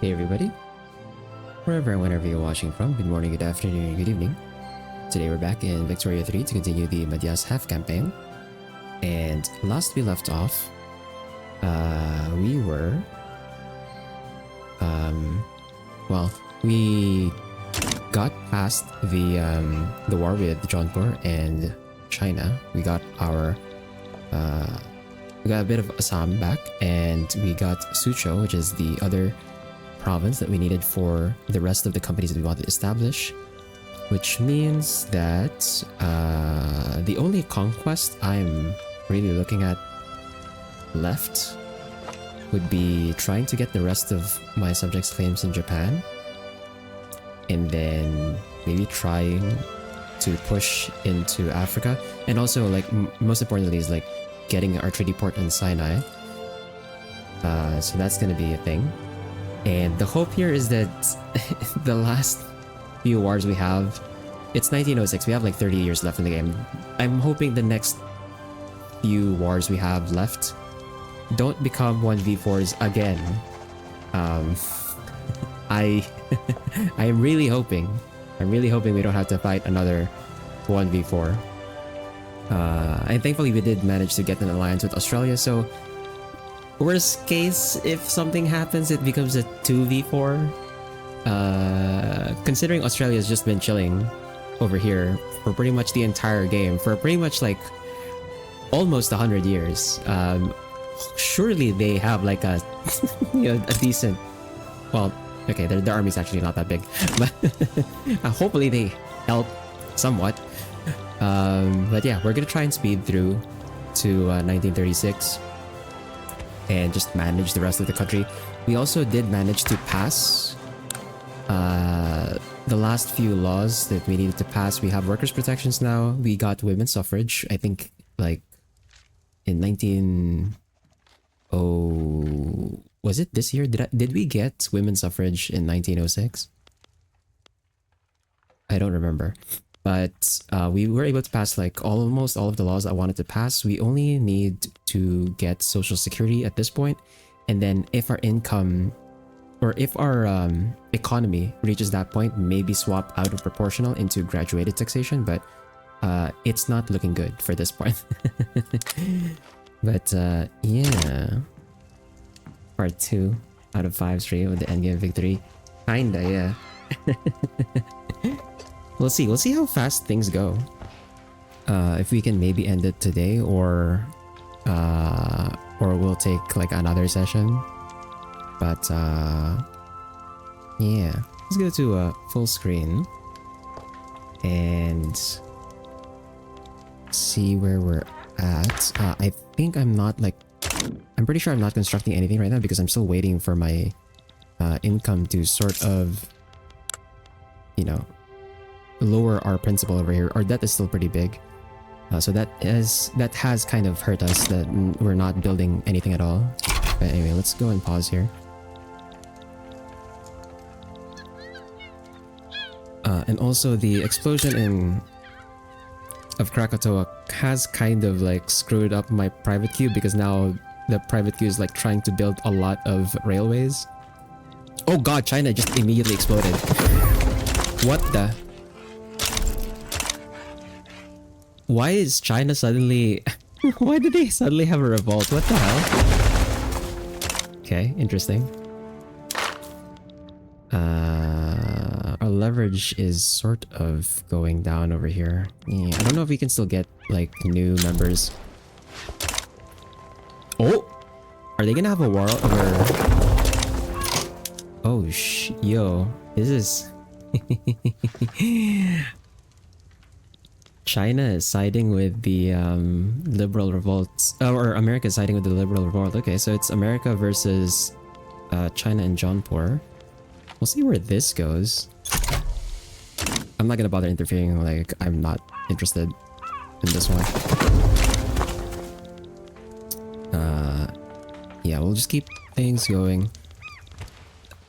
Hey everybody, wherever and whenever you're watching from, good morning, good afternoon, good evening. Today we're back in Victoria 3 to continue the Madyas half campaign. And last we left off, we were, we got past the war with Jaunpur and China. We got our, we got a bit of Assam back, and we got Suzhou, which is the other province that we needed for the rest of the companies that we want to establish, which means that the only conquest I'm really looking at left would be trying to get the rest of my subjects' claims in Japan, and then maybe trying to push into Africa, and also like most importantly is like getting our treaty port in Sinai. So that's gonna be a thing. And the hope here is that the last few wars we have, it's 1906, we have like 30 years left in the game. I'm hoping the next few wars we have left don't become 1v4s again. I'm really hoping we don't have to fight another 1v4. And thankfully we did manage to get an alliance with Australia, so worst case, if something happens, it becomes a 2v4. Considering Australia's just been chilling over here for pretty much the entire game, for pretty much like almost 100 years. Surely they have like a, a decent, well, okay, their army's actually not that big, but hopefully they help somewhat. But yeah, we're gonna try and speed through to 1936. And just manage the rest of the country. We also did manage to pass the last few laws that we needed to pass. We have workers' protections now. We got women's suffrage. I think like in was it this year? Did we get women's suffrage in 1906? I don't remember. But we were able to pass like almost all of the laws I wanted to pass. We only need to get social security at this point, and then if our income or if our economy reaches that point, maybe swap out of proportional into graduated taxation, but it's not looking good for this point. But yeah, part 2 out of 5 straight with the endgame victory. Kinda, yeah. We'll see how fast things go. If we can maybe end it today, or we'll take like another session. But yeah, let's go to full screen and see where we're at. I think I'm pretty sure I'm not constructing anything right now because I'm still waiting for my income to sort of, lower our principal over here. Our debt is still pretty big, so that has kind of hurt us that we're not building anything at all. But anyway, let's go and pause here. And also the explosion of Krakatoa has kind of like screwed up my private queue, because now the private queue is like trying to build a lot of railways. Oh god, China just immediately exploded. What the? Why is China suddenly... Why did they suddenly have a revolt? What the hell? Okay, interesting. Our leverage is sort of going down over here. Yeah, I don't know if we can still get, like, new members. Oh! Are they gonna have a war over... Oh, yo. This is... China is siding with the liberal revolts, or America is siding with the liberal revolt. Okay, so it's America versus China and Jaunpur. We'll see where this goes. I'm not gonna bother interfering, like I'm not interested in this one. Yeah, we'll just keep things going.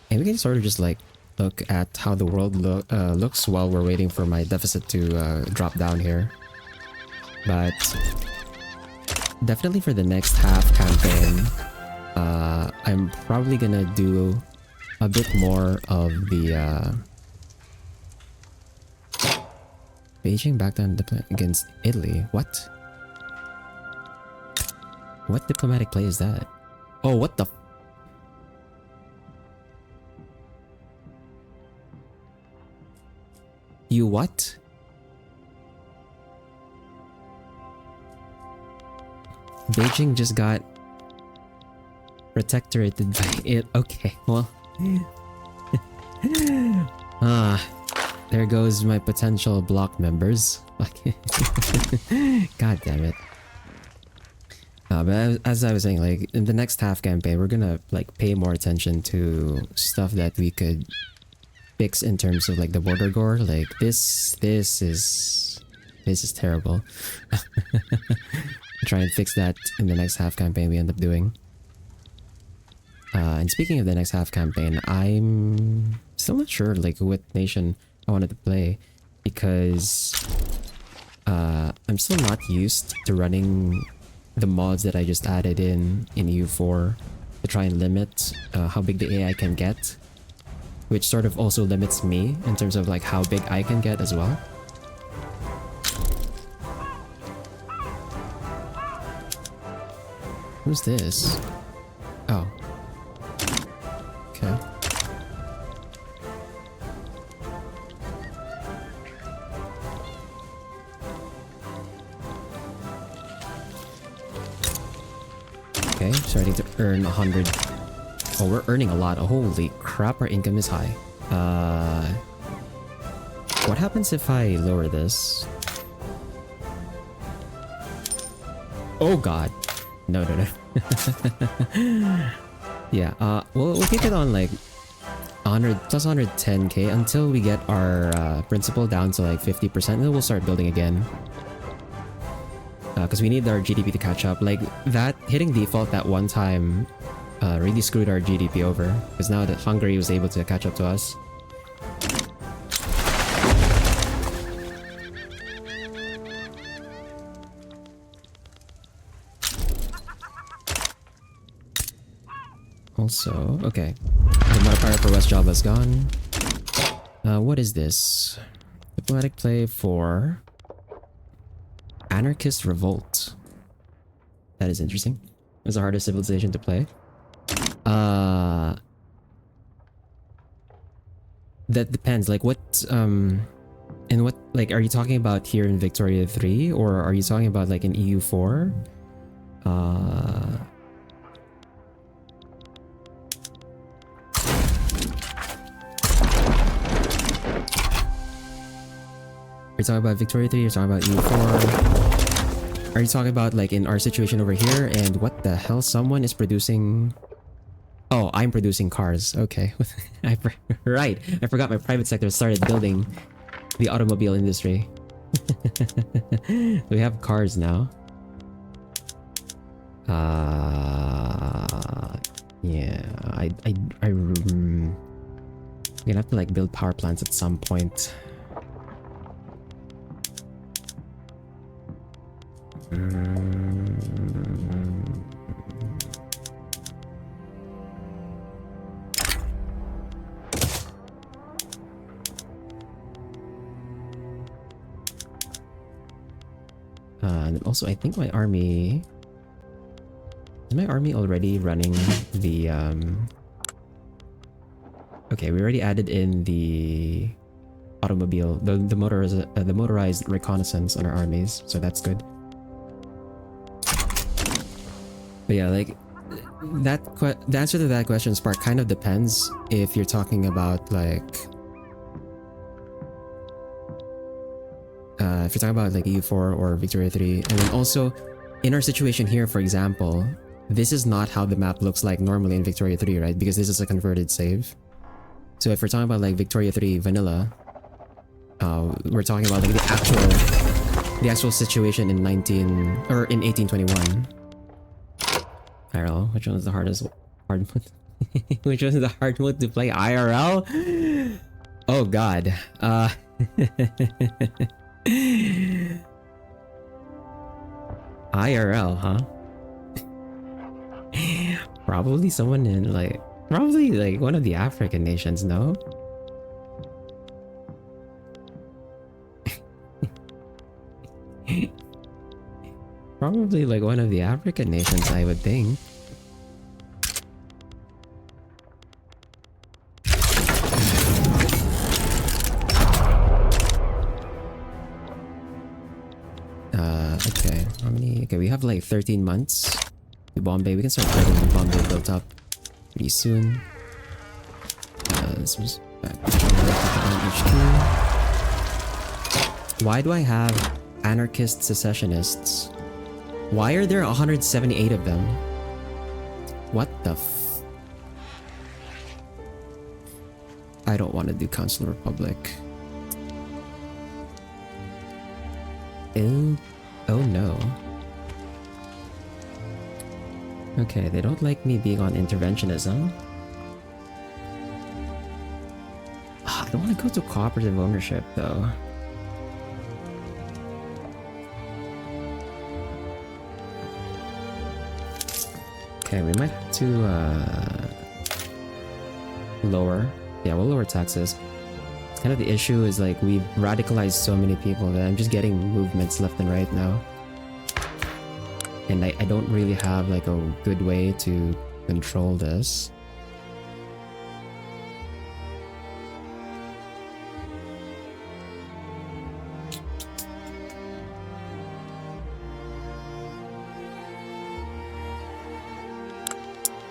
And we can sort of just like look at how the world looks while we're waiting for my deficit to drop down here. But definitely for the next half campaign, I'm probably gonna do a bit more of the Beijing backed down against Italy. What? What diplomatic play is that? Oh, what the? You what? Beijing just got protectorated by it. Okay, well. There goes my potential bloc members. God damn it. But as I was saying, like, in the next half campaign, we're gonna, like, pay more attention to stuff that we could fix in terms of, like, the border gore. Like, this is terrible. Try and fix that in the next half campaign we end up doing. And speaking of the next half campaign, I'm still not sure, like, what nation I wanted to play, because I'm still not used to running the mods that I just added in EU4 to try and limit how big the AI can get, which sort of also limits me in terms of, like, how big I can get as well. Who's this? Oh. Okay. Okay, starting to earn 100. Oh, we're earning a lot. Oh, holy crap, our income is high. What happens if I lower this? Oh god. No. Yeah, we'll keep it on like 100 plus 110k until we get our principal down to like 50%, and then we'll start building again. Because we need our GDP to catch up. Like, that hitting default that one time really screwed our GDP over, because now that Hungary was able to catch up to us. Also, okay. The modifier for West Java is gone. What is this? Diplomatic play for Anarchist Revolt. That is interesting. It's the hardest civilization to play. That depends. Like, what and what, like, are you talking about here in Victoria 3, or are you talking about like in EU4? Are you talking about Victoria 3? Are you talking about EU4? Are you talking about like in our situation over here? And what the hell? Someone is producing... Oh, I'm producing cars. Okay. Right. I forgot my private sector started building the automobile industry. We have cars now. Yeah. I'm gonna have to like build power plants at some point. And also, I think my army... Is my army already running the... Okay, we already added in the automobile, the motorized reconnaissance on our armies, so that's good. But yeah, like, the answer to that question, Spark, kind of depends if you're talking about like... if you're talking about like EU4 or Victoria 3, and then also in our situation here, for example, this is not how the map looks like normally in Victoria 3, right? Because this is a converted save. So if we're talking about like Victoria 3 vanilla, we're talking about like the actual situation in 1821. IRL, which one is the hard mode? Which one is the hard mode to play? IRL? Oh god. IRL, huh? Probably someone in like Probably like one of the African nations, no? Probably like one of the African nations, I would think. Okay. How many? Okay, we have like 13 months to Bombay. We can start getting Bombay built up pretty soon. This was back to HQ. Why do I have anarchist secessionists? Why are there 178 of them? What the f... I don't want to do Council Republic. Ew. Oh no. Okay, they don't like me being on interventionism. I don't want to go to cooperative ownership though. Okay, we might have to lower. Yeah, we'll lower taxes. Kind of the issue is like we've radicalized so many people that I'm just getting movements left and right now. And I don't really have like a good way to control this.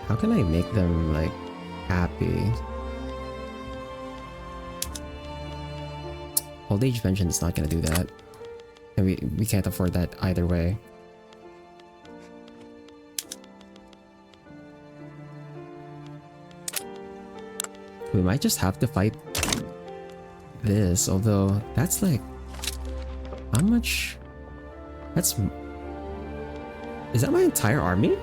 How can I make them like happy? Old age pension is not gonna do that. And we can't afford that either way. We might just have to fight this, although that's like... How much? That's... Is that my entire army?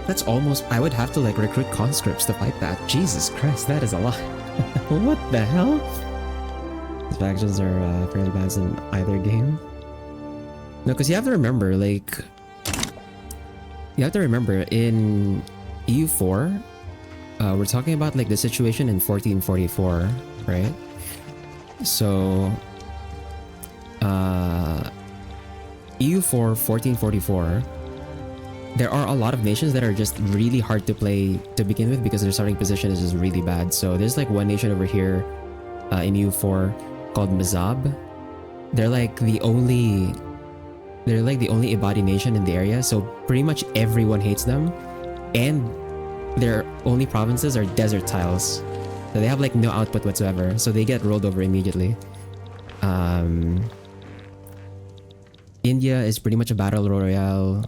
That's almost... I would have to like recruit conscripts to fight that. Jesus Christ, that is a lot. What the hell? These factions are fairly balanced in either game. No, because you have to remember, like... You have to remember, in EU4, we're talking about like the situation in 1444, right? So... EU4, 1444... There are a lot of nations that are just really hard to play to begin with because their starting position is just really bad. So there's like one nation over here in EU4 called Mazab. They're like the only Ibadi nation in the area, so pretty much everyone hates them, and their only provinces are desert tiles. So they have like no output whatsoever, so they get rolled over immediately. India is pretty much a battle royale.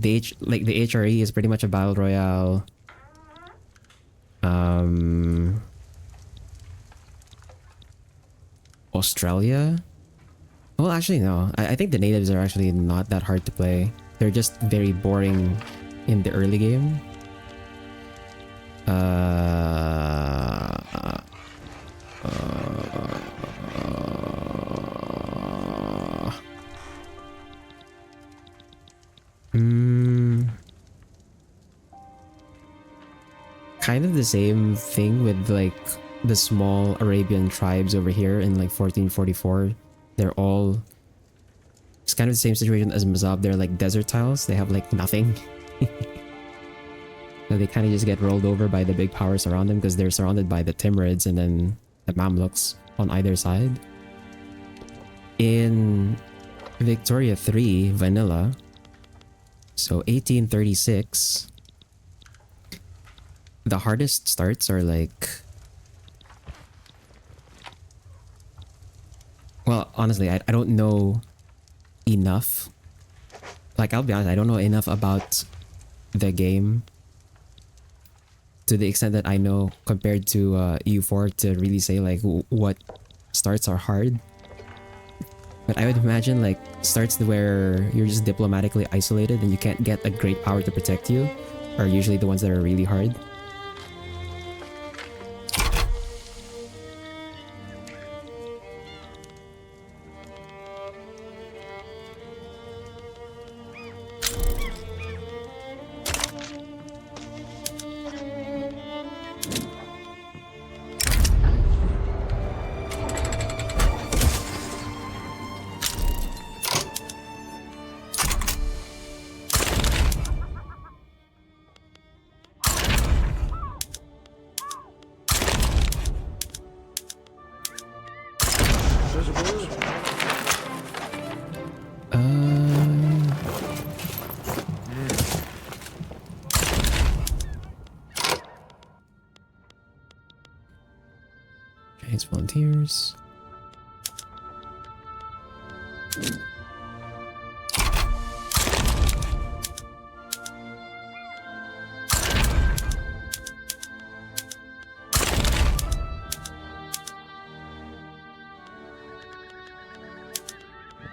The HRE is pretty much a battle royale. Australia? Well, actually no. I think the natives are actually not that hard to play. They're just very boring in the early game. Kind of the same thing with like the small Arabian tribes over here in like 1444. They're all... It's kind of the same situation as Mazab. They're like desert tiles. They have like nothing. So they kind of just get rolled over by the big powers around them because they're surrounded by the Timurids and then the Mamluks on either side. In Victoria 3 vanilla, so 1836, the hardest starts are like... Well, honestly, I don't know enough. Like, I'll be honest, I don't know enough about the game to the extent that I know compared to EU4 to really say like what starts are hard. But I would imagine like starts where you're just diplomatically isolated and you can't get a great power to protect you are usually the ones that are really hard. Okay, it's volunteers.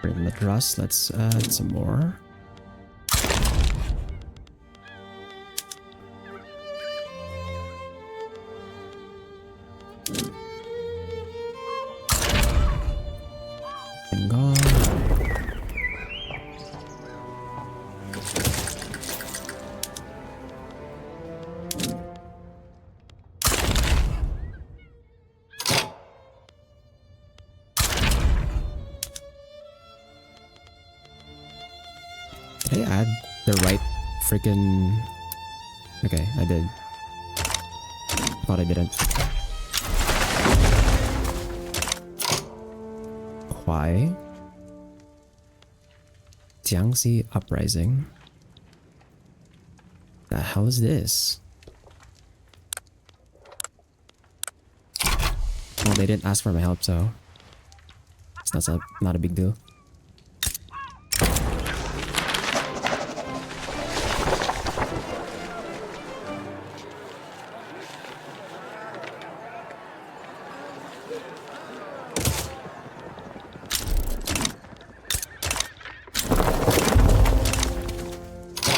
Bring the rust. Let's add some more. And gone. Did I add the right freaking... Okay, I did. Thought I didn't. Why? Jiangxi Uprising. The hell is this? Well, they didn't ask for my help, so it's not a big deal.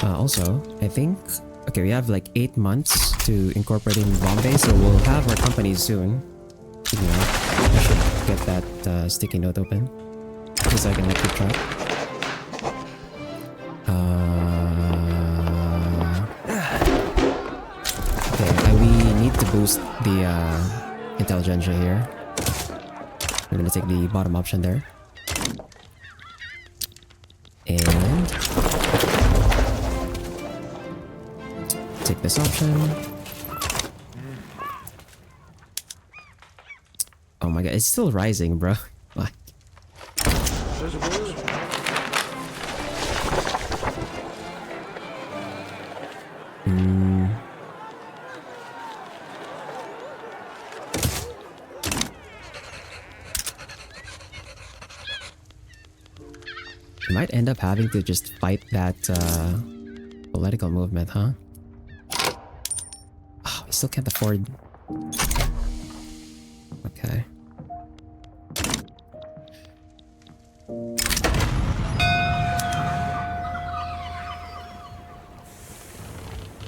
Also, I think, okay, we have like 8 months to incorporating Bombay, so we'll have our companies soon. You know, I should get that sticky note open, just so I can like keep track. Okay, we need to boost the intelligentsia here. We're gonna take the bottom option there. And take this option. Oh my god, it's still rising, bro. Like, I might end up having to just fight that political movement, huh? Oh, we still can't afford. Okay.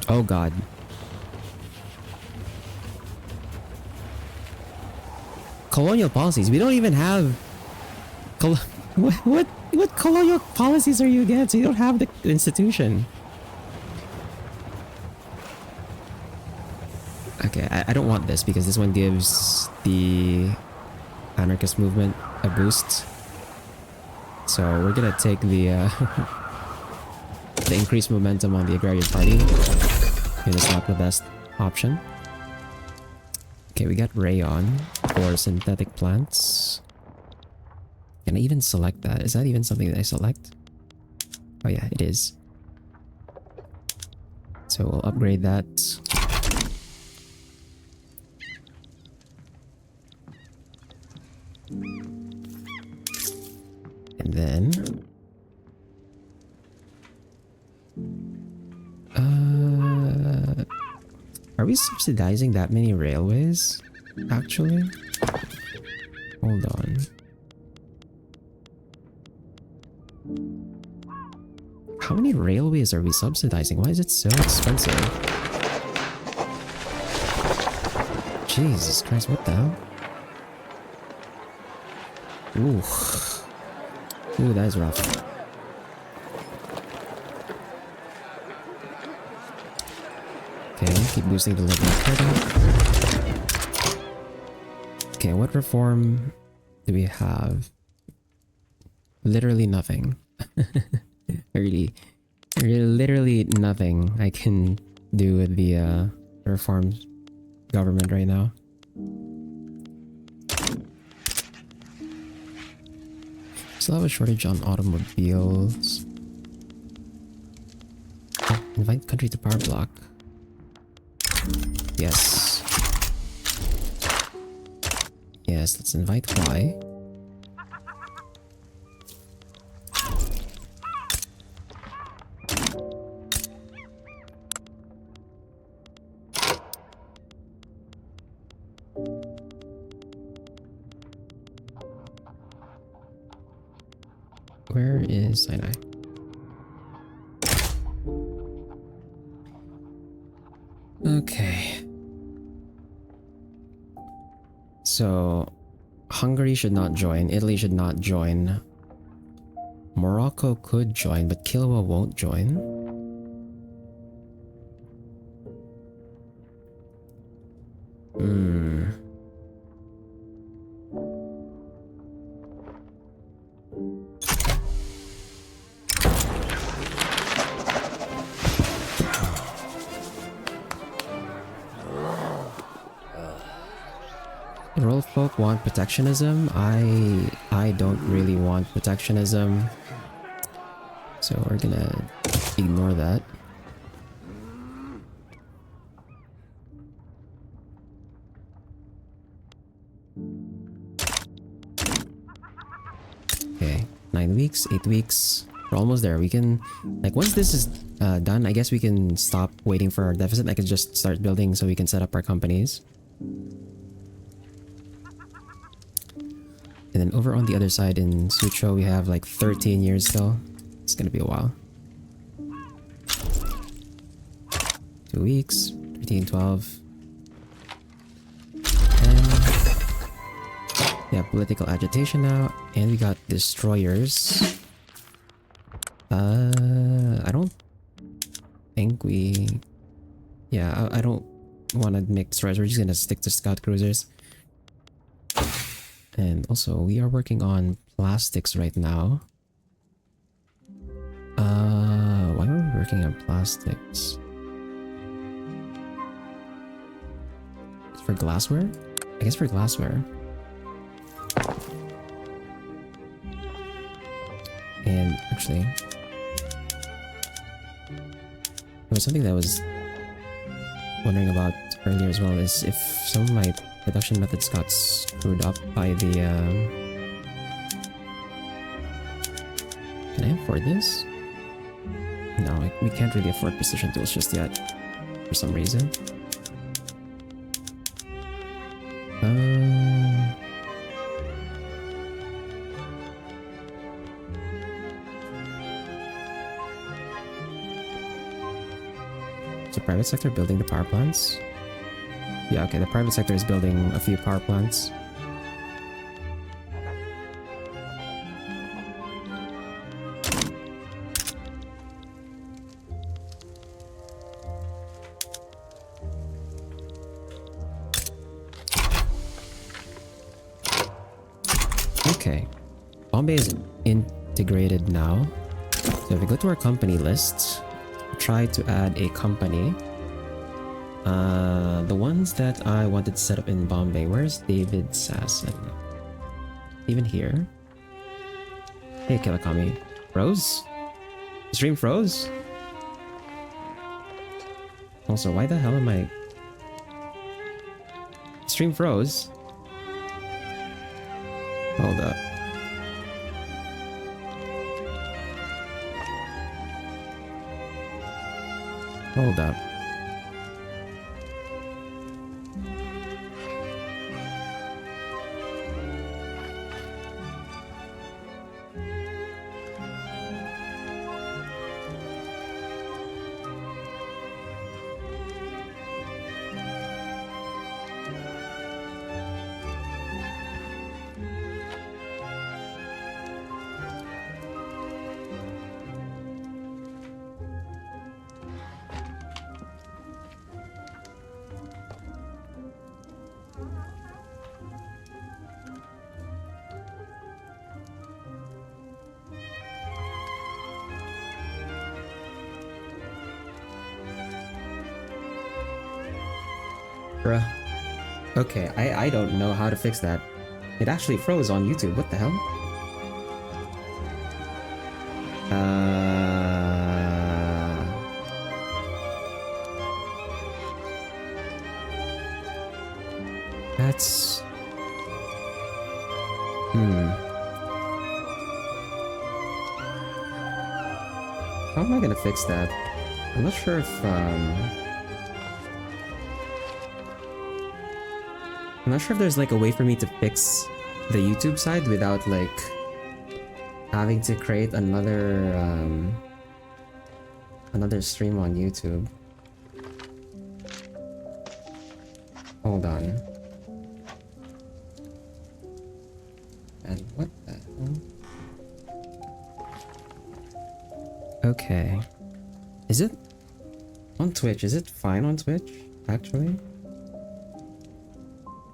Oh god. Colonial policies. We don't even have what colonial policies are you against? You don't have the institution. Okay, I don't want this because this one gives the anarchist movement a boost. So we're gonna take the the increased momentum on the agrarian party. It is not the best option. Okay, we got rayon for synthetic plants. Can I even select that? Is that even something that I select? Oh yeah, it is. So we'll upgrade that. And then are we subsidizing that many railways? Actually? Hold on. How many railways are we subsidizing? Why is it so expensive? Jesus Christ, what the hell? Ooh. Ooh, that is rough. Okay, keep boosting the level of credit. Okay, what reform do we have? Literally nothing. really literally nothing I can do with the reform government right now. Still have a shortage on automobiles. Oh, invite country to power block. Yes. Yes, let's invite Y. Where is Sinai? Okay. So, Hungary should not join. Italy should not join. Morocco could join, but Kilwa won't join. Rural folk want protectionism. I don't really want protectionism. So we're gonna ignore that. Okay, 9 weeks, 8 weeks. We're almost there. We can, like, once this is done, I guess we can stop waiting for our deficit. I could just start building so we can set up our companies. And then over on the other side in Suzhou, we have like 13 years still. It's gonna be a while. 2 weeks, 13, 12. And yeah, political agitation now. And we got destroyers. I don't think we... Yeah, I don't want to make destroyers. We're just gonna stick to scout cruisers. And also, we are working on plastics right now. Why are we working on plastics? It's for glassware? I guess for glassware. And actually, there was something that I was wondering about earlier as well, is if some of my production methods got screwed up by the Can I afford this? No, we can't really afford precision tools just yet, for some reason. Is the private sector building the power plants? Yeah, okay, the private sector is building a few power plants. Okay, Bombay is integrated now. So if we go to our company list, try to add a company. The ones that I wanted to set up in Bombay. Where's David Sasson? Even here? Hey, Kilakami. Froze? The stream froze? Also, why the hell am I... Stream froze? Hold up. Hold up. Bruh. Okay, I don't know how to fix that. It actually froze on YouTube. What the hell? That's... How am I gonna fix that? I'm not sure if, I'm not sure if there's like a way for me to fix the YouTube side without like having to create another stream on YouTube. Hold on. And what the hell? Okay. Is it on Twitch? Is it fine on Twitch, actually?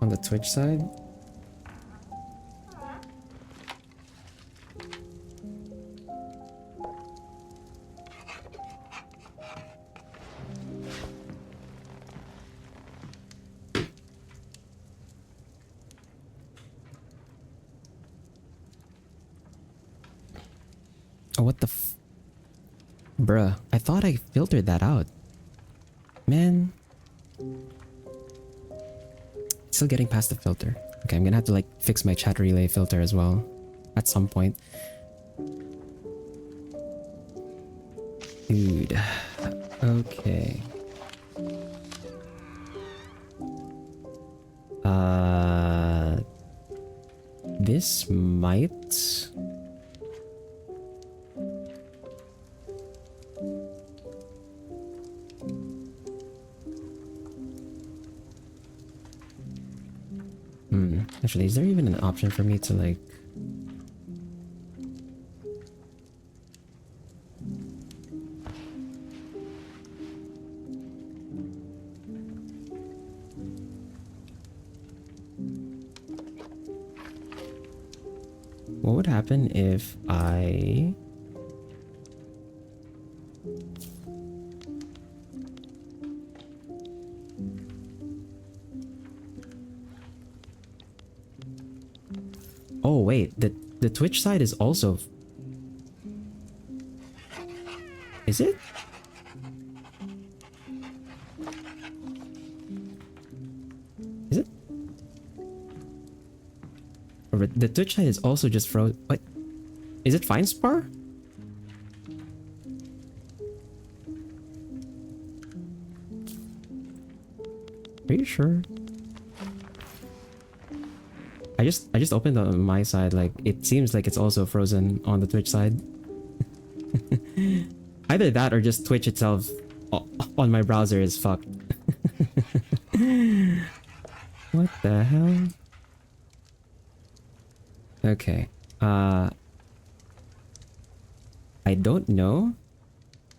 On the Twitch side? Oh, what the f... Bruh, I thought I filtered that out. Man. Still getting past the filter. Okay, I'm gonna have to like fix my chat relay filter as well. At some point. Dude. Okay. This might... Actually, is there even an option for me to like... What would happen if I... Oh wait, the Twitch side is also... Is it? Is it? Or the Twitch side is also just frozen. What? Is it fine, Spar? Are you sure? I just opened on my side, like it seems like it's also frozen on the Twitch side. Either that or just Twitch itself on my browser is fucked. What the hell? Okay. I don't know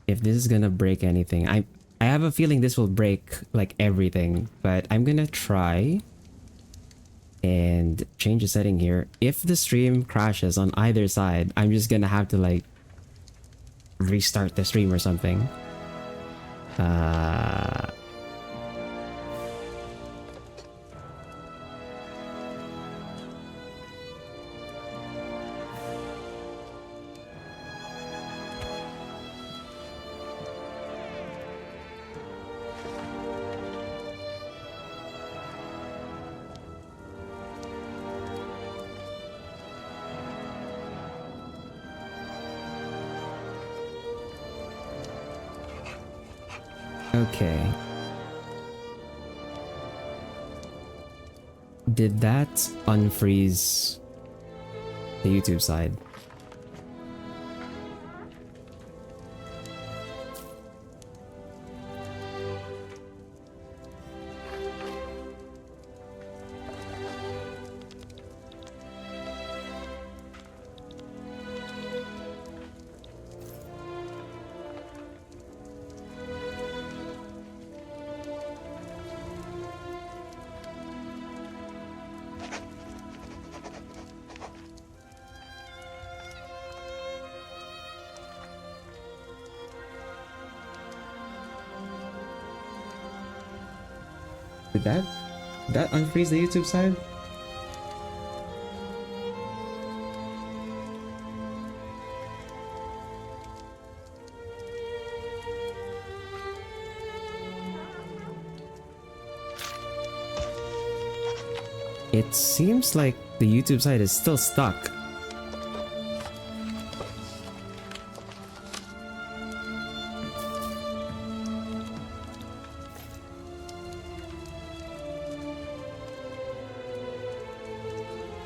if this is gonna break anything. I have a feeling this will break like everything, but I'm gonna try and change the setting here. If the stream crashes on either side, I'm just gonna have to like restart the stream or something. Okay. Did that unfreeze the YouTube side? Did that unfreeze the YouTube side? It seems like the YouTube side is still stuck.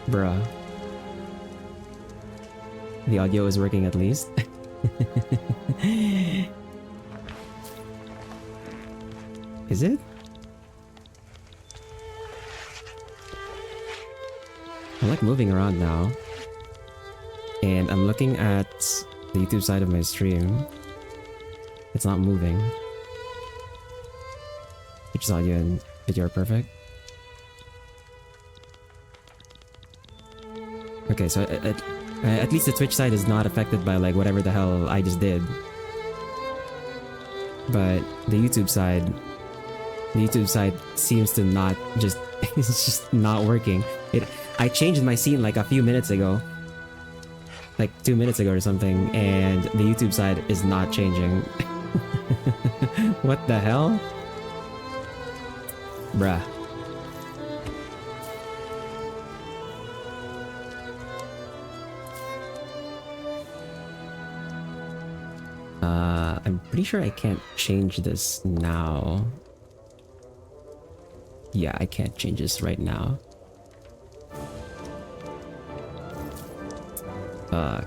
Bruh. The audio is working at least. Is it? I'm like moving around now. And I'm looking at the YouTube side of my stream. It's not moving. Which is audio and video are perfect. Okay, so at least the Twitch side is not affected by like whatever the hell I just did. But the YouTube side seems to not just, it's just not working. I changed my scene like a few minutes ago. Like 2 minutes ago or something, and the YouTube side is not changing. What the hell? Bruh. I'm pretty sure I can't change this now. Yeah, I can't change this right now. Fuck.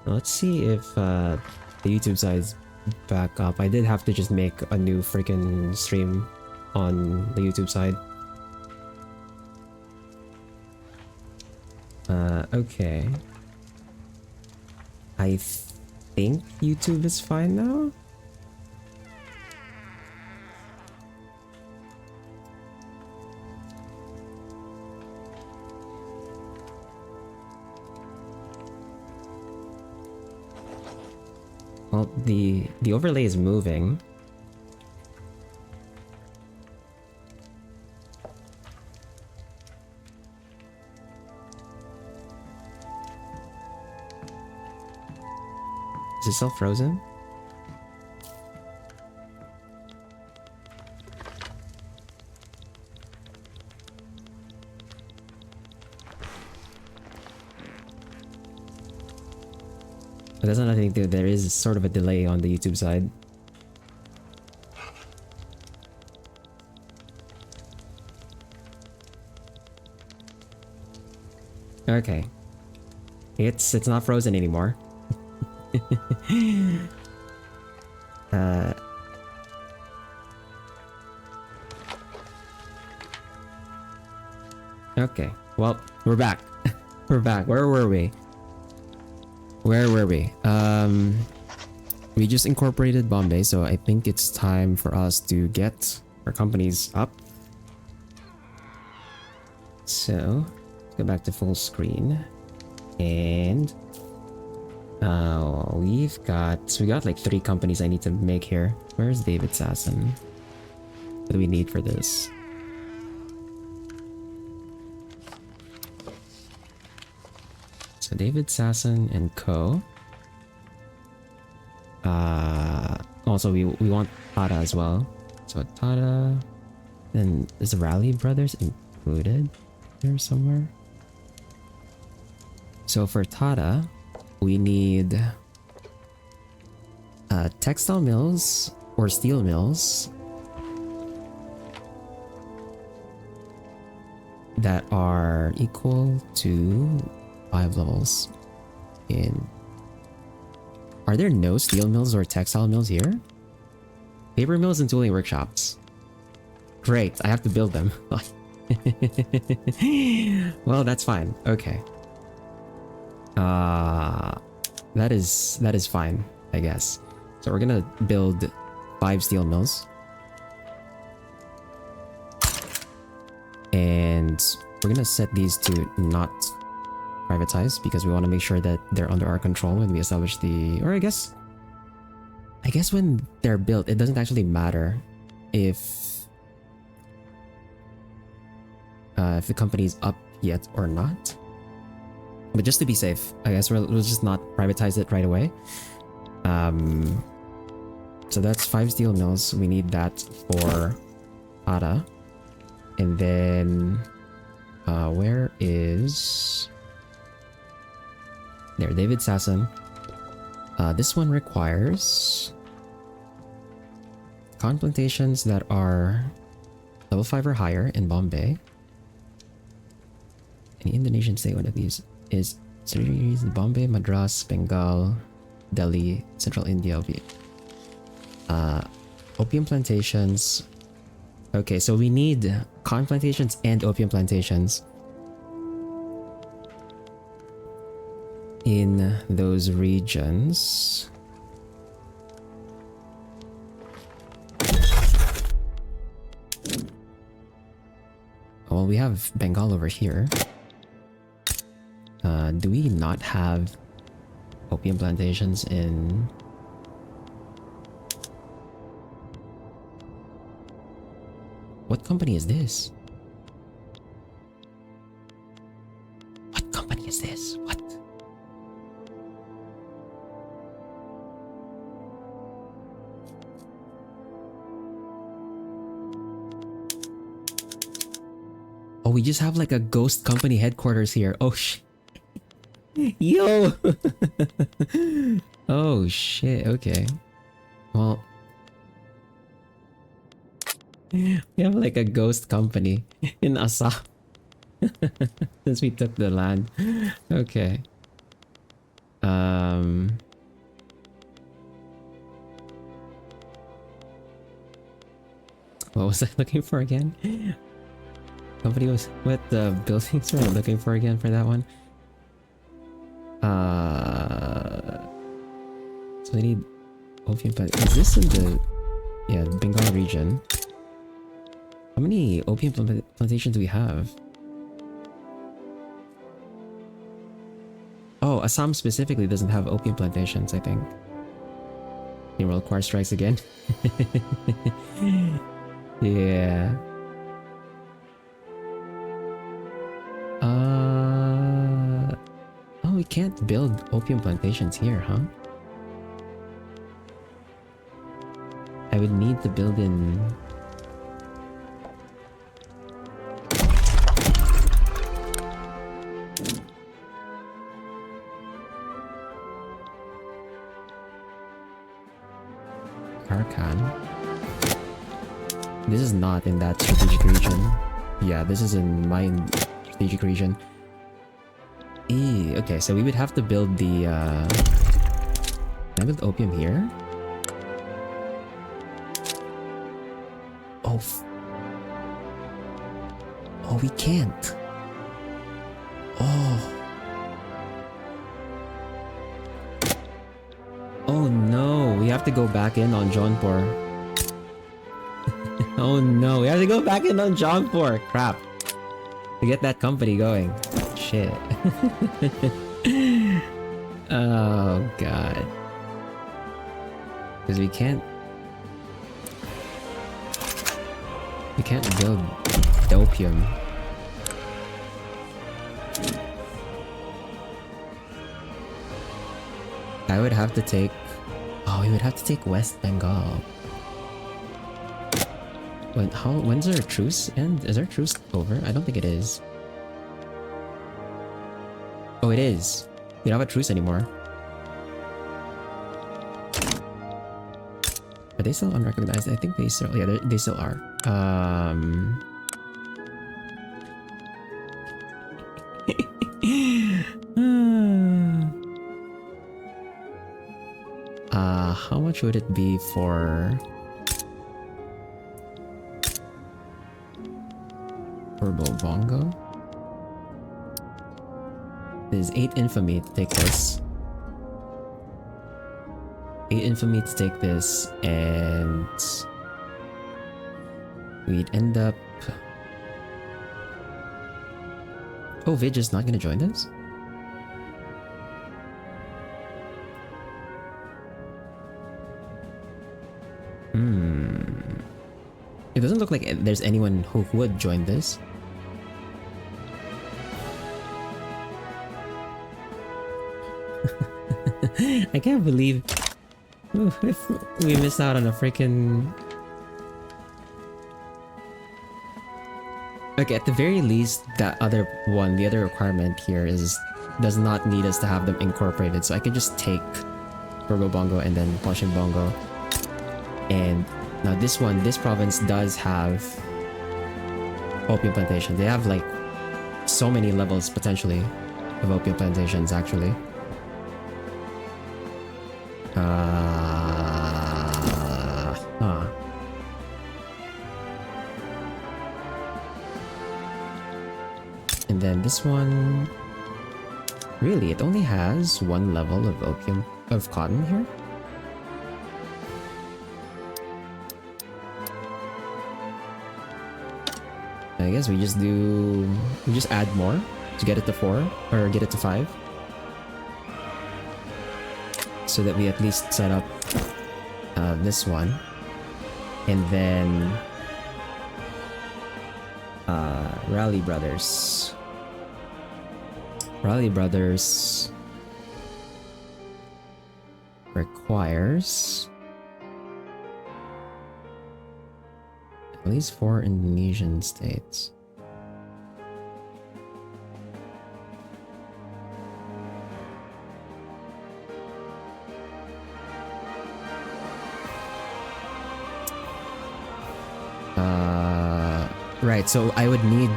Let's see if the YouTube side's back up. I did have to just make a new freaking stream on the YouTube side. Okay. I think YouTube is fine now. Well, the overlay is moving. Is it still frozen? But that's another thing too. There is sort of a delay on the YouTube side. Okay. It's not frozen anymore. Okay. Well, we're back. We're back. Where were we? We just incorporated Bombay, so I think it's time for us to get our companies up. So, let's go back to full screen. And we got like 3 companies I need to make here. Where's David Sasson? What do we need for this? So David Sasson and Co. Also we want Tata as well. So Tata, then is the Raleigh Brothers included here somewhere? So for Tata, we need textile mills or steel mills that are equal to 5 levels in. Are there no steel mills or textile mills here? Paper mills and tooling workshops. Great, I have to build them. Well, that's fine. Okay. That is fine, I guess. So we're gonna build 5 steel mills. And we're gonna set these to not privatize because we want to make sure that they're under our control when we establish the, or I guess when they're built, it doesn't actually matter if the company's up yet or not. But just to be safe, I guess we'll just not privatize it right away. So that's 5 steel mills. We need that for Tata. And then where is there? David Sasson. This one requires cotton plantations that are level 5 or higher in Bombay. Any Indonesian state, one of these is Bombay, Madras, Bengal, Delhi, Central India. Opium plantations. Okay, so we need cotton plantations and opium plantations in those regions. Well, we have Bengal over here. Do we not have opium plantations in... What company is this? What company is this? What? Oh, we just have like a ghost company headquarters here. Oh shit. Yo! Oh shit, okay. Well, we have like a ghost company in Assam since we took the land. Okay. What was I looking for again? Company was what the buildings were looking for again for that one. So we need opium plant. Is this in the Bengal region? How many opium plantations do we have? Oh, Assam specifically doesn't have opium plantations, I think. Roll Choir strikes again. Yeah. Oh, we can't build opium plantations here, huh? I would need to build in... This is not in that strategic region. Yeah, this is in my strategic region. Okay, so we would have to build the can I build opium here? Oh, oh, we can't. Oh. Oh no, we have to go back in on Jaunpur. Oh no, we have to go back in on Jaunpur. Crap. To get that company going. Shit. Oh god. Because we can't build opium. I would have to take... Oh, we would have to take West Bengal. When's our truce end? Is our truce over? I don't think it is. Oh, it is. We don't have a truce anymore. Are they still unrecognized? I think they still... Yeah, they still are. How much would it be for Bongo? There's 8 infamy to take this. 8 infamy to take this, and we'd end up... Oh, Vidge is not gonna join this? It doesn't look like there's anyone who would join this. I can't believe we missed out on a freaking... Okay, at the very least, that other one, the other requirement here does not need us to have them incorporated. So I could just take Turbo Bongo and then Washing Bongo. And now this province does have opium plantation. They have like so many levels potentially of opium plantations actually. And then this one, really, it only has one level of cotton here. I guess we just add more to get it to 4 or get it to 5. So that we at least set up this one. And then Rally Brothers. Rally Brothers requires at least 4 Indonesian states. Right, so I would need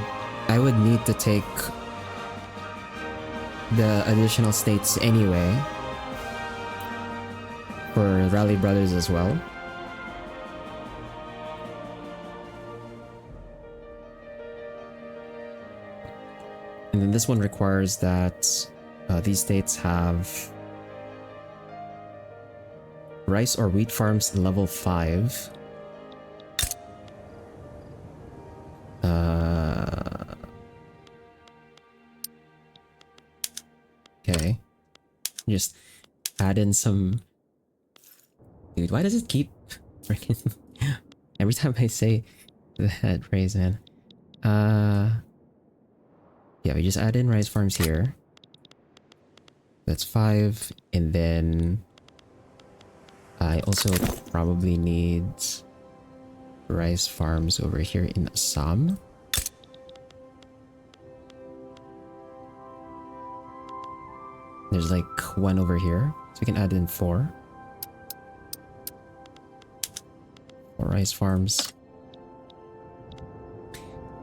to take the additional states anyway for Rally Brothers as well. And then this one requires that these states have rice or wheat farms level 5. Okay. Just add in some... Dude, why does it keep freaking... Every time I say that phrase, man. Yeah, we just add in rice farms here. That's 5. And then I also probably need rice farms over here in Assam. There's like 1 over here, so we can add in 4. 4 rice farms.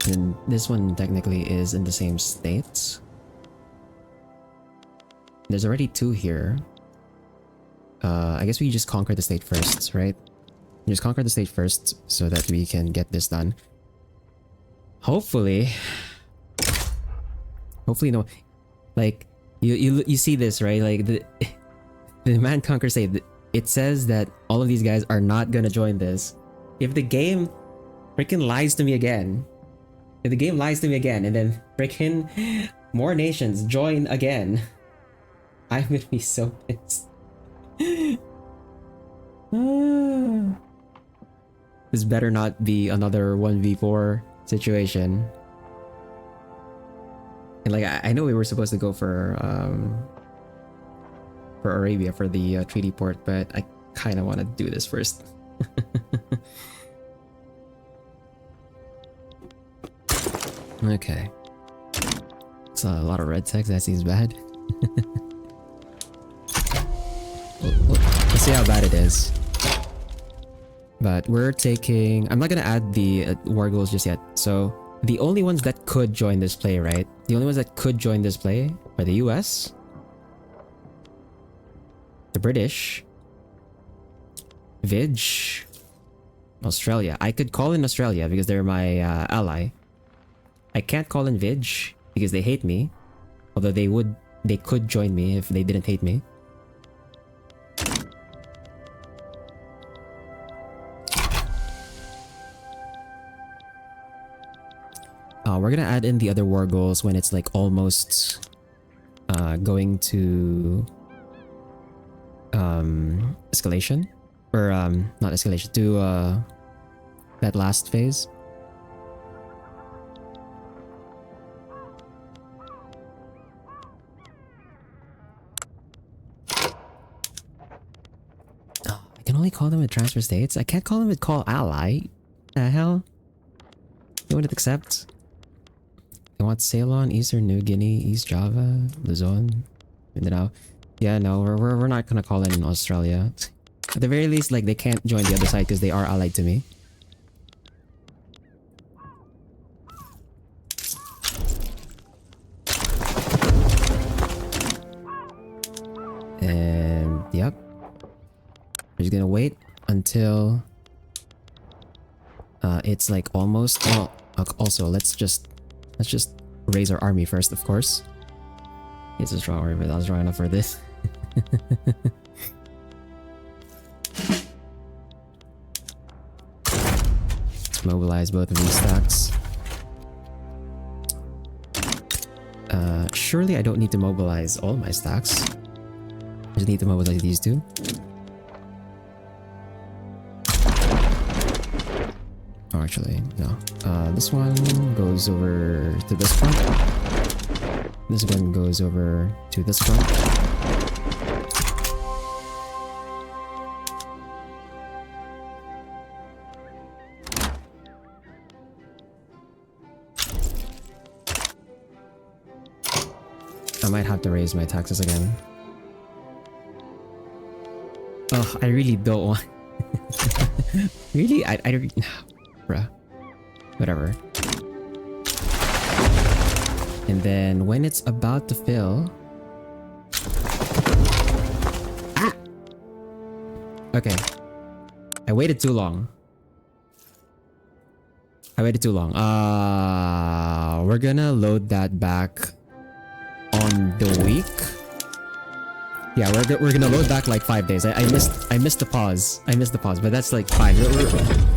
And this one technically is in the same state. There's already 2 here. I guess we just conquer the state first, right? Just conquer the state first so that we can get this done. Hopefully no, like you see this, right? Like the man conquer state. It says that all of these guys are not gonna join this. If the game freaking lies to me again, and then freaking more nations join again, I'm gonna be so pissed. This better not be another 1v4 situation. And like I know we were supposed to go for Arabia for the treaty port, but I kind of want to do this first. Okay. It's a lot of red text. That seems bad. Let's see how bad it is. But we're taking... I'm not gonna add the war goals just yet. So the only ones that could join this play, right? The only ones that could join this play are the US, the British, Vidge, Australia. I could call in Australia because they're my ally. I can't call in Vidge because they hate me. Although they could join me if they didn't hate me. We're gonna add in the other war goals when it's like almost going to escalation, or not escalation, to that last phase. I can only call them with transfer states. I can't call them with call ally. The hell? You wouldn't accept? I want Ceylon, Eastern New Guinea, East Java, Luzon, Mindanao. Yeah, no, we're not gonna call in Australia. At the very least, like, they can't join the other side because they are allied to me. And yep, we're just gonna wait until it's like almost. Oh, also let's just raise our army first, of course. It's a strong army, but I was strong enough for this. Let's mobilize both of these stacks. Surely I don't need to mobilize all my stacks. I just need to mobilize these two. Oh, actually, no. This one goes over to this front. This one goes over to this front. I might have to raise my taxes again. Oh, I really don't want... Really? I don't... Bruh. Whatever. And then when it's about to fill... Ah! Okay. I waited too long. We're gonna load that back on the week. Yeah, we're gonna load back like 5 days. I missed the pause. But that's like fine.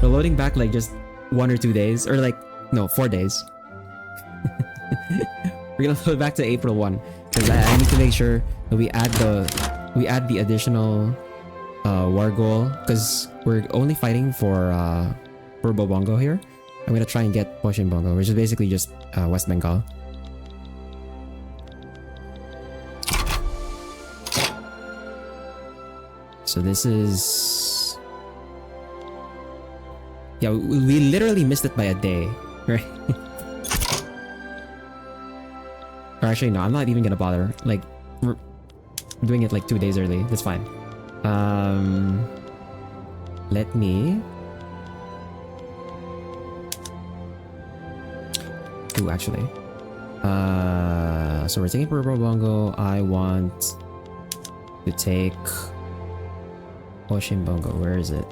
We're loading back like just 1 or 2 days, or like no, 4 days. We're gonna load back to April 1 because I need to make sure that we add the additional war goal, because we're only fighting for Bobongo here. I'm gonna try and get Poshin Bongo, which is basically just West Bengal. So this is... Yeah, we literally missed it by a day, right? Or actually, no, I'm not even gonna bother. Like, we're doing it like 2 days early. That's fine. Let me... Ooh, actually. So we're taking Purple Bongo. I want to take Ocean Bongo. Where is it?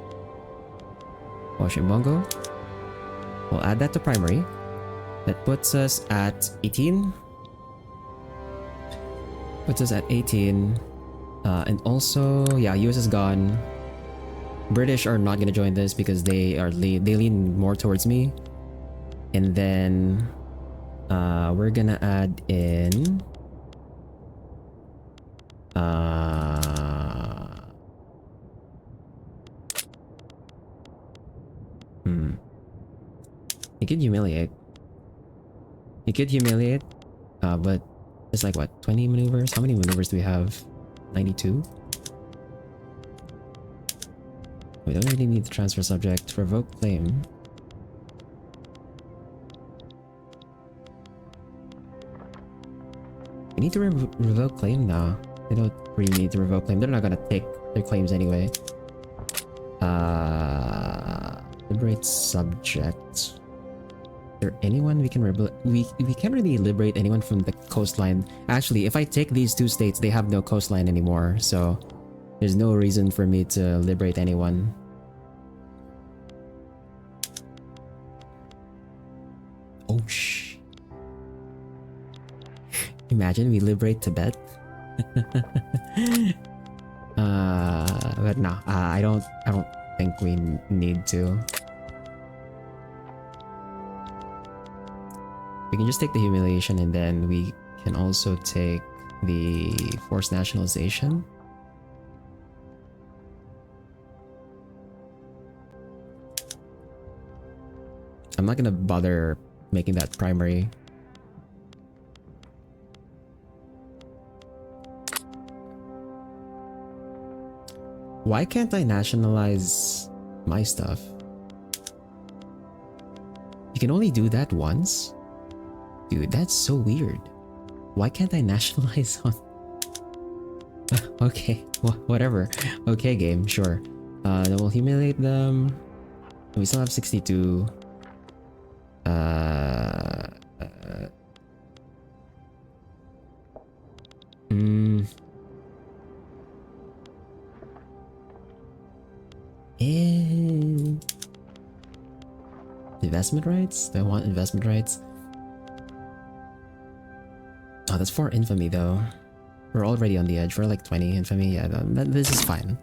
Ocean Bongo. We'll add that to primary. That puts us at 18. Puts us at 18. And also, yeah, US is gone. British are not gonna join this because they lean more towards me. And then we're gonna add in he could humiliate. He could humiliate, but it's like what, 20 maneuvers? How many maneuvers do we have? 92? We don't really need to transfer subject. Revoke claim. We need to revoke claim now. They don't really need to revoke claim. They're not gonna take their claims anyway. Liberate subject. Is there anyone we can we can't really liberate anyone from the coastline. Actually, if I take these two states, they have no coastline anymore, so there's no reason for me to liberate anyone. Oh shh. Imagine we liberate Tibet. But no, I don't think we need to. We can just take the humiliation, and then we can also take the forced nationalization. I'm not gonna bother making that primary. Why can't I nationalize my stuff? You can only do that once? Dude, that's so weird. Why can't I nationalize on... Okay, whatever. Okay, game, sure. Then we'll humiliate them. We still have 62. Investment rights? Do I want investment rights? Oh, that's 4 infamy though. We're already on the edge. We're like 20 infamy. Yeah, this is fine.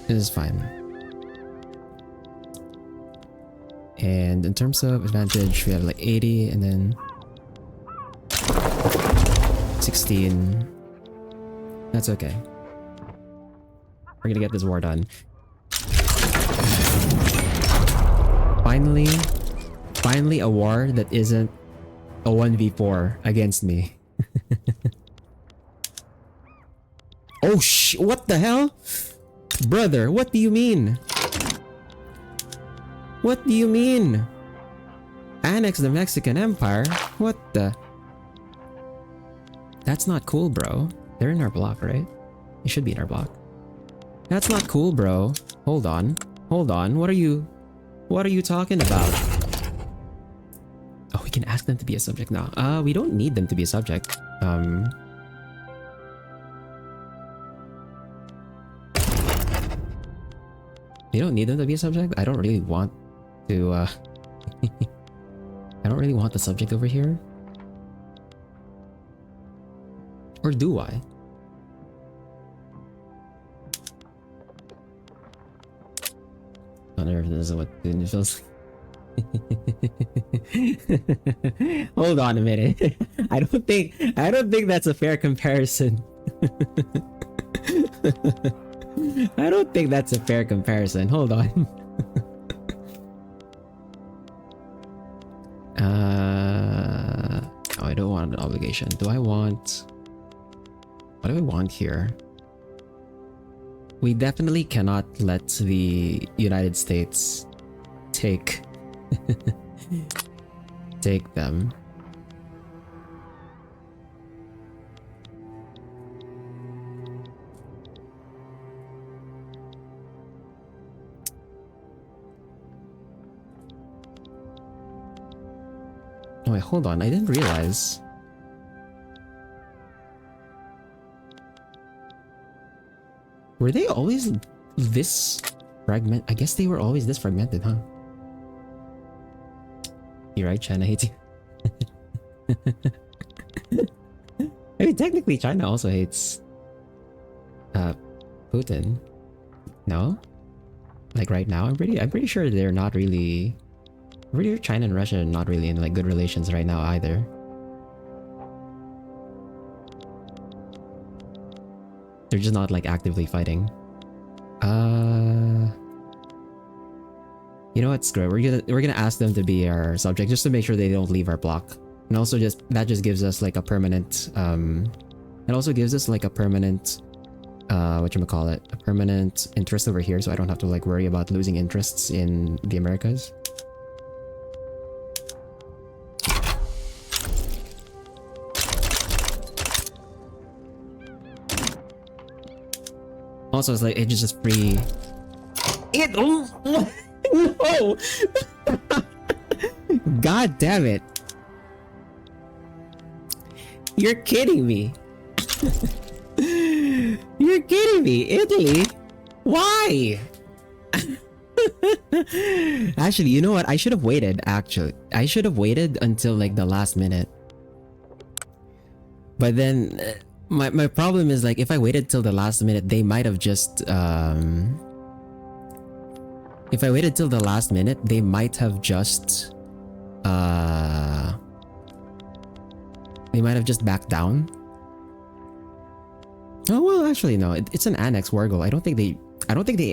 This is fine. And in terms of advantage, we have like 80 and then 16. That's okay. We're gonna get this war done. Finally a war that isn't a 1v4 against me. Oh what the hell? Brother, what do you mean? What do you mean? Annex the Mexican Empire? What the? That's not cool, bro. They're in our block, right? They should be in our block. That's not cool, bro. Hold on. Hold on. What are you talking about? Oh, we can ask them to be a subject now. We don't need them to be a subject. You don't need them to be a subject? I don't really want to, I don't really want the subject over here. Or do I? I wonder if this is what it feels like. Hold on a minute. I don't think that's a fair comparison. I don't think that's a fair comparison. Hold on. Oh, I don't want an obligation. Do I want... What do I want here? We definitely cannot let the United States take them. Oh wait, hold on. I didn't realize. Were they always this fragment? I guess they were always this fragmented, huh? You're right, China hates you. I mean, technically, China also hates Putin. No, like right now, I'm pretty sure they're not really. I'm pretty sure China and Russia are not really in like good relations right now either. They're just not like actively fighting. You know what? Screw it. We're gonna ask them to be our subject just to make sure they don't leave our block, and also that just gives us like a permanent it also gives us like a permanent whatchamacallit, a permanent interest over here, so I don't have to like worry about losing interests in the Americas. Also, it's like it's just free. No! God damn it! You're kidding me! You're kidding me! Italy? Why? Actually, you know what? I should have waited, actually. I should have waited until like the last minute. But then, my problem is like, if I waited till the last minute, they might have just, if I waited till the last minute, they might have just, backed down. Oh well, actually no. It's an annex war goal. I don't think the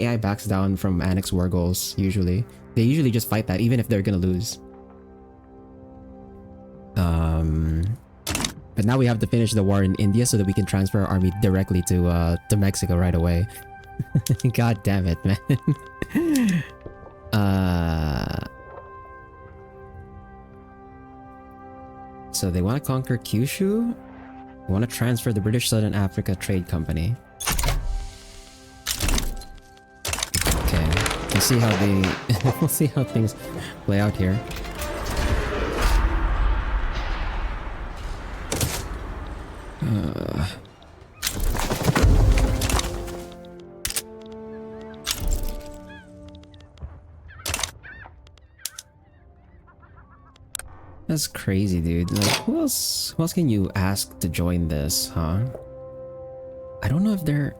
AI backs down from annex war goals. Usually, they usually just fight that, even if they're gonna lose. But now we have to finish the war in India so that we can transfer our army directly to Mexico right away. God damn it, man. So they want to conquer Kyushu. They want to transfer the British Southern Africa Trade Company. Okay, we'll see how we'll see how things play out here. That's crazy, dude. Like, who else can you ask to join this, huh? I don't know if they're...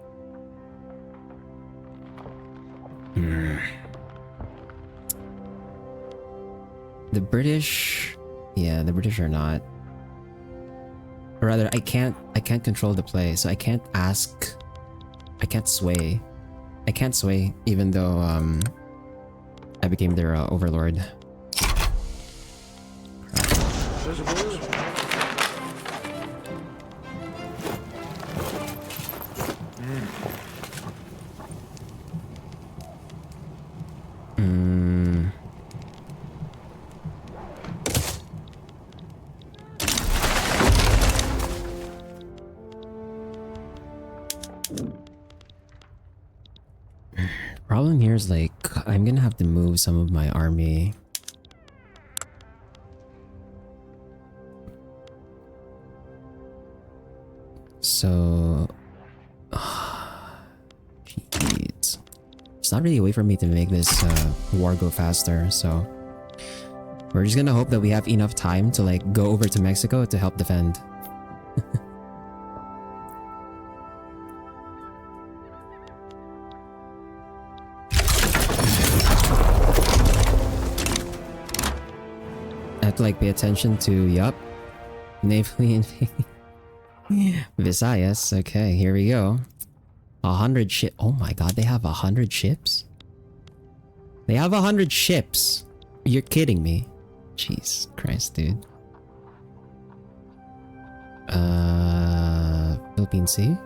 The British... Yeah, the British are not. Or rather, I can't control the play, so I can't ask... I can't sway. I can't sway, even though, I became their overlord. Problem here is like, I'm gonna have to move some of my army. So... Jeez. It's not really a way for me to make this war go faster, so... We're just gonna hope that we have enough time to like go over to Mexico to help defend. I have to like pay attention to, yup, navally invading Visayas. Okay, here we go. 100 ship. Oh my god, they have 100 ships? They have 100 ships. You're kidding me. Jesus Christ, dude. Philippine Sea?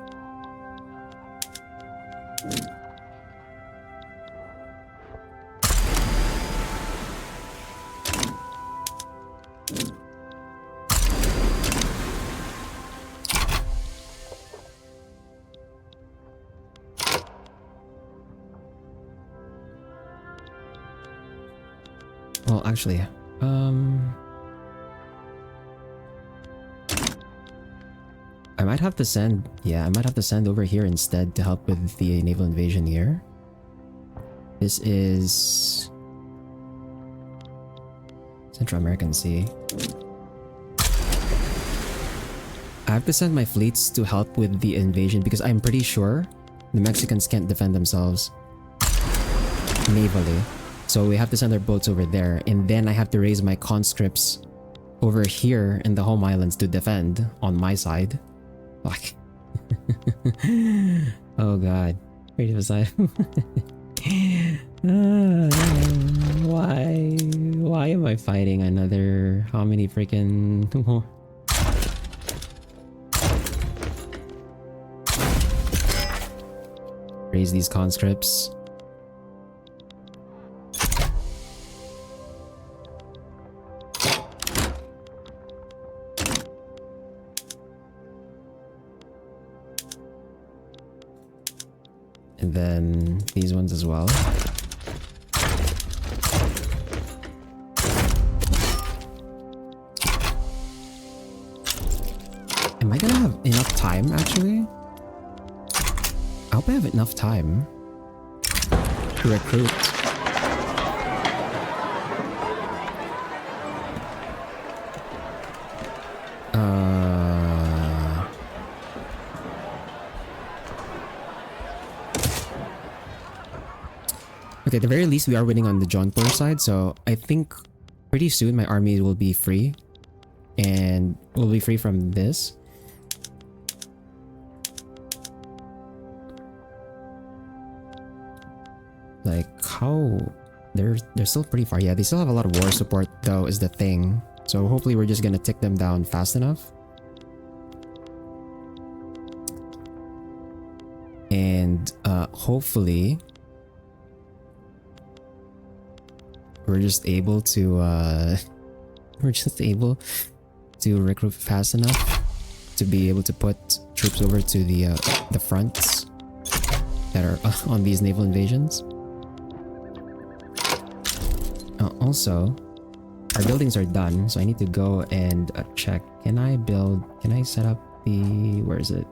Well, actually, might have to send, yeah, I might have to send over here instead to help with the naval invasion here. This is Central American Sea. I have to send my fleets to help with the invasion because I'm pretty sure the Mexicans can't defend themselves navally. So we have to send our boats over there, and then I have to raise my conscripts over here in the home islands to defend on my side. Fuck. Oh god. Wait a second. Why am I fighting another? How many freaking? Raise these conscripts. And then these ones as well. Am I gonna have enough time actually? I hope I have enough time to recruit. Okay, at the very least, we are winning on the Jaunpur side, so I think pretty soon my army will be free. And we'll be free from this. Like, how... They're still pretty far. Yeah, they still have a lot of war support, though, is the thing. So hopefully we're just gonna tick them down fast enough. And hopefully... we're just able to recruit fast enough to be able to put troops over to the fronts that are on these naval invasions. Also, our buildings are done, so I need to go and check. Can I set up the... where is it?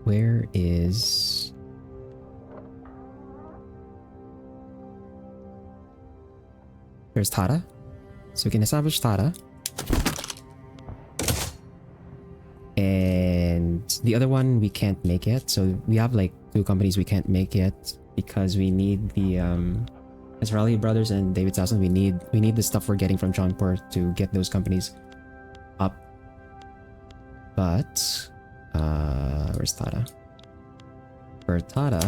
Where is... There's Tata. So we can establish Tata. And the other one we can't make yet. So we have like 2 companies we can't make yet because we need the Israeli Brothers and David Sasson. We need the stuff we're getting from Jaunpur to get those companies up. But where's Tata? For Tata.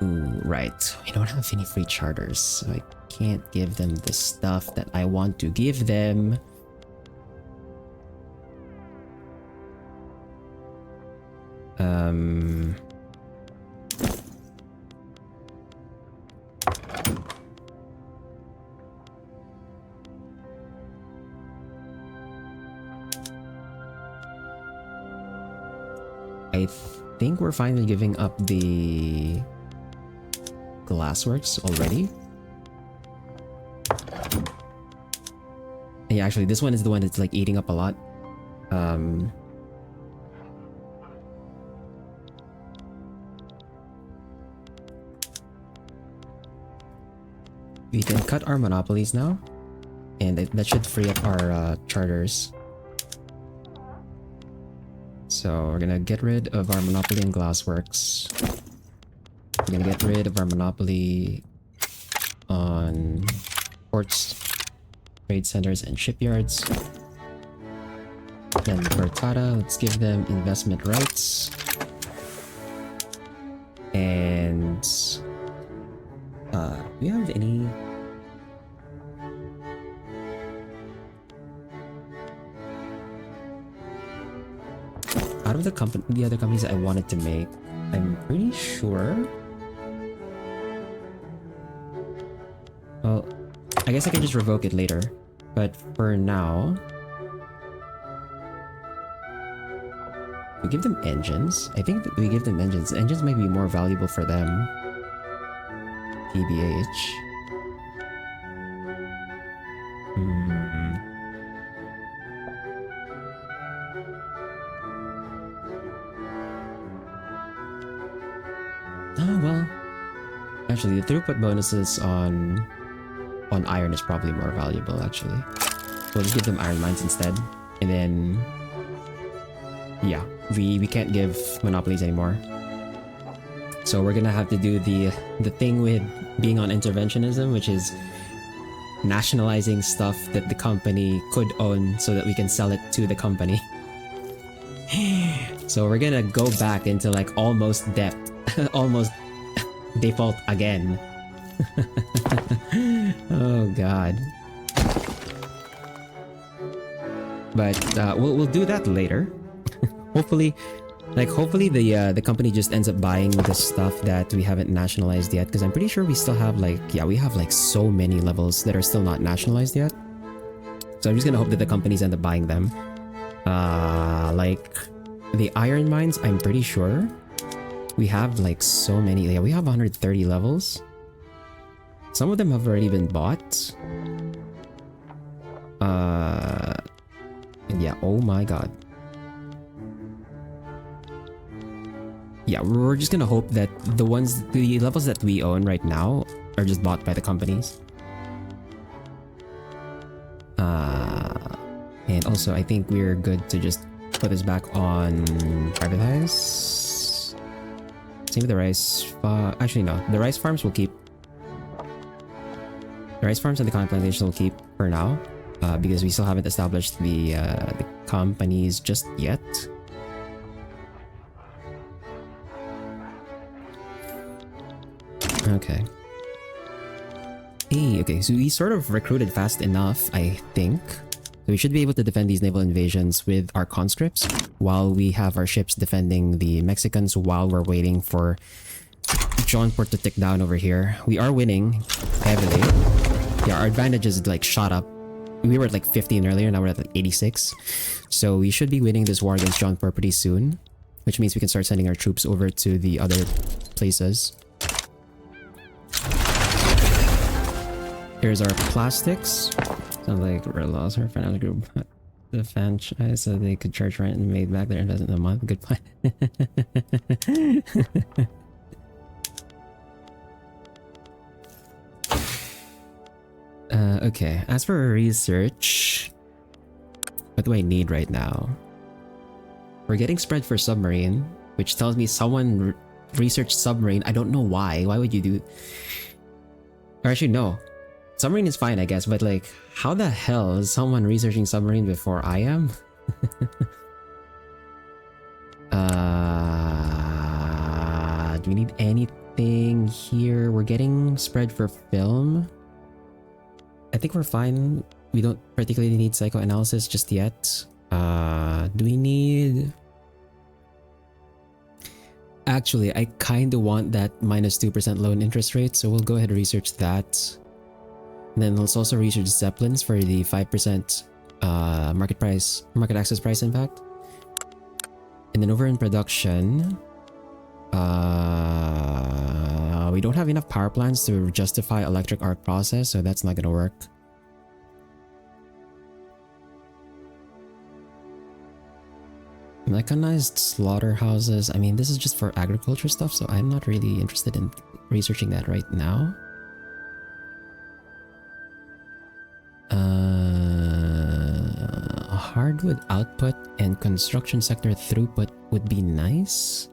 Ooh, right. We don't have any free charters, so I can't give them the stuff that I want to give them. I think we're finally giving up the glassworks already. Yeah, actually this one is the one that's like eating up a lot. We can cut our monopolies now, and that should free up our charters. So we're gonna get rid of our monopoly in glassworks. We're gonna get rid of our monopoly on ports, trade centers, and shipyards. Then for Tata, let's give them investment rights. And do we have any... out of the other companies that I wanted to make, I'm pretty sure... well, I guess I can just revoke it later. But for now... we give them engines. I think that we give them engines. Engines might be more valuable for them. TBH. Actually, the throughput bonuses on iron is probably more valuable, actually. We'll just give them iron mines instead. And then... yeah, we can't give monopolies anymore. So we're gonna have to do the thing with being on interventionism, which is nationalizing stuff that the company could own so that we can sell it to the company. So we're gonna go back into like almost debt, almost default again. Oh god. But we'll do that later. Hopefully the company just ends up buying the stuff that we haven't nationalized yet, because I'm pretty sure we still have like, yeah, we have like so many levels that are still not nationalized yet. So I'm just gonna hope that the companies end up buying them. Like the iron mines, I'm pretty sure we have like so many. Yeah, we have 130 levels. Some of them have already been bought. And yeah, oh my god. Yeah, we're just gonna hope that the levels that we own right now are just bought by the companies. And also, I think we're good to just put this back on privatize. Same with the rice actually no, the rice farms will keep. The rice farms and the cotton plantations will keep for now, because we still haven't established the companies just yet. Okay. Hey, okay, so we sort of recruited fast enough, I think. So we should be able to defend these naval invasions with our conscripts while we have our ships defending the Mexicans while we're waiting for Johnport to tick down over here. We are winning heavily. Yeah, our advantage is like shot up. We were at like 15 earlier, now we're at like 86. So we should be winning this war against Johnport pretty soon, which means we can start sending our troops over to the other places. Here's our plastics. Sounds like we're lost our financial group. The franchise so they could charge rent and made back their investment in a month. Good plan. Okay, as for research, what do I need right now? We're getting spread for submarine, which tells me someone researched submarine. I don't know why. Why would you do... Or actually, no. Submarine is fine, I guess, but like, how the hell is someone researching submarine before I am? Do we need anything here? We're getting spread for film. I think we're fine. We don't particularly need psychoanalysis just yet. Do we need... Actually, I kinda want that -2% loan interest rate, so we'll go ahead and research that. And then let's also research Zeppelins for the 5% market access price impact. And then over in production, we don't have enough power plants to justify electric arc process, so that's not gonna work. Mechanized slaughterhouses. I mean, this is just for agriculture stuff, so I'm not really interested in researching that right now. Hardwood output and construction sector throughput would be nice.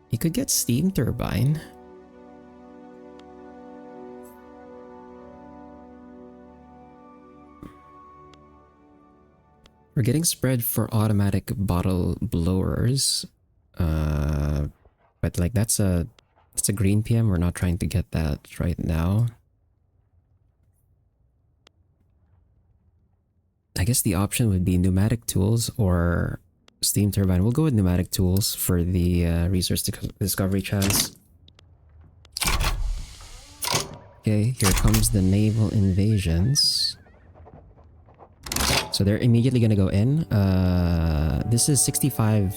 You could get steam turbine. We're getting spread for automatic bottle blowers. But like that's a green PM. We're not trying to get that right now. I guess the option would be pneumatic tools or steam turbine. We'll go with pneumatic tools for the resource discovery chance. Okay, here comes the naval invasions. So they're immediately gonna go in. This is 65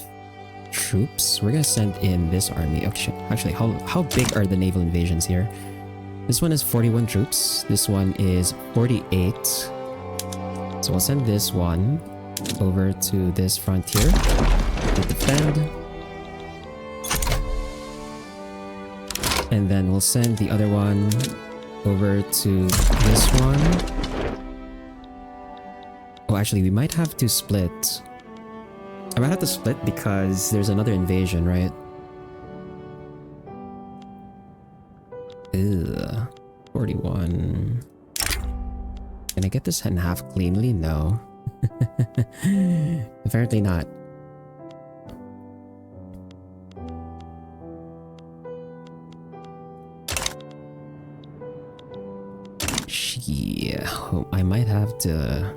troops. We're gonna send in this army. Actually, how big are the naval invasions here? This one is 41 troops. This one is 48. So we'll send this one. over to this frontier to defend. And then we'll send the other one over to this one. Oh, actually, we might have to split. I might have to split because there's another invasion, right? Ugh. 41. Can I get this in half cleanly? No. Apparently not. Yeah, I might have to...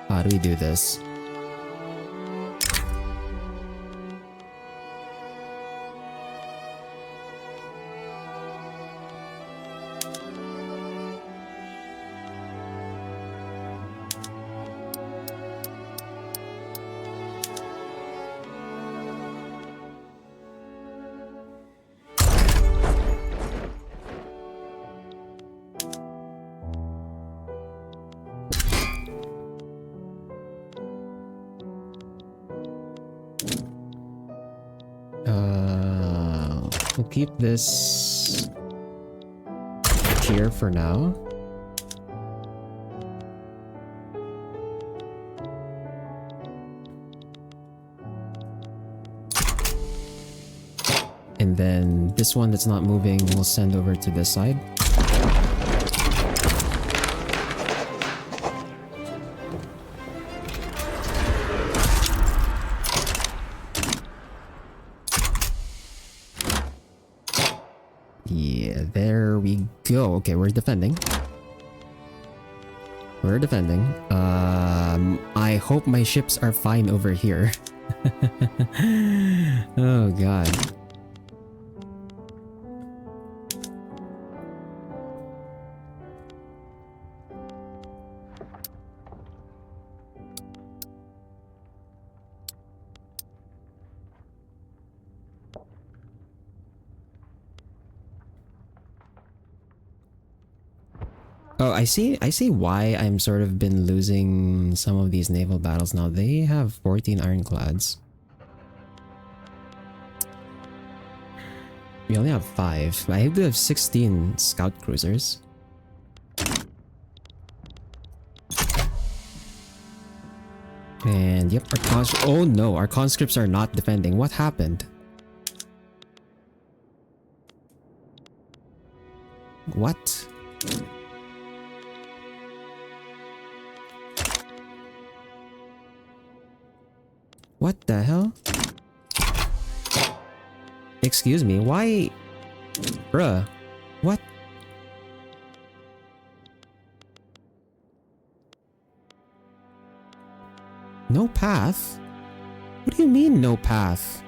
How do we do this? We'll keep this here for now. And then this one that's not moving, we'll send over to this side. Yeah, there we go. Okay, we're defending. We're defending. I hope my ships are fine over here. Oh god. Oh, I see why I'm sort of been losing some of these naval battles now. They have 14 ironclads. We only have 5. I do have 16 scout cruisers. And yep, oh no, our conscripts are not defending. What happened? What? What the hell? Excuse me, why? Bruh. What? No path? What do you mean, no path?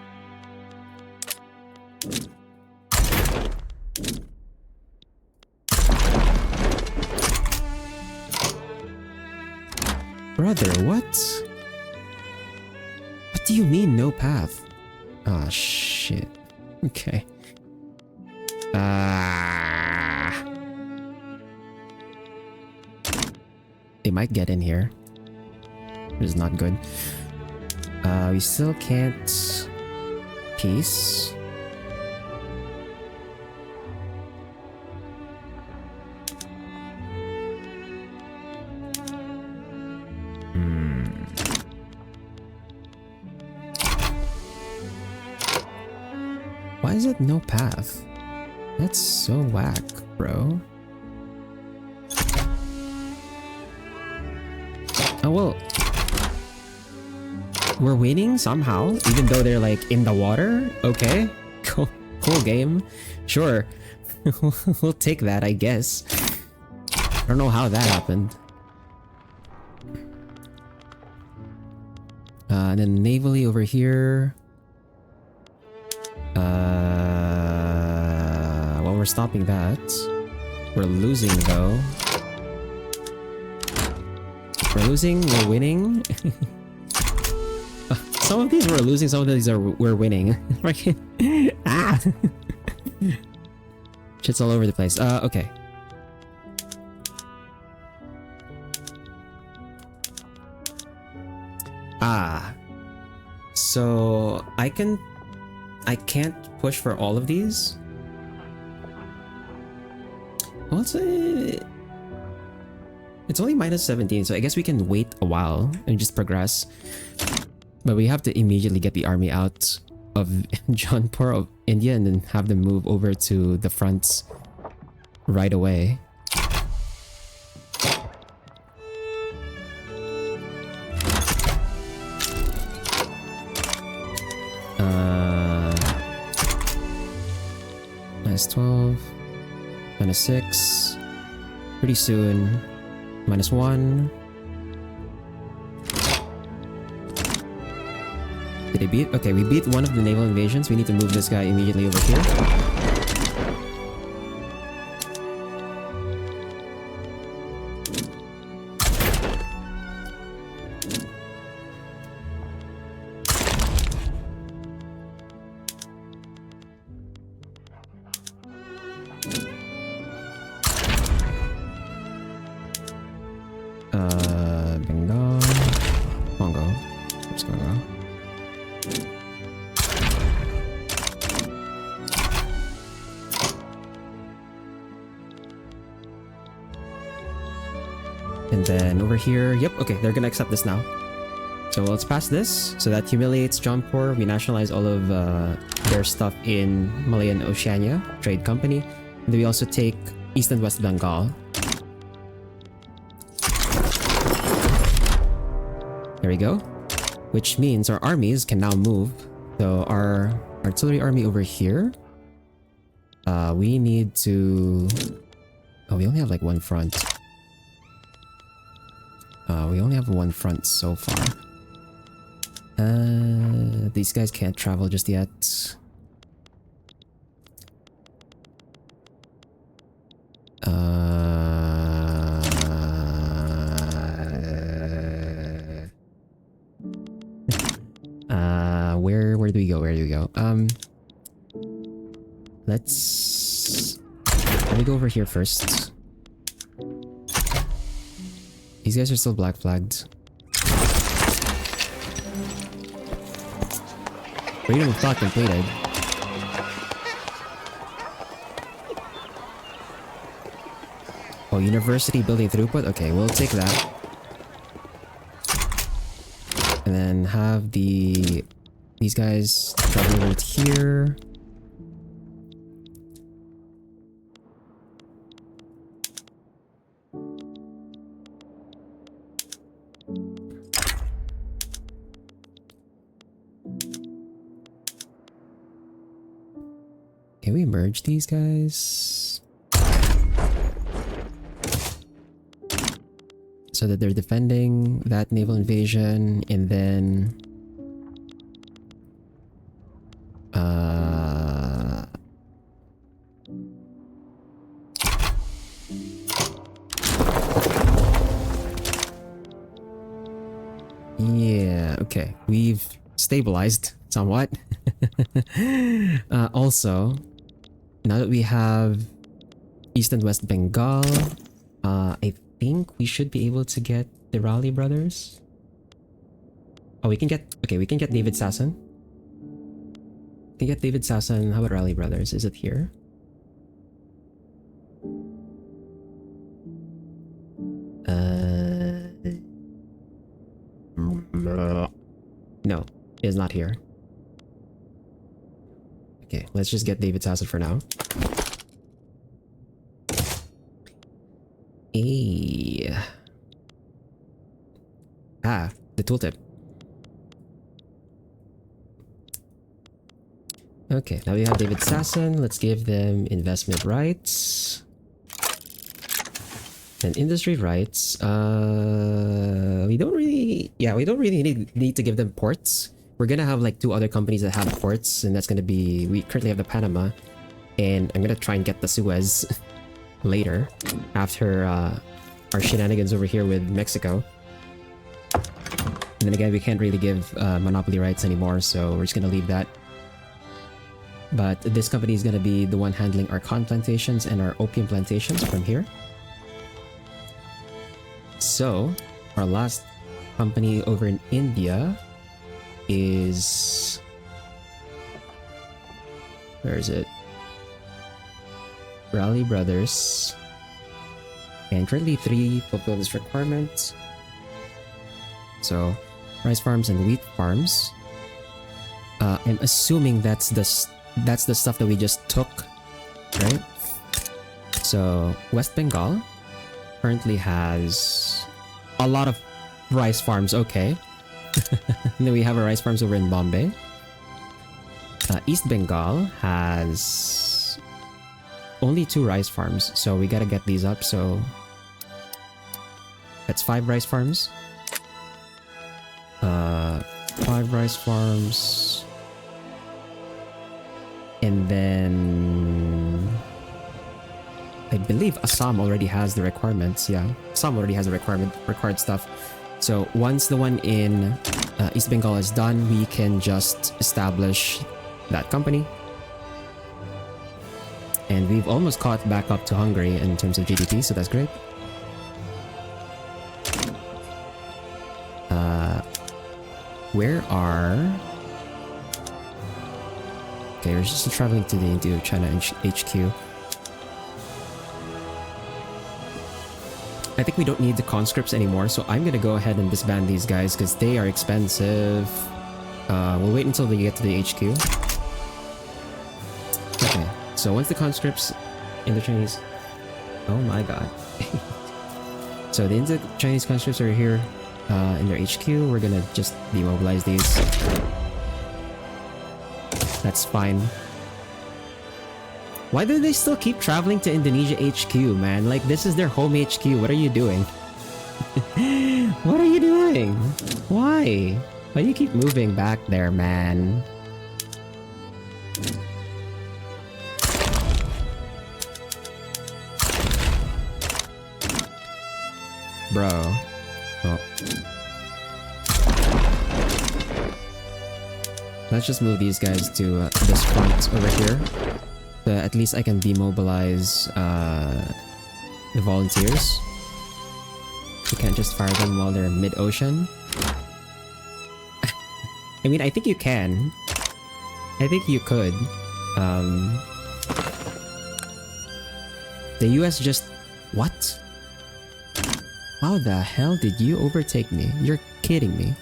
Brother, what? What do you mean, no path? Ah, shit. Okay. They might get in here. Which is not good. We still can't... Peace. Why is it no path? That's so whack, bro. Oh well. We're winning somehow, even though they're like in the water? Okay. Cool game. Sure. We'll take that, I guess. I don't know how that happened. And then navally over here. Well, we're stopping that. We're losing though. We're losing, we're winning. Some of these we're losing, some of these we're winning. Ah! Shit's all over the place. Okay. So I can't push for all of these. Well, it's only minus 17, so I guess we can wait a while and just progress. But we have to immediately get the army out of Jaunpur of India and then have them move over to the fronts right away. Minus 12, minus 6, pretty soon, minus 1. Did they beat? Okay, we beat one of the naval invasions. We need to move this guy immediately over here. Bengal, Congo. Where's Congo? And then over here, yep, okay, they're gonna accept this now. So let's pass this. So that humiliates Jaunpur. We nationalize all of their stuff in Malayan Oceania Trade Company. And then we also take East and West Bengal. There we go. Which means our armies can now move. So our artillery army over here. We need to... Oh, we only have like one front. We only have one front so far. These guys can't travel just yet. Where do we go? Where do we go? Let me go over here first. These guys are still black flagged. Freedom of thought completed. Oh, university building throughput? Okay, we'll take that. And then have these guys travel over here. Can we merge these guys? So that they're defending that naval invasion, and then... Yeah, okay. We've stabilized somewhat. Also, now that we have East and West Bengal, I think we should be able to get the Raleigh brothers. Oh, we can get... Okay, we can get David Sasson. We can get David Sasson. How about Raleigh brothers? Is it here? No, it is not here. Okay, let's just get David Sasson for now. The tooltip. Okay, now we have David Sasson. Let's give them investment rights. And industry rights. We don't really need to give them ports. We're gonna have like 2 other companies that have ports, and that's gonna be... We currently have the Panama, and I'm gonna try and get the Suez later, after our shenanigans over here with Mexico. And then again, we can't really give monopoly rights anymore, so we're just gonna leave that. But this company is gonna be the one handling our con plantations and our opium plantations from here. So, our last company over in India is... Where is it? Raleigh Brothers. And currently 3 fulfill this requirement. So, rice farms and wheat farms. I'm assuming that's the stuff that we just took, right? So, West Bengal currently has a lot of rice farms, okay. And then we have our rice farms over in Bombay. East Bengal has only 2 rice farms, so we gotta get these up, so that's 5 rice farms. 5 rice farms. And then I believe Assam already has the requirements. Yeah, Assam already has the required stuff. So once the one in East Bengal is done, we can just establish that company. And we've almost caught back up to Hungary in terms of GDP, so that's great. Where are... Okay, we're just traveling to the Indo-China HQ. I think we don't need the conscripts anymore, so I'm gonna go ahead and disband these guys because they are expensive. We'll wait until they get to the HQ. Okay, so once the conscripts in the Chinese... Oh my god. So the Indo-Chinese conscripts are here in their HQ. We're gonna just demobilize these. That's fine. Why do they still keep traveling to Indonesia HQ, man? Like, this is their home HQ. What are you doing? What are you doing? Why? Why do you keep moving back there, man? Bro. Oh. Let's just move these guys to this front over here. At least I can demobilize the volunteers. You can't just fire them while they're mid-ocean. I mean, I think you can. I think you could. The US just... What? How the hell did you overtake me? You're kidding me.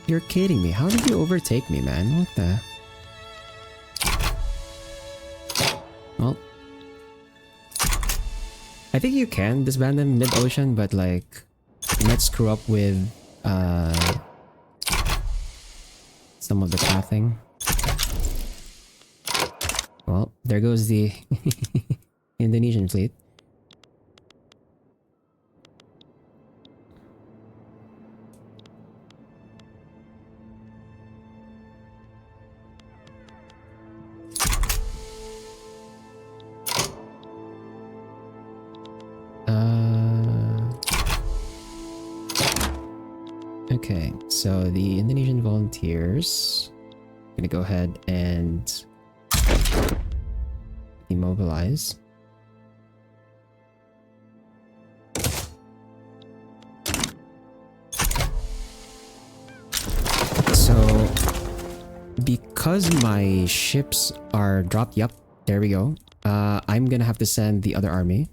You're kidding me. How did you overtake me, man? What the... Well... I think you can disband them mid-ocean, but like... You might screw up with... some of the pathing. Well, there goes the... Indonesian fleet. Okay, so the Indonesian volunteers... I'm gonna go ahead and... demobilize. So... because my ships are dropped... Yup, there we go. I'm gonna have to send the other army.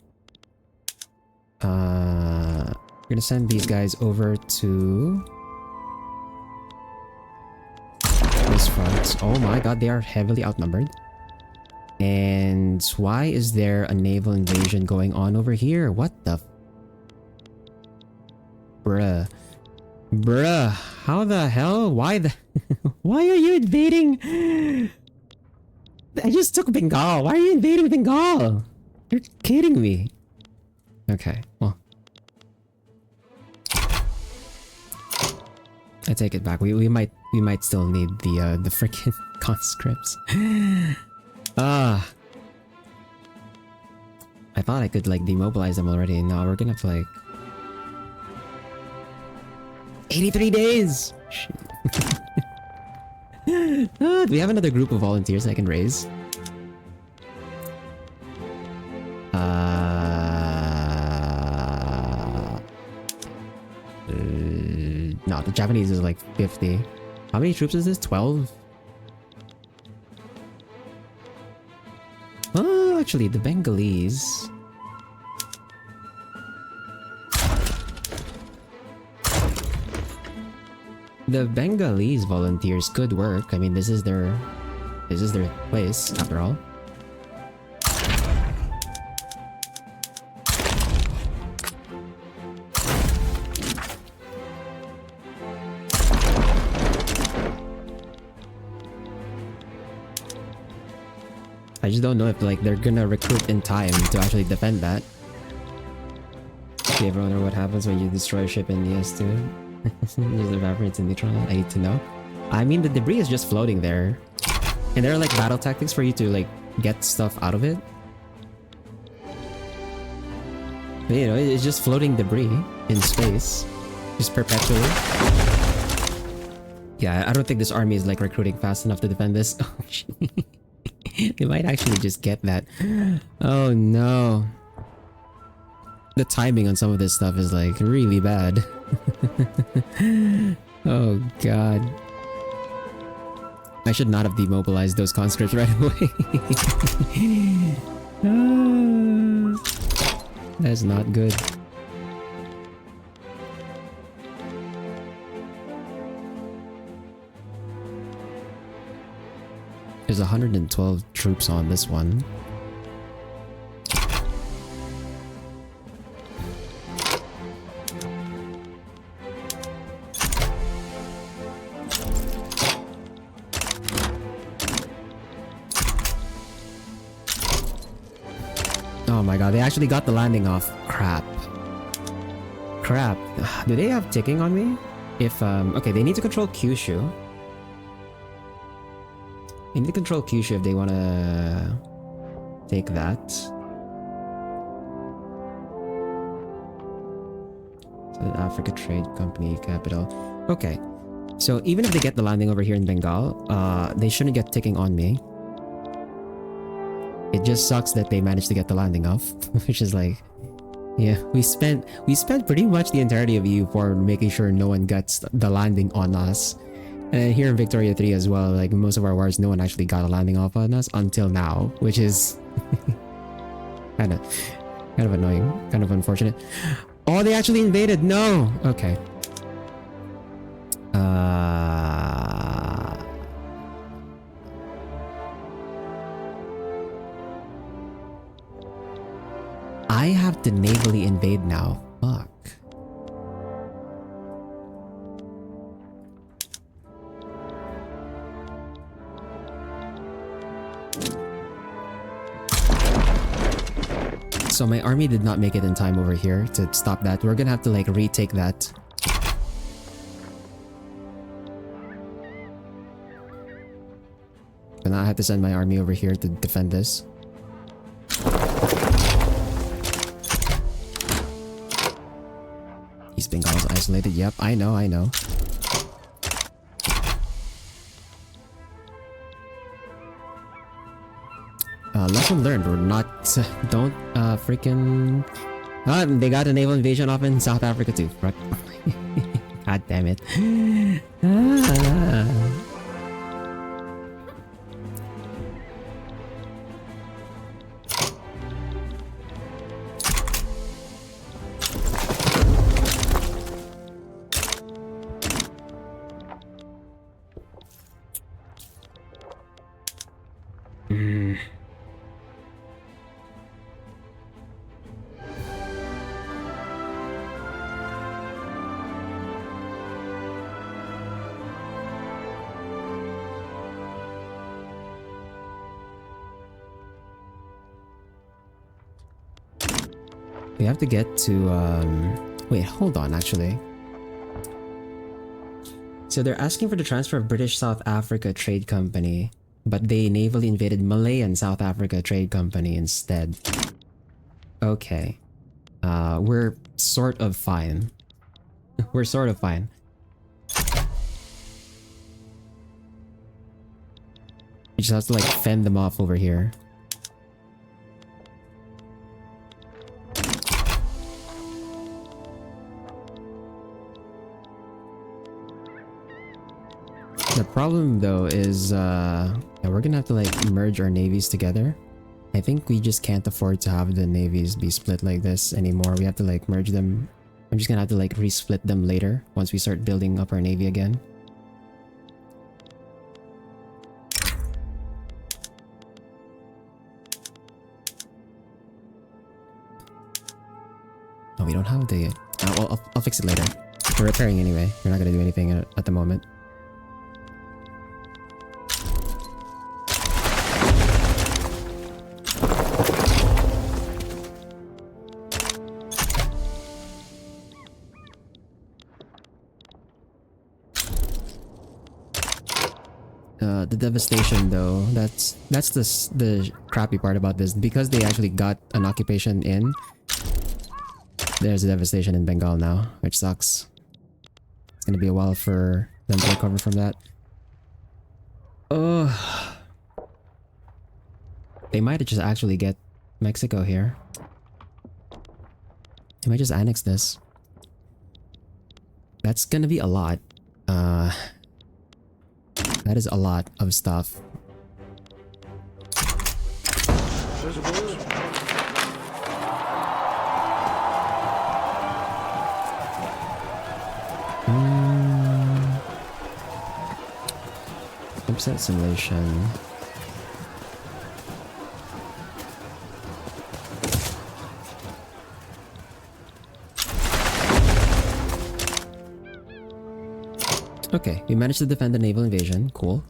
We're gonna send these guys over to this front. Oh my god, they are heavily outnumbered. And why is there a naval invasion going on over here? What the... Bruh. Bruh. How the hell? Why the... Why are you invading... I just took Bengal. Why are you invading Bengal? You're kidding me. Okay, well. I take it back. We might still need the freaking conscripts. I thought I could like demobilize them already. No, we're gonna have to like 83 days. Shit. What? We have another group of volunteers I can raise. No, the Japanese is like 50. How many troops is this? 12? Oh, actually, the Bengalese. The Bengalese volunteers could work. I mean, this is their place, after all. I just don't know if like they're gonna recruit in time to actually defend that. Do you ever wonder what happens when you destroy a ship in the S2? Just evaporates in neutron. I need to know. I mean, the debris is just floating there, and there are like battle tactics for you to like get stuff out of it. But, you know, it's just floating debris in space, just perpetually. Yeah, I don't think this army is like recruiting fast enough to defend this. They might actually just get that. Oh no. The timing on some of this stuff is like really bad. Oh god. I should not have demobilized those conscripts right away. That's not good. There's 112 troops on this one. Oh my god, they actually got the landing off. Crap. Crap. Do they have ticking on me? If, okay, they need to control Kyushu. They need to control Kyushu if they want to take that. So Africa Trade Company capital. Okay, so even if they get the landing over here in Bengal, they shouldn't get ticking on me. It just sucks that they managed to get the landing off, which is like, yeah, we spent pretty much the entirety of EU4 making sure no one gets the landing on us. And here in Victoria 3 as well, like most of our wars, no one actually got a landing off on us until now, which is kind of annoying, kind of unfortunate. Oh, they actually invaded. No. Okay. I have to navally invade now. Fuck. So my army did not make it in time over here to stop that. We're gonna have to like retake that. And I have to send my army over here to defend this. East Bengal is isolated. Yep, I know, I know. Lesson learned, we're not, don't, freaking... they got a naval invasion off in South Africa too, right? God damn it. We have to get to, wait, hold on, actually. So they're asking for the transfer of British South Africa Trade Company, but they navally invaded Malayan South Africa Trade Company instead. Okay. We're sort of fine. We're sort of fine. We just have to like fend them off over here. The problem though is yeah, we're gonna have to like merge our navies together. I think we just can't afford to have the navies be split like this anymore. We have to like merge them. I'm just gonna have to like resplit them later once we start building up our navy again. Oh, we don't have the... well, I'll fix it later. We're repairing anyway. We're not gonna do anything at the moment. The devastation though, that's the crappy part about this. Because they actually got an occupation in, there's a devastation in Bengal now, which sucks. It's gonna be a while for them to recover from that. Oh, they might just actually get Mexico here. They might just annex this. That's gonna be a lot. That is a lot of stuff. Upset simulation. Okay, we managed to defend the naval invasion. Cool.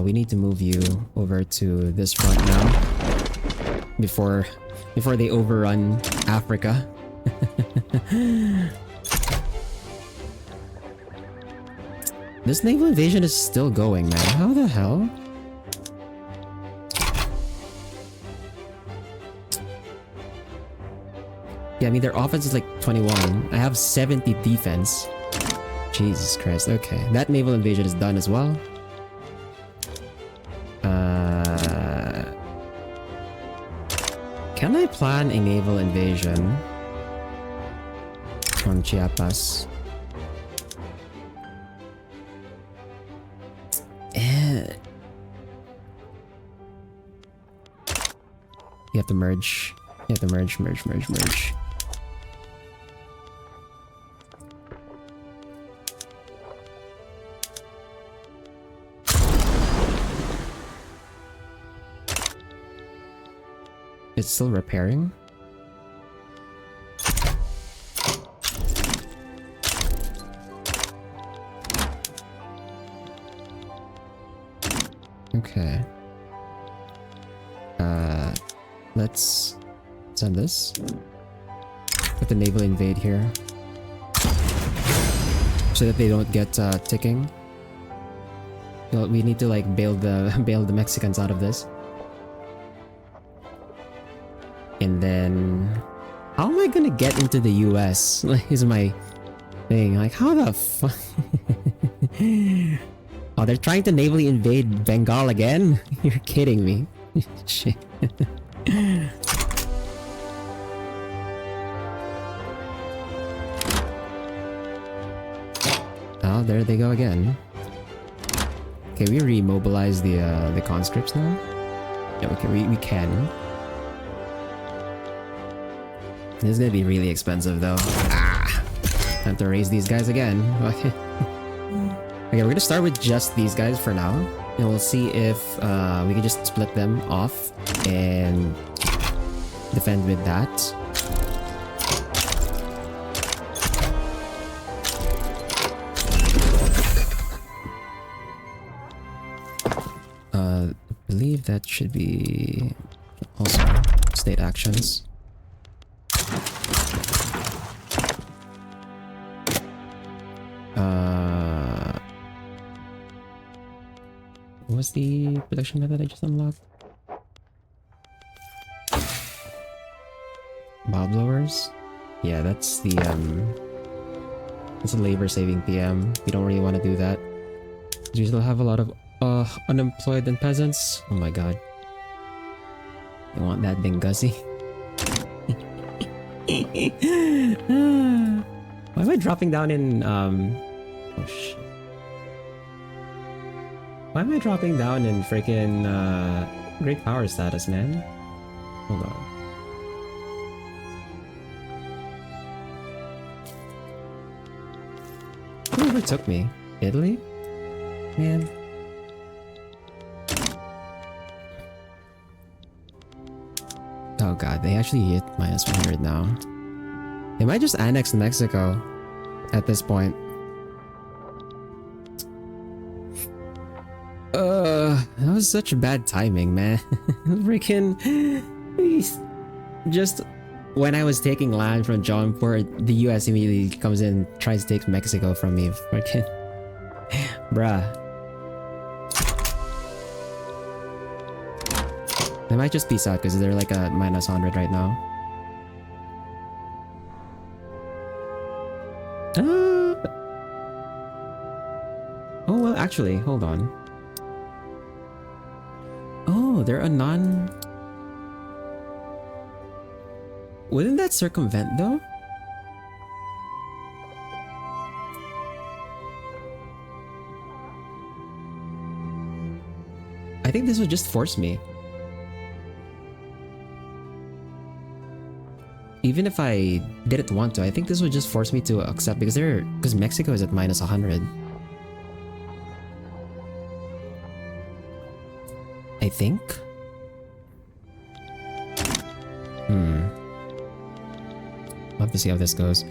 We need to move you over to this front now. Before they overrun Africa. This naval invasion is still going, man. How the hell? Yeah, I mean, their offense is like 21. I have 70 defense. Jesus Christ. Okay, that naval invasion is done as well. Can I plan a naval invasion on Chiapas? You have to merge. You have to merge. It's still repairing. Okay. Let's send this. Put the naval invade here. So that they don't get ticking. We need to like bail the Mexicans out of this. And then... how am I gonna get into the US? Like, is my thing. Like, how the fuck? Oh, they're trying to navally invade Bengal again? You're kidding me. Shit. Oh, there they go again. Okay, we remobilize the conscripts now? Yeah, okay, we can. This is gonna be really expensive though. Time to raise these guys again. Okay. Okay, we're gonna start with just these guys for now. And we'll see if we can just split them off and defend with that. I believe that should be also state actions. What was the production method I just unlocked? Bob blowers? Yeah, that's the that's a labor saving PM. We don't really want to do that. We still have a lot of Unemployed and peasants. Oh my god. You want that Benghazi? Why am I dropping down in oh shit. Why am I dropping down in freaking great power status, man? Hold on. Who overtook me? Italy? Man. Oh god, they actually hit -100 now. They might just annex Mexico at this point. That was such bad timing, man. Freaking just when I was taking land from Jaunpur, the US immediately comes in, tries to take Mexico from me. Freaking bruh. They might just peace out because they're like a -100 right now. Oh well, actually, hold on. Oh, they're a non... Wouldn't that circumvent though? I think this would just force me. Even if I didn't want to, I think this would just force me to accept because Mexico is at -100. I think. I'll have to see how this goes.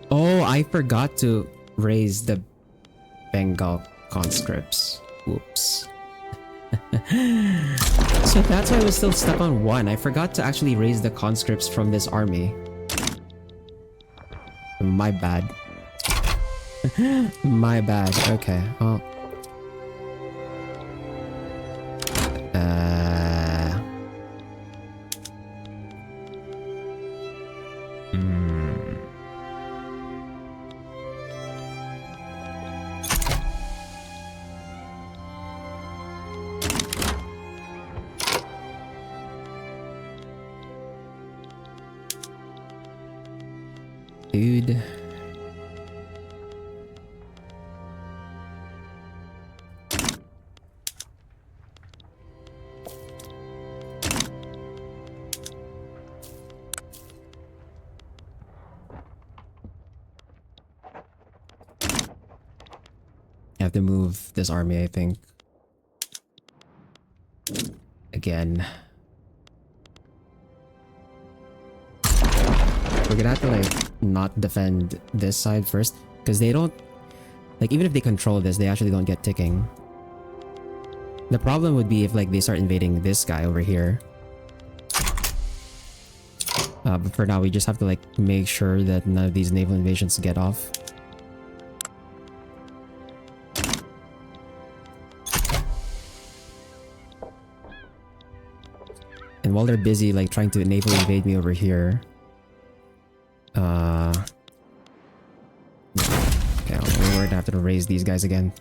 Oh, I forgot to raise the Bengal conscripts. Whoops. So that's why I was still stuck on 1. I forgot to actually raise the conscripts from this army. My bad. My bad. Okay. Well. Dude. I have to move this army, I think. Again. We're gonna have to like not defend this side first because they don't like, even if they control this, they actually don't get ticking. The problem would be if like they start invading this guy over here. But for now we just have to like make sure that none of these naval invasions get off. And while they're busy like trying to naval invade me over here, okay, we're gonna have to raise these guys again.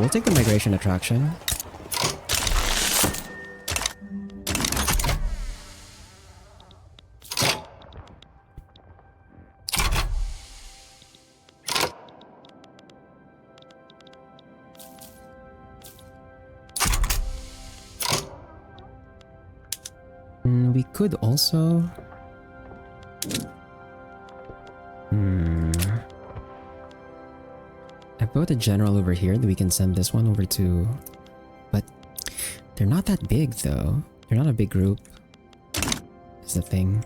We'll take the migration attraction. We could also... I put a general over here that we can send this one over to... But They're not that big though. They're not a big group. Is the thing.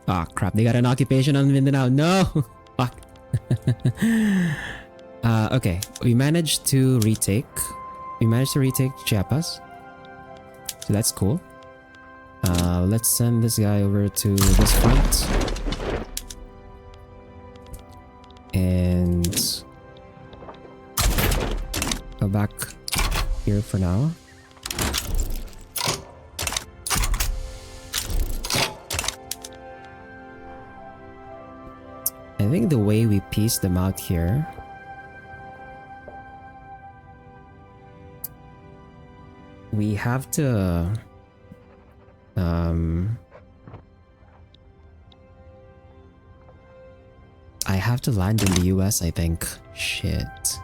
Ah, crap. They got an occupation on Mindanao. No! Fuck. Okay. We managed to retake. We managed to retake Chiapas. So that's cool. Let's send this guy over to this front. And go back here for now. I think the way we piece them out here, we have to I have to land in the US, I think. Shit.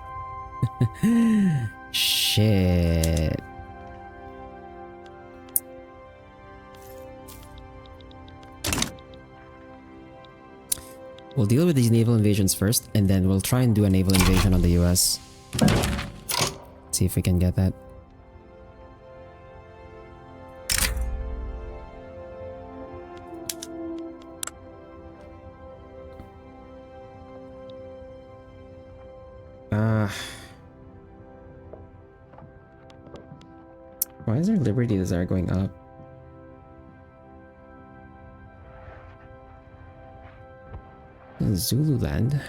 Shit. We'll deal with these naval invasions first, and then we'll try and do a naval invasion on the US. See if we can get that. Why is our Liberty Desire going up? Zululand.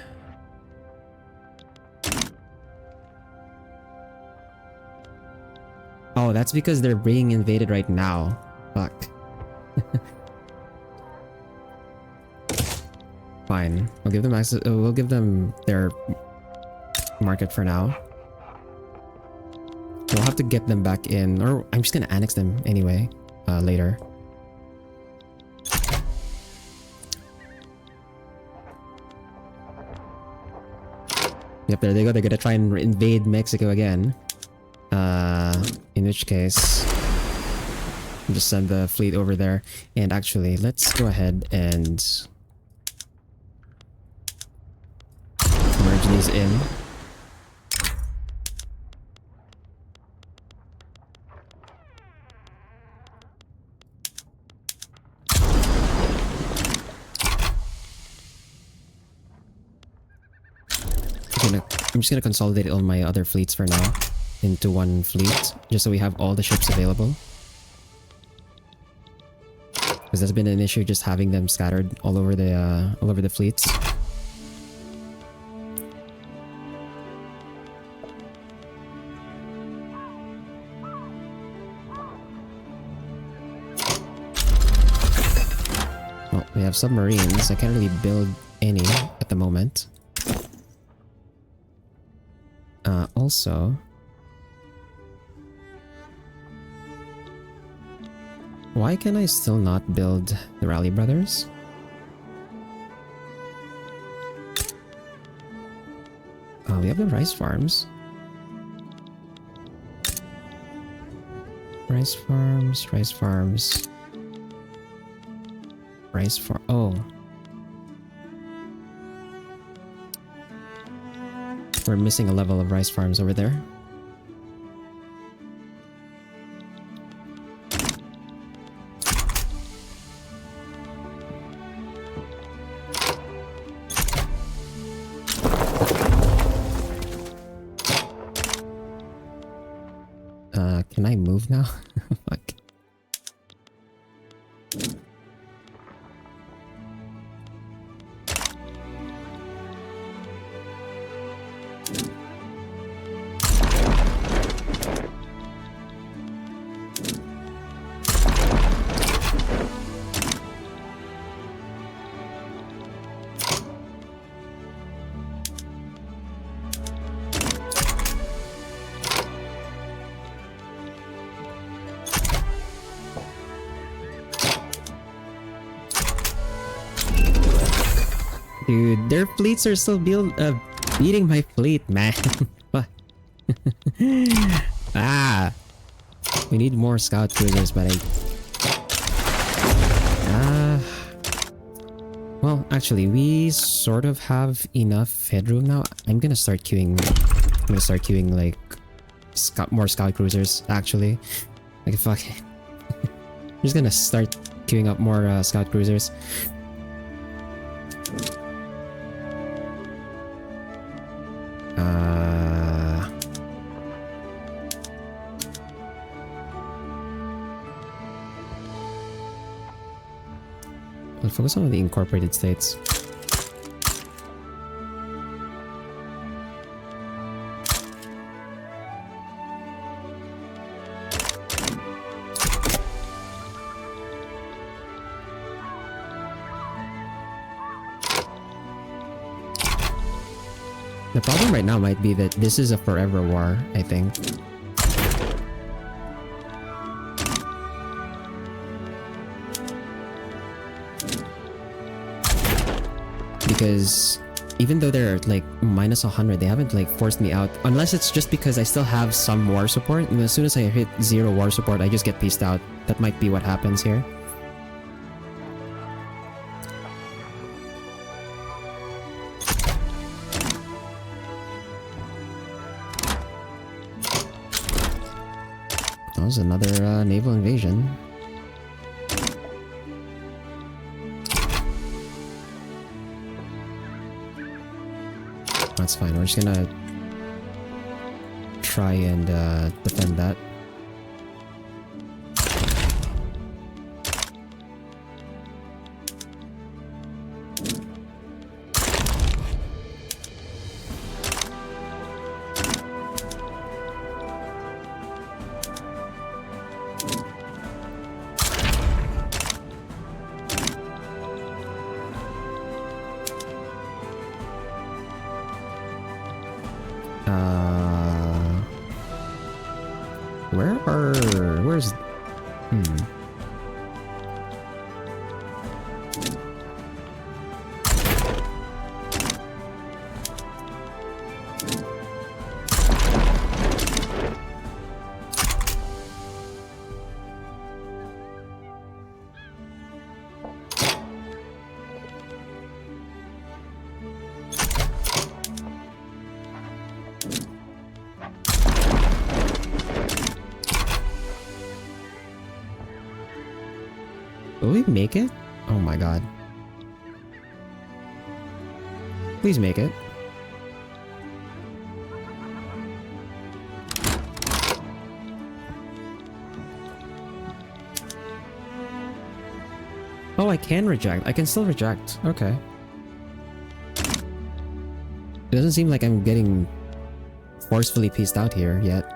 Oh, that's because they're being invaded right now. Fuck. Fine. I'll give them access. We'll give them their market for now. We'll have to get them back in, or I'm just gonna annex them anyway, later. Yep, there they go. They're gonna try and invade Mexico again. In which case, I'll just send the fleet over there. And actually, let's go ahead and merge these in. I'm just gonna consolidate all my other fleets for now into one fleet, just so we have all the ships available. Because that's been an issue, just having them scattered all over the fleets. Well, we have submarines. I can't really build any at the moment. Also, why can I still not build the Rally Brothers? We have the rice farms. Rice farms, rice farms. Rice farm. Oh. We're missing a level of rice farms over there. Can I move now? Fuck. Dude, their fleets are still beating my fleet, man. What? Ah! We need more scout cruisers, but well, actually, we sort of have enough headroom now. I'm gonna start queuing like more scout cruisers. Actually, like fuck it. I'm just gonna start queuing up more scout cruisers. I'll focus on the incorporated states. The problem right now might be that this is a forever war, I think. Because even though they're like minus 100, they haven't like forced me out. Unless it's just because I still have some war support. And as soon as I hit 0 war support, I just get pieced out. That might be what happens here. That was another naval invasion. That's fine. We're just gonna try and defend that. Where's... Will we make it? Oh my god. Please make it. Oh, I can reject. I can still reject. Okay. It doesn't seem like I'm getting forcefully pieced out here yet.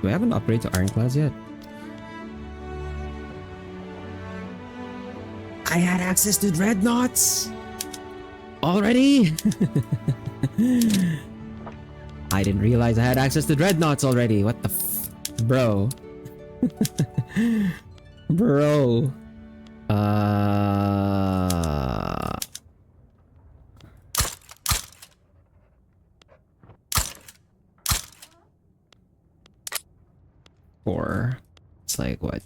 Do I have an upgrade to Ironclads yet? I had access to Dreadnoughts! Already? I didn't realize I had access to Dreadnoughts already. What the f... Bro. Bro. Four. It's like what?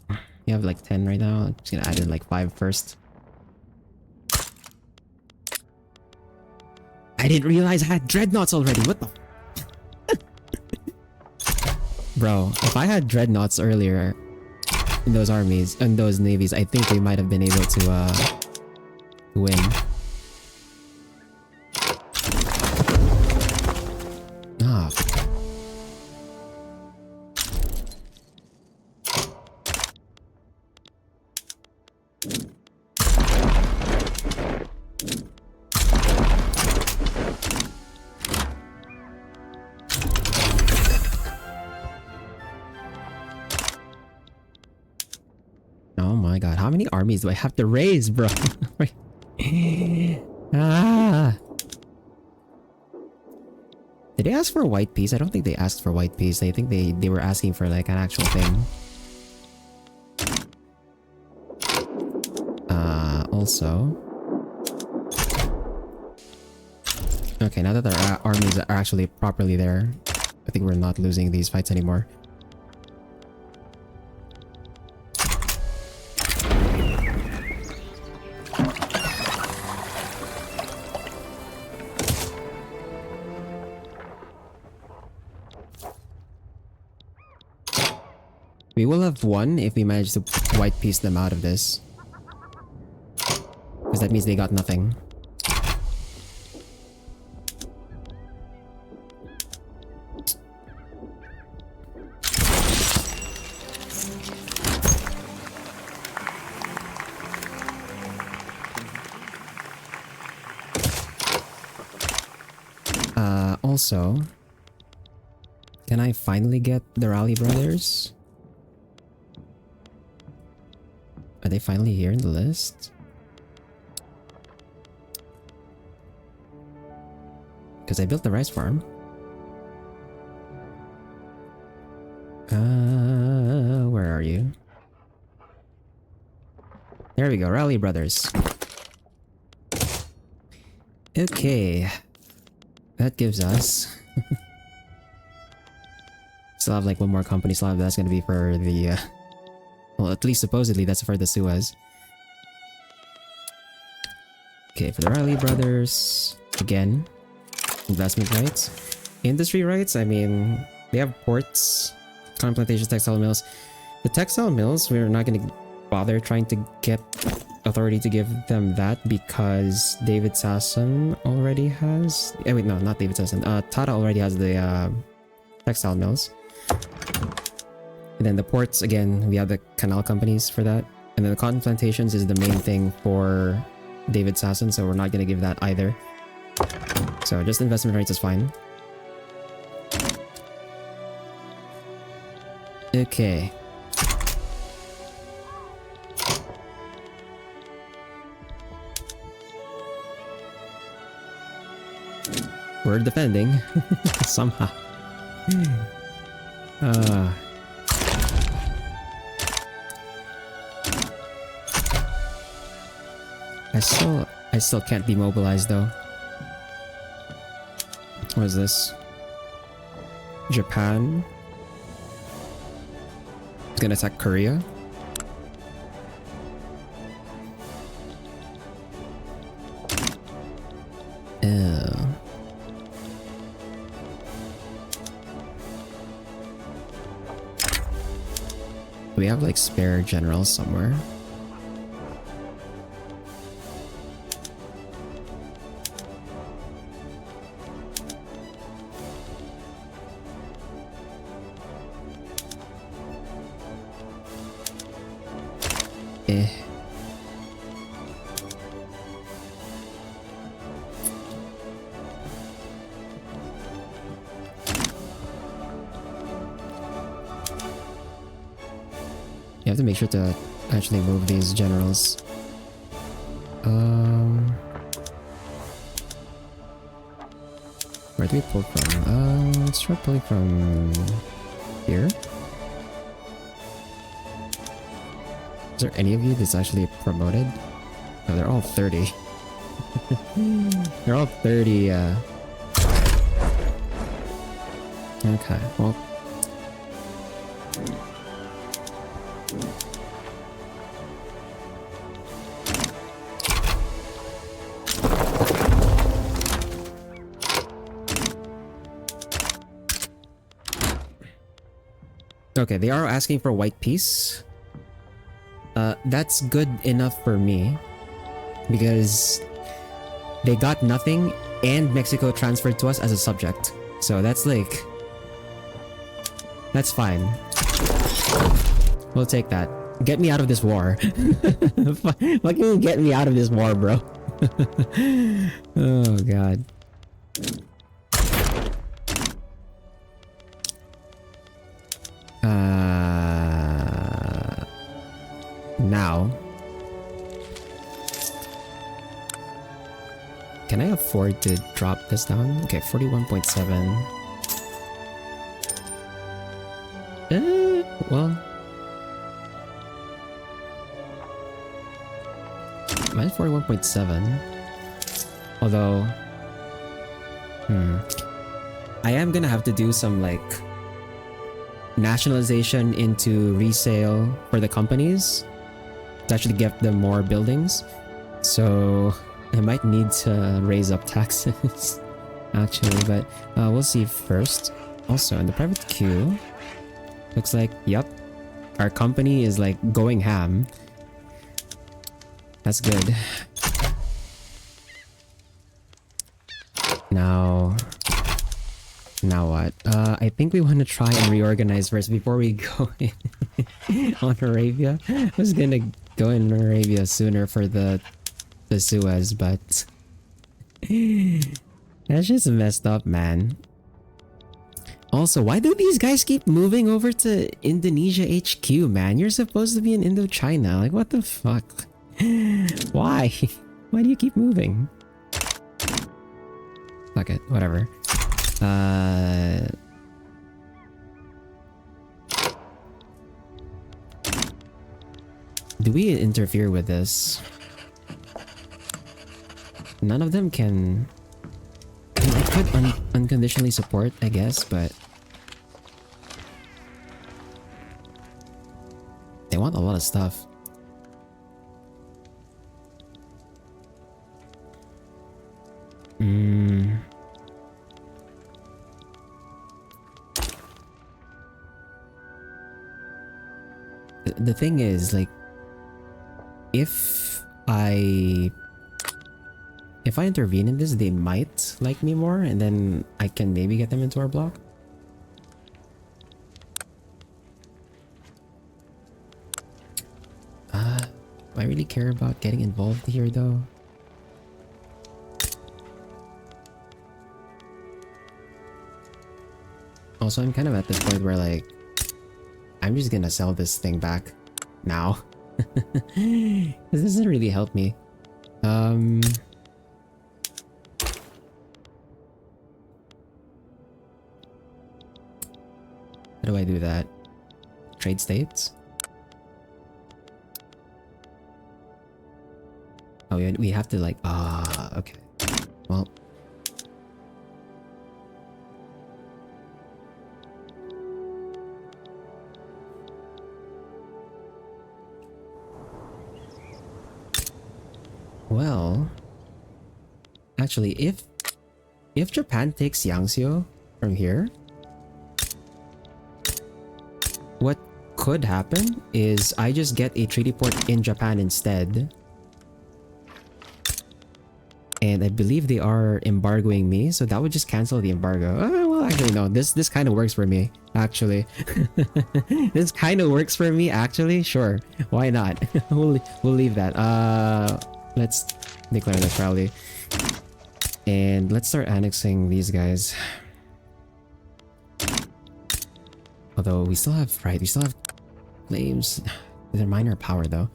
You have like 10 right now. I'm just gonna add in like 5 first. I didn't realize I had Dreadnoughts already. What the? Bro, if I had Dreadnoughts earlier in those armies, in those navies, I think we might have been able to win. Ah. many armies do I have to raise, bro? Ah. Did they ask for white peace? I don't think they asked for white peace. I think they were asking for like an actual thing. Also. Okay, now that our armies are actually properly there, I think we're not losing these fights anymore. We will have won if we manage to white piece them out of this. Because that means they got nothing. Also, can I finally get the Rally Brothers? Are they finally here in the list? Because I built the rice farm. Where are you? There we go, Rally Brothers. Okay. That gives us... Still have like one more company slot, but that's gonna be for the... well, at least supposedly that's for the Suez. Okay, for the Riley Brothers... Again. Investment rights. Industry rights, I mean... They have ports, cotton plantations, textile mills. The textile mills, we're not gonna bother trying to get authority to give them that because David Sasson already has... wait, no, not David Sasson. Tata already has the textile mills. And then the ports, again, we have the canal companies for that. And then the cotton plantations is the main thing for David Sasson, so we're not going to give that either. So just investment rights is fine. Okay. We're defending. Somehow. I still can't demobilize though. What is this? Japan is gonna attack Korea. We have like spare generals somewhere. You have to make sure to actually move these generals. Where do we pull from? Let's try pulling from here. Is there any of you that's actually promoted? No, they're all 30. They're all 30, Okay, well... Okay, they are asking for white peace. That's good enough for me. Because they got nothing and Mexico transferred to us as a subject. So that's like... That's fine. We'll take that. Get me out of this war. Fucking get me out of this war, bro. Oh, God. Now, can I afford to drop this down? Okay, 41.7. Well, minus 41.7. Although, I am gonna have to do some like nationalization into resale for the companies to actually get them more buildings. So I might need to raise up taxes actually, but we'll see first. Also in the private queue, looks like, yep, our company is like going ham. That's good. Now what? I think we want to try and reorganize first before we go in on Arabia. I was gonna go in Arabia sooner for the Suez, but that's just messed up, man. Also, why do these guys keep moving over to Indonesia HQ, man? You're supposed to be in Indochina. Like, what the fuck? Why? Why do you keep moving? Fuck it, whatever. Do we interfere with this? None of them can... I could unconditionally support, I guess, but... they want a lot of stuff. The thing is, like, if I intervene in this, they might like me more, and then I can maybe get them into our block. Do I really care about getting involved here, though? Also, I'm kind of at this point where, like, I'm just gonna sell this thing back now. This doesn't really help me. How do I do that? Trade states? Oh, we have to like... okay. Well... Well... Actually, if Japan takes Yangseo from here... what could happen is I just get a treaty port in Japan instead. And I believe they are embargoing me, so that would just cancel the embargo. Well, actually, no. This kind of works for me, actually. This kind of works for me, actually. Sure, why not? we'll leave that. Let's declare the rally, and let's start annexing these guys. Although we still have we still have claims. They're minor power though.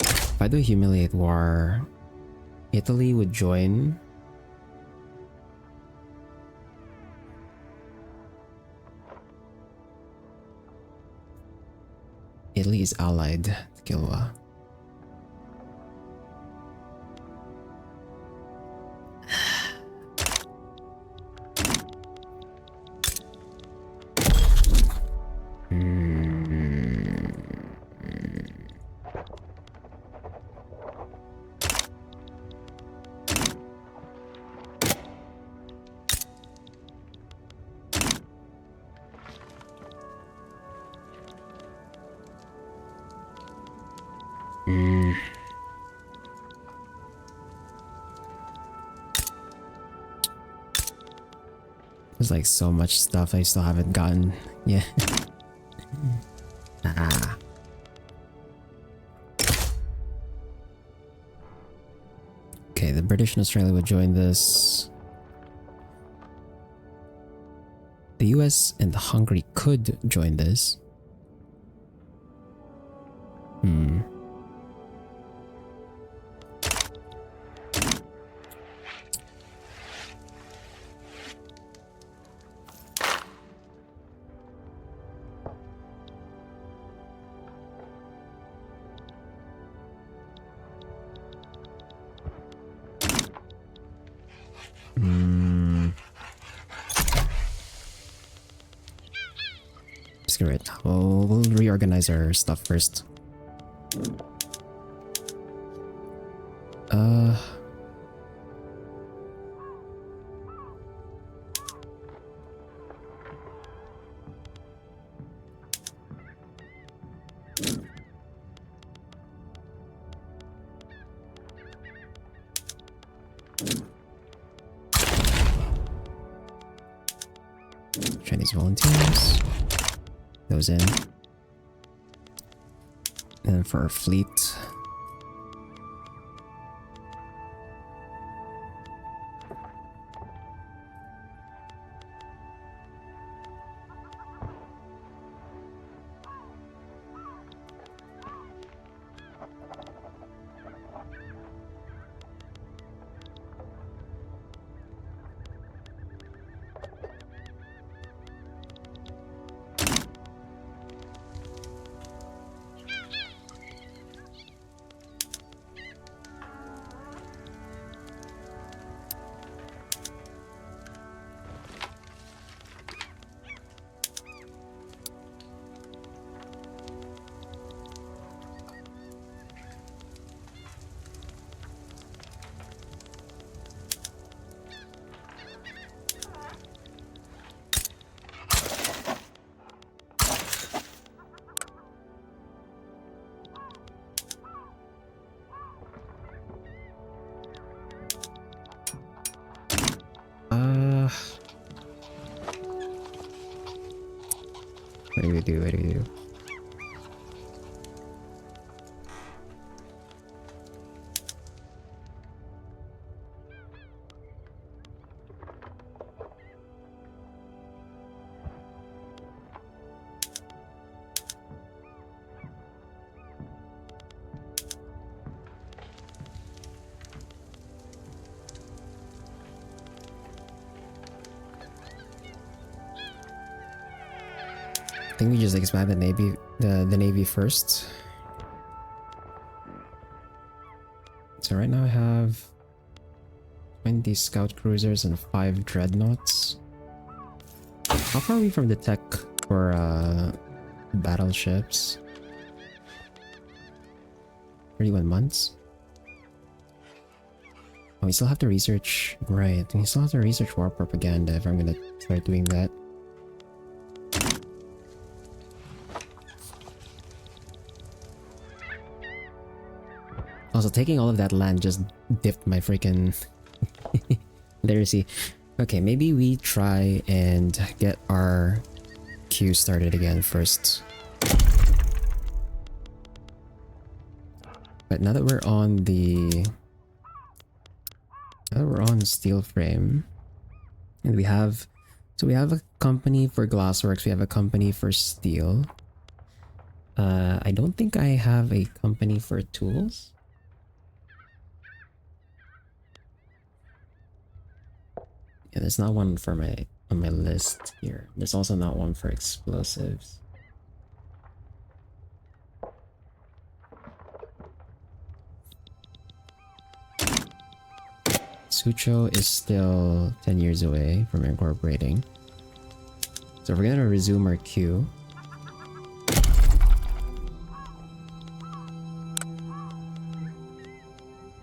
If I do humiliate war, Italy would join. Italy is allied to Kilwa. There's like so much stuff I still haven't gotten. Yeah. Okay, the British and Australia would join this. The US and Hungary could join this. screw it. We'll reorganize our stuff first. Chinese volunteers. Those in. And for our fleet. What do we do? What do we do? I think we just expand the navy first. So right now I have 20 scout cruisers and 5 dreadnoughts. How far are we from the tech for battleships? 31 months. Oh, we still have to research, right? We still have to research war propaganda if I'm gonna start doing that. Also, taking all of that land just dipped my freaking literacy. Okay, maybe we try and get our queue started again first. But now that we're on steel frame, and we have a company for glassworks, we have a company for steel. I don't think I have a company for tools. Yeah, there's not one for on my list here. There's also not one for explosives. Sucho is still 10 years away from incorporating. So we're gonna resume our queue.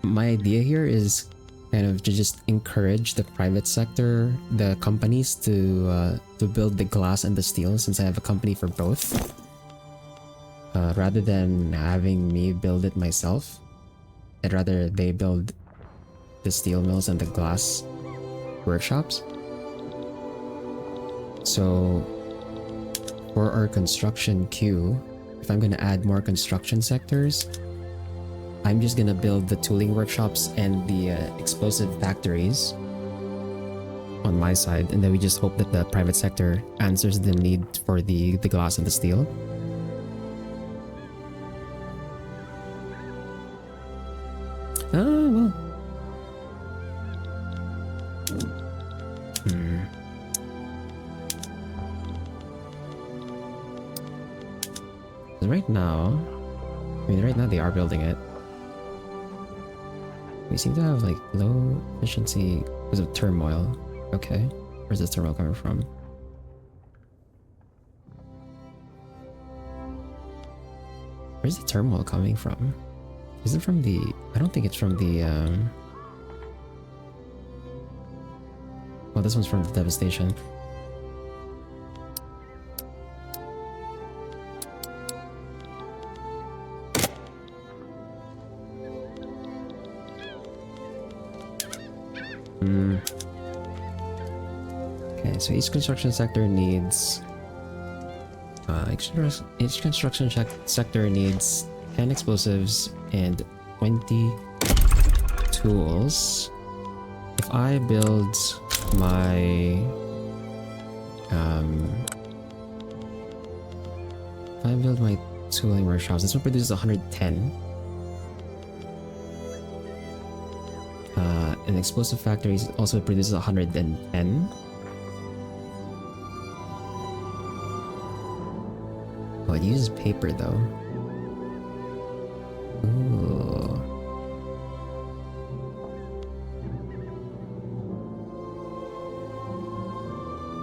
My idea here is kind of to just encourage the private sector, the companies to build the glass and the steel, since I have a company for both. Rather than having me build it myself, I'd rather they build the steel mills and the glass workshops. So for our construction queue, if I'm gonna add more construction sectors, I'm just gonna build the tooling workshops and the explosive factories on my side, and then we just hope that the private sector answers the need for the glass and the steel. Well. Right now, right now they are building it. We seem to have like low efficiency because of turmoil. Okay, where's this turmoil coming from? Where's the turmoil coming from? Is it from the... I don't think it's from the... Well, this one's from the devastation. Okay, so each construction sector needs... each construction sector needs 10 explosives and 20 tools. If I build my... if I build my tooling workshops, this one produces 110. And explosive factories also produces 110. Oh, it uses paper though. Ooh.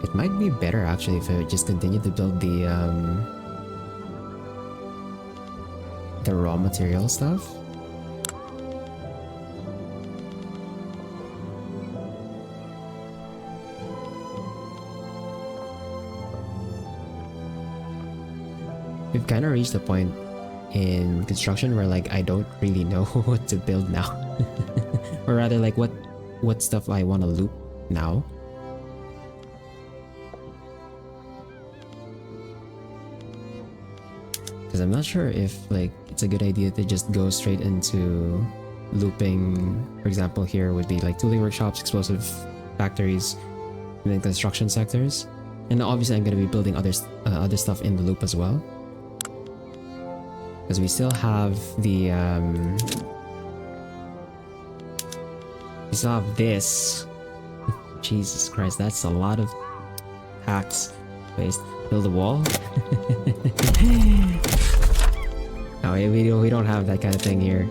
It might be better actually if I just continue to build the raw material stuff. We've kind of reached the point in construction where like I don't really know what to build now. Or rather like what stuff I want to loop now. Because I'm not sure if like it's a good idea to just go straight into looping. For example, here would be like tooling workshops, explosive factories, and then construction sectors. And obviously I'm going to be building other stuff in the loop as well. Because we still have the we still have this. Jesus Christ, that's a lot of hacks. Wait, build a wall? No, we don't have that kind of thing here.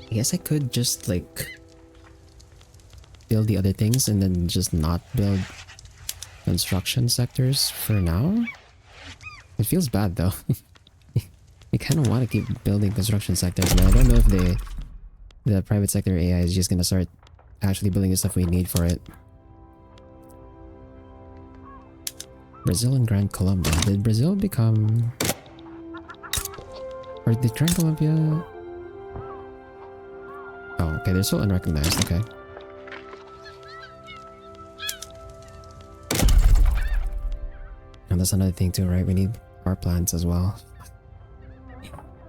I guess I could just like build the other things and then just not build construction sectors for now. It feels bad though. I kind of want to keep building construction sectors, but I don't know if the private sector AI is just gonna start actually building the stuff we need for it. Brazil and Grand Colombia. Did Brazil become... Or did Grand Colombia... Oh, okay, they're still unrecognized, okay. And that's another thing too, right? We need power plants as well.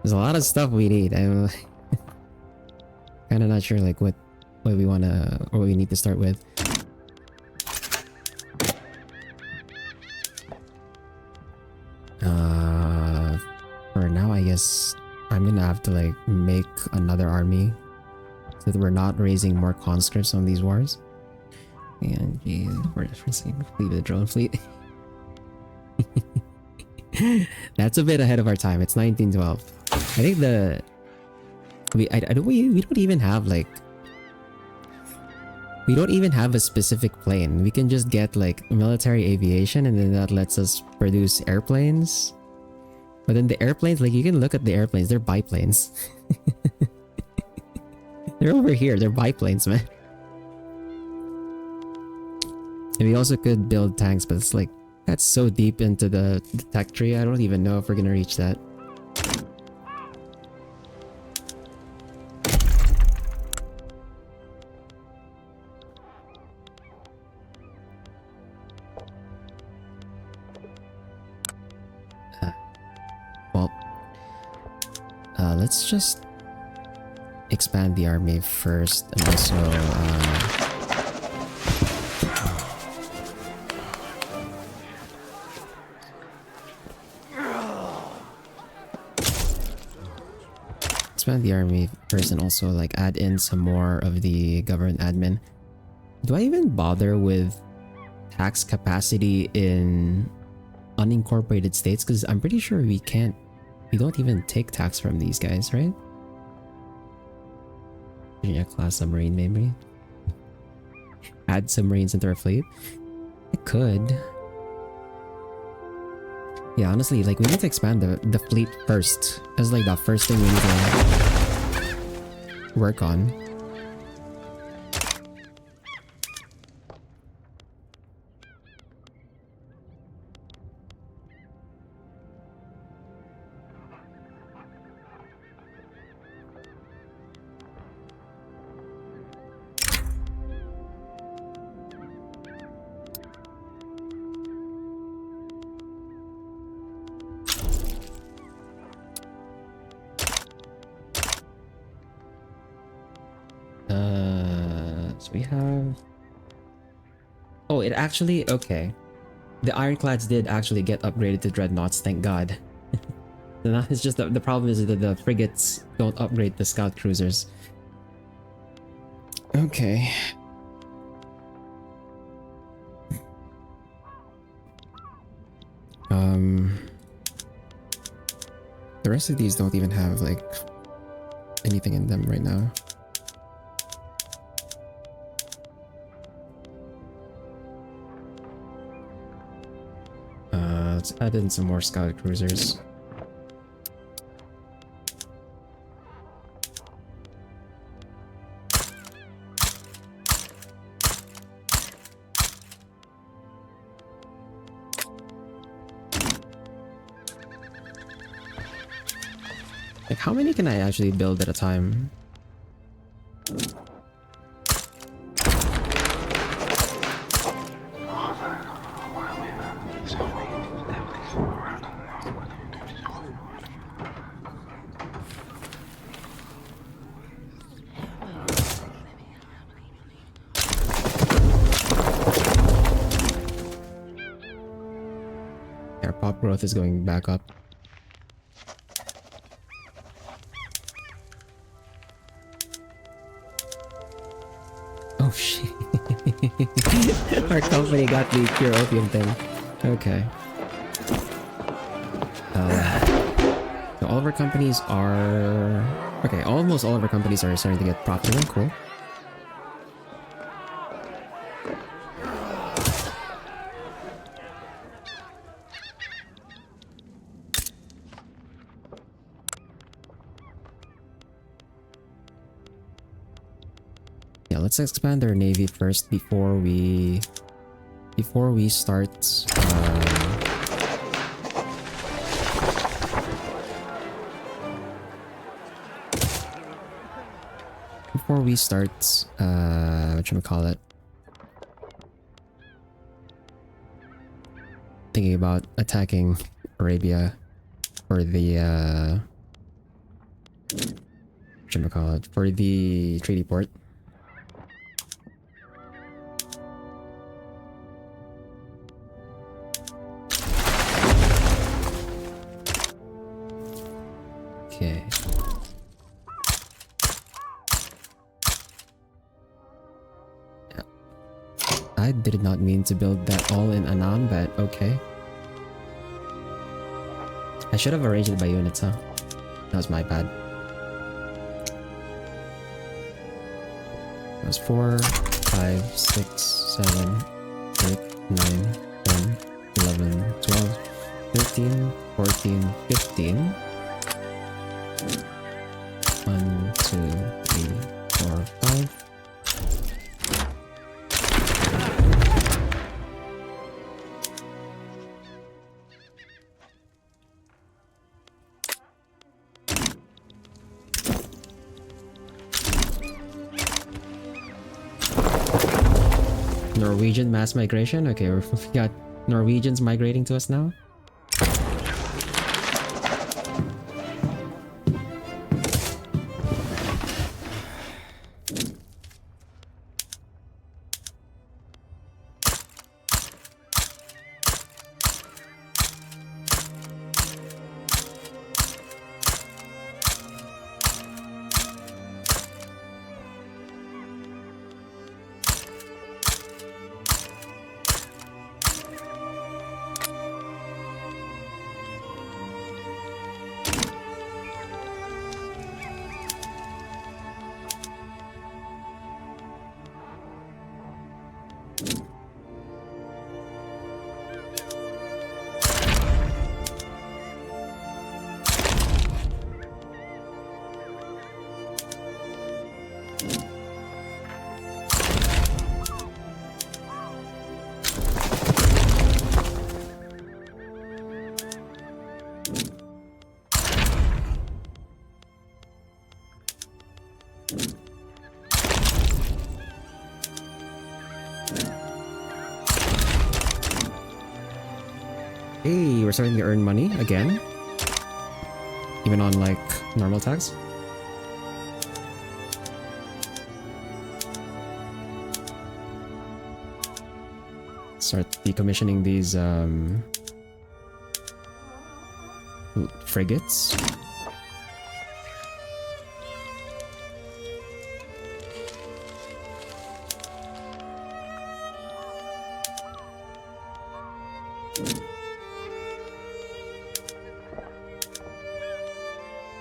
There's a lot of stuff we need. I'm kind of not sure like what we want to, or what we need to start with. For now, I guess I'm gonna have to like make another army so that we're not raising more conscripts on these wars. And geez, we're referencing leave the drone fleet. That's a bit ahead of our time. It's 1912. I think we don't even have like, we don't even have a specific plane. We can just get like military aviation, and then that lets us produce airplanes. But then the airplanes, like you can look at the airplanes, they're biplanes. They're over here, they're biplanes, man. And we also could build tanks, but it's like, that's so deep into the tech tree, I don't even know if we're gonna reach that. Let's just expand the army first, and also let's expand the army first and also like add in some more of the government admin. Do I even bother with tax capacity in unincorporated states? Because I'm pretty sure we don't even take tax from these guys, right? Virginia class submarine, maybe? Add submarines into our fleet? I could. Yeah, honestly, like we need to expand the fleet first. That's like the first thing we need to work on. So we have... Oh, it actually... Okay. The ironclads did actually get upgraded to dreadnoughts, thank god. It's just the problem is that the frigates don't upgrade the scout cruisers. Okay. The rest of these don't even have like anything in them right now. Let's add in some more scout cruisers. Like, how many can I actually build at a time? Our pop growth is going back up. Oh shit. Our company got the pure opium thing. Okay. So all of our companies are... Okay, almost all of our companies are starting to get profitable. Cool. Yeah, let's expand our navy first before we start whatchamacallit, thinking about attacking Arabia for the whatchamacallit, for the treaty port. Okay. I did not mean to build that all in Annam, but okay. I should have arranged it by units, huh? That was my bad. That was 4, 5, 6, 7, 8, 9, 10, 11, 12, 13, 14, 15. 1, 2, 3, 4, 5. Norwegian mass migration? Okay, we got Norwegians migrating to us now. Hey, we're starting to earn money again. Even on like normal tags. Start decommissioning these frigates.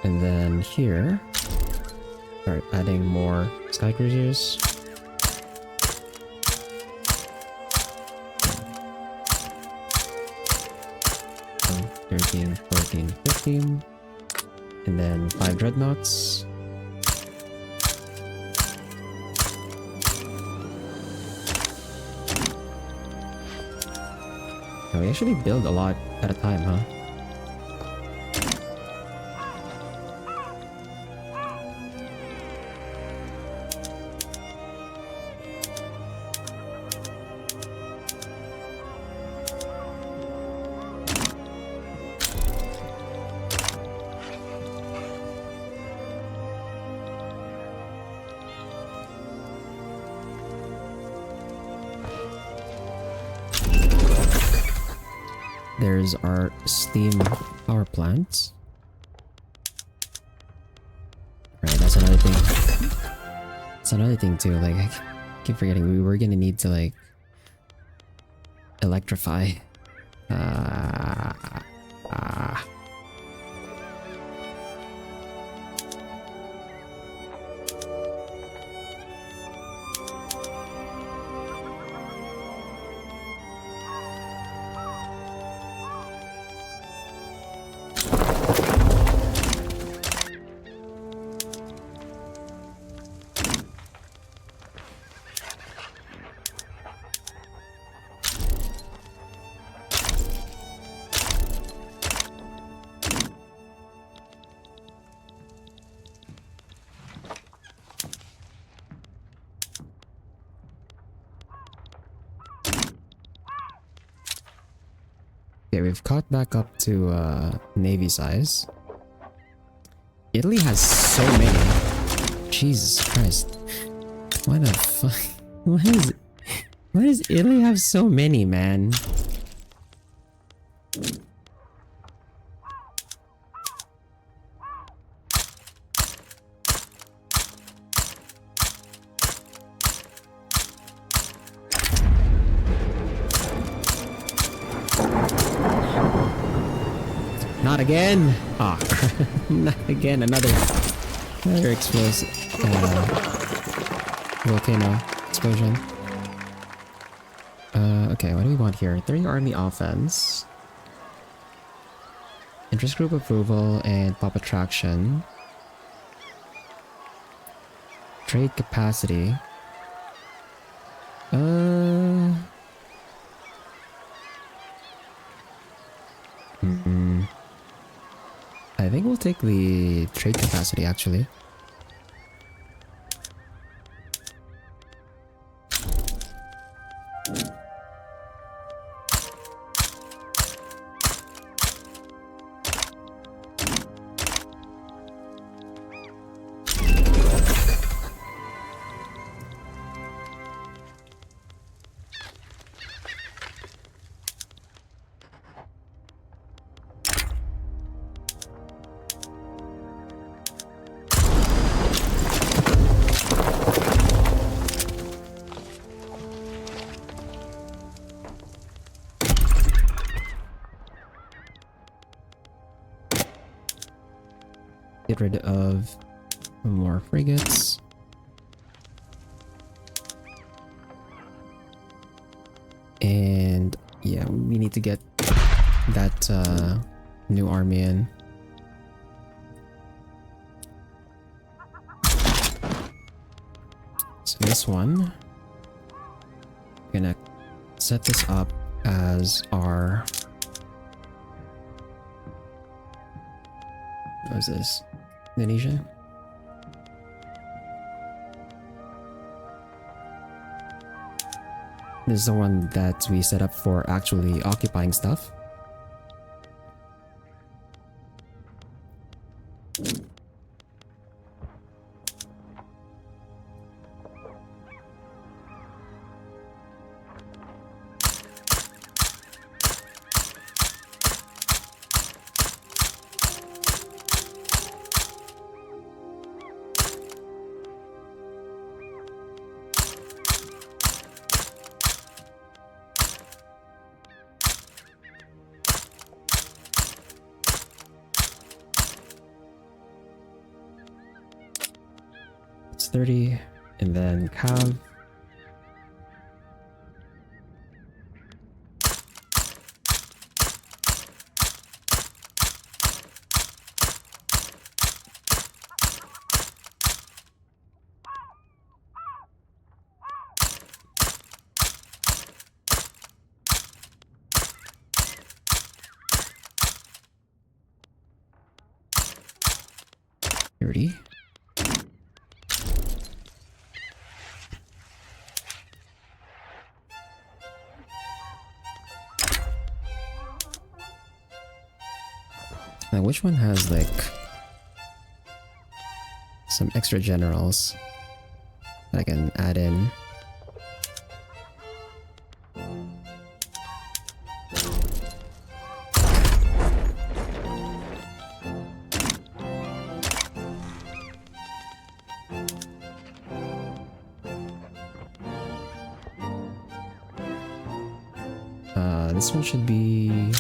And then here, start adding more sky cruisers. So 13, 14, 15. And then 5 dreadnoughts. Oh, we actually build a lot at a time, huh? There's our steam power plants. Right, that's another thing. That's another thing too. Like, I keep forgetting we were gonna need to like electrify. Okay, we've caught back up to navy size. Italy has so many. Jesus Christ. Why the fuck? Why does Italy have so many, man? Not again! Ah, oh, not again. Another explosive volcano explosion. Okay, what do we want here? 30 army offense, interest group approval, and pop attraction. Trade capacity. I think we'll take the trade capacity actually. Get rid of more frigates. Yeah, we need to get that new army in. So this one, we're gonna set this up as our... What is this? Indonesia? This is the one that we set up for actually occupying stuff. It's 30, and then cav. Now, which one has like some extra generals that I can add in? This one should be...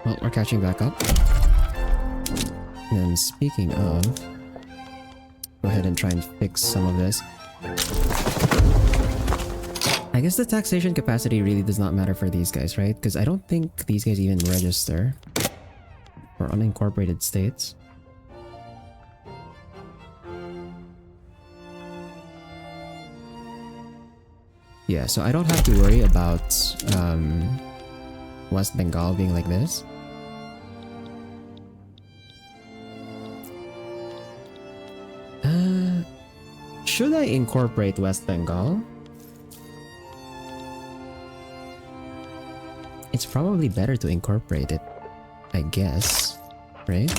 Well, we're catching back up. And then speaking of, go ahead and try and fix some of this. I guess the taxation capacity really does not matter for these guys, right? Because I don't think these guys even register for unincorporated states. Yeah, so I don't have to worry about West Bengal being like this. Should I incorporate West Bengal? It's probably better to incorporate it, I guess, right?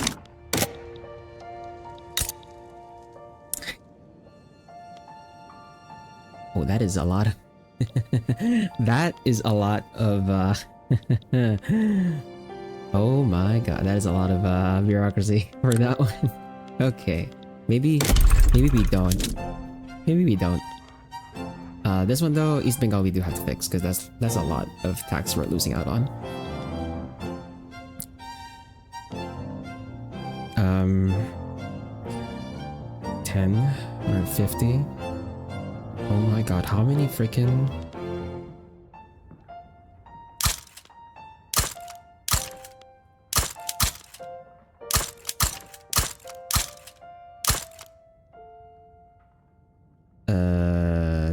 Oh, that is a lot. That is a lot of oh my god, that is a lot of bureaucracy for that one. Okay, maybe we don't. Maybe we don't. This one though, East Bengal we do have to fix because that's a lot of tax we're losing out on. 10 or 50. Oh my god, how many freaking...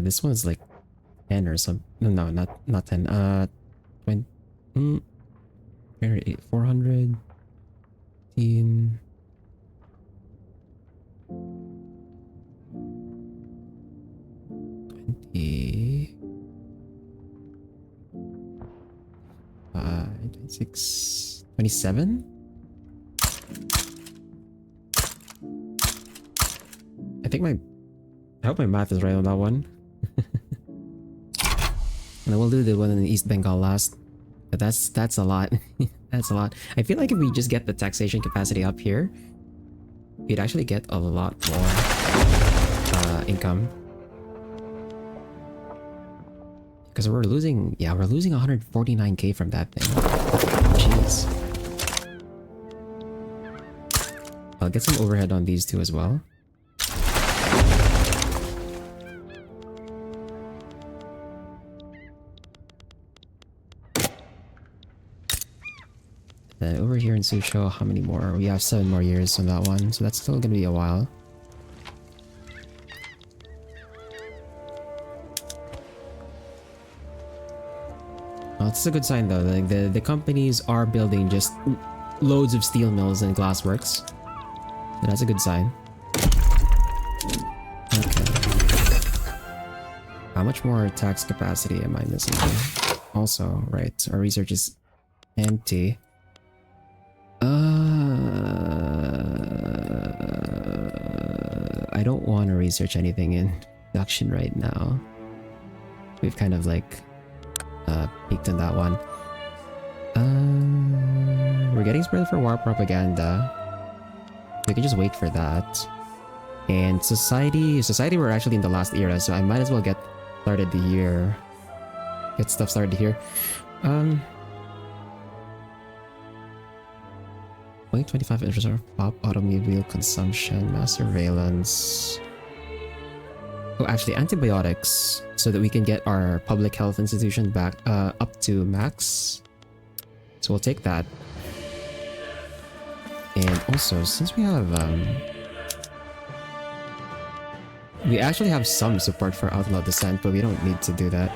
This one's like 10 or some... No, not 10. 20... 400... 15... 20... 27? I hope my math is right on that one. And then we'll do the one in East Bengal last. But that's a lot. That's a lot. I feel like if we just get the taxation capacity up here, we'd actually get a lot more income. Because we're losing 149k from that thing. Jeez. I'll get some overhead on these two as well. Then over here in Suzhou, how many more? We have 7 more years on that one, so that's still gonna be a while. Well, it's a good sign though. Like the companies are building just loads of steel mills and glass works. So that's a good sign. Okay. How much more tax capacity am I missing here? Also, right, our research is empty. I don't want to research anything in production right now. We've kind of like peaked on that one. We're getting spread for war propaganda. We can just wait for that. And society, we're actually in the last era, so I might as well get started here. Get stuff started here. 0.25 interest of pop automobile consumption, mass surveillance. Oh, actually, antibiotics, so that we can get our public health institution back up to max. So we'll take that. And also, since we have we actually have some support for outlaw dissent, but we don't need to do that.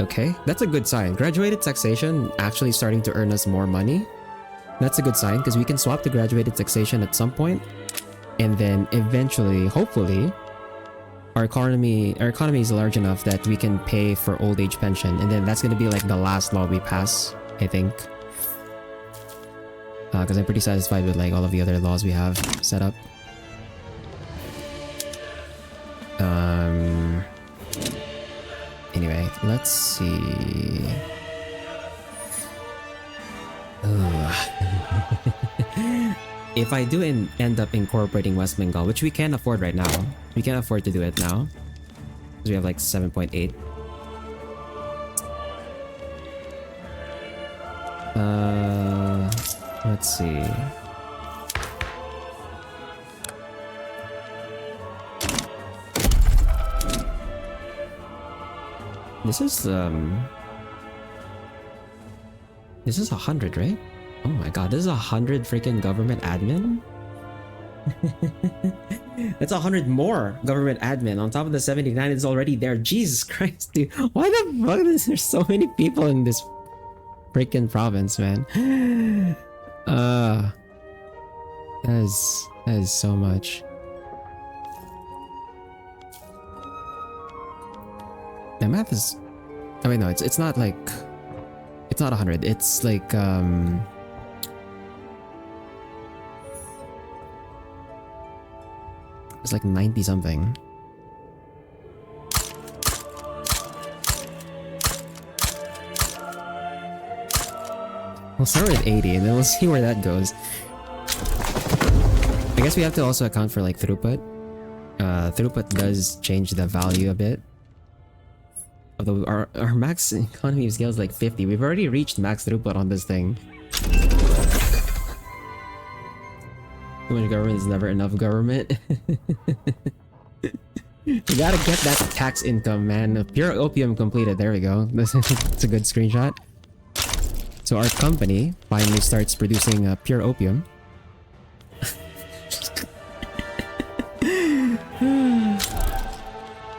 Okay, that's a good sign. Graduated taxation actually starting to earn us more money. That's a good sign because we can swap to graduated taxation at some point, and then eventually, hopefully, our economy is large enough that we can pay for old age pension, and then that's gonna be like the last law we pass, I think. Because I'm pretty satisfied with like all of the other laws we have set up. Anyway, let's see. If I do end up incorporating West Bengal, which we can't afford right now. We can't afford to do it now. Because we have like 7.8. Let's see. This is 100, right? Oh my god, this is 100 freaking government admin? That's 100 more government admin on top of the 79 it's already there. Jesus Christ, dude. Why the fuck is there so many people in this freaking province, man? That is so much. The math is... I mean, no, it's not like... It's not 100. It's like, it's like 90 something. We'll start with 80 and then we'll see where that goes. I guess we have to also account for like throughput. Throughput does change the value a bit. Although our max economy of scale is like 50. We've already reached max throughput on this thing. Too much government is never enough government. You gotta get that tax income, man. Pure opium completed. There we go. That's a good screenshot. So our company finally starts producing pure opium.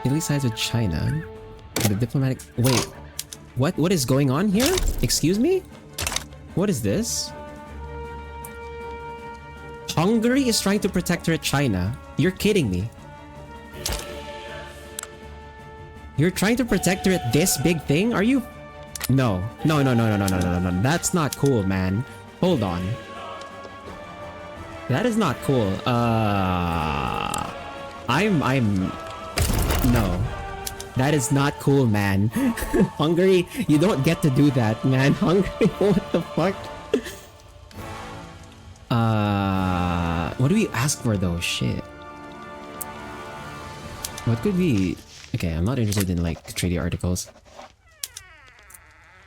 Italy sides with China. The diplomatic... Wait. What is going on here? Excuse me? What is this? Hungary is trying to protectorate China. You're kidding me. You're trying to protectorate this big thing? Are you? No. No. That's not cool, man. Hold on. That is not cool. No. That is not cool, man. Hungary, you don't get to do that, man. Hungary, what the fuck? What do we ask for though? Shit. What could we... Okay, I'm not interested in like treaty articles.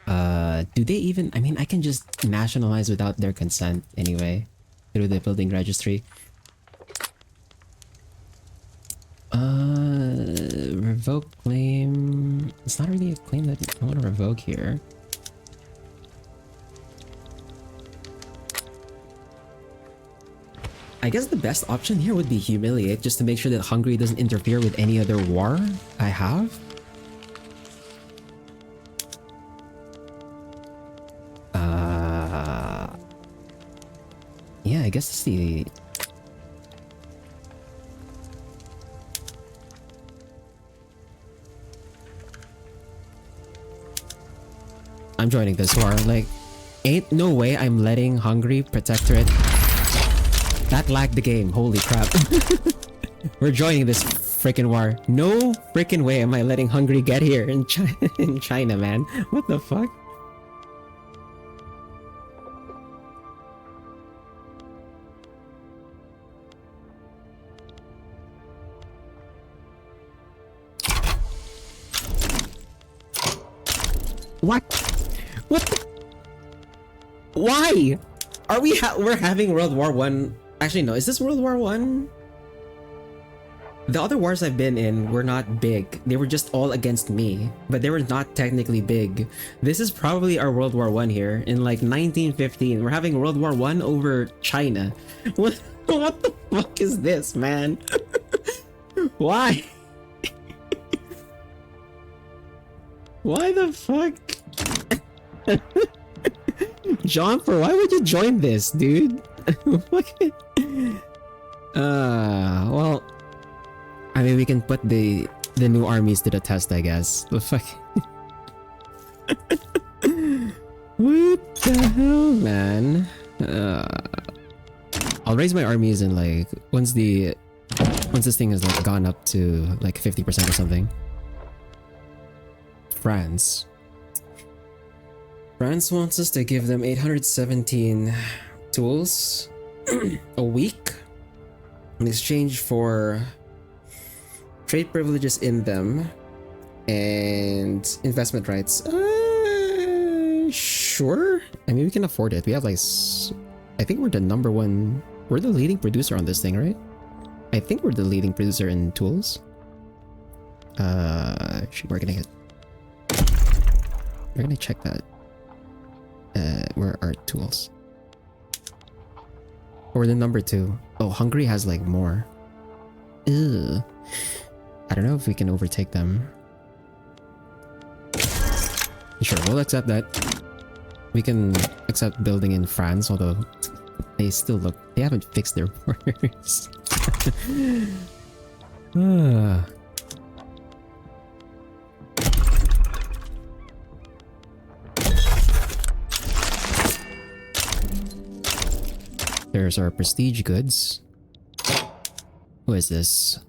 Do they even... I mean, I can just nationalize without their consent anyway. Through the building registry. Revoke claim... It's not really a claim that I want to revoke here. I guess the best option here would be humiliate, just to make sure that Hungary doesn't interfere with any other war I have. Yeah, I guess it's the... I'm joining this war. Like, ain't no way I'm letting Hungary protectorate. That lagged the game. Holy crap. We're joining this freaking war. No freaking way am I letting Hungary get here in China, man. What the fuck? What? What the? Why? Are we we're having World War One? Actually, no. Is this World War One? The other wars I've been in were not big. They were just all against me, but they were not technically big. This is probably our World War One here in like 1915. We're having World War One over China. What the fuck is this, man? Why? Why the fuck? John, why would you join this, dude? Well, I mean, we can put the new armies to the test, I guess. The fuck? What the hell, man? I'll raise my armies in like once this thing has like gone up to like 50% or something. France wants us to give them 817 tools a week in exchange for trade privileges in them and investment rights. Sure. I mean, we can afford it. We have like, I think we're the number one. We're the leading producer on this thing, right? I think we're the leading producer in tools. We're gonna check that. Where are tools? Or the number 2. Oh, Hungary has like more. Ew. I don't know if we can overtake them. Sure, we'll accept that. We can accept building in France, although they haven't fixed their borders. There's our prestige goods. Who is this?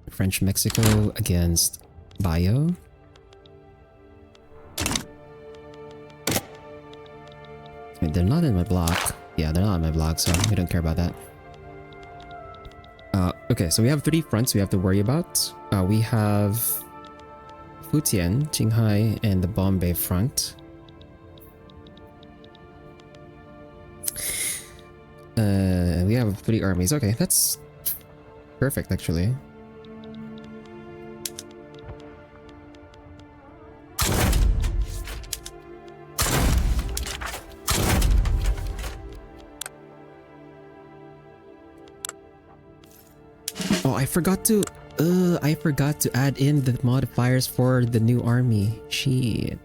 French Mexico against Bio. I mean, they're not in my block. Yeah, they're not in my block, so we don't care about that. Okay, so we have 3 fronts we have to worry about. We have Fujian, Qinghai, and the Bombay front. We have 3 armies. Okay, that's perfect, actually. Oh, I forgot to add in the modifiers for the new army. Shit.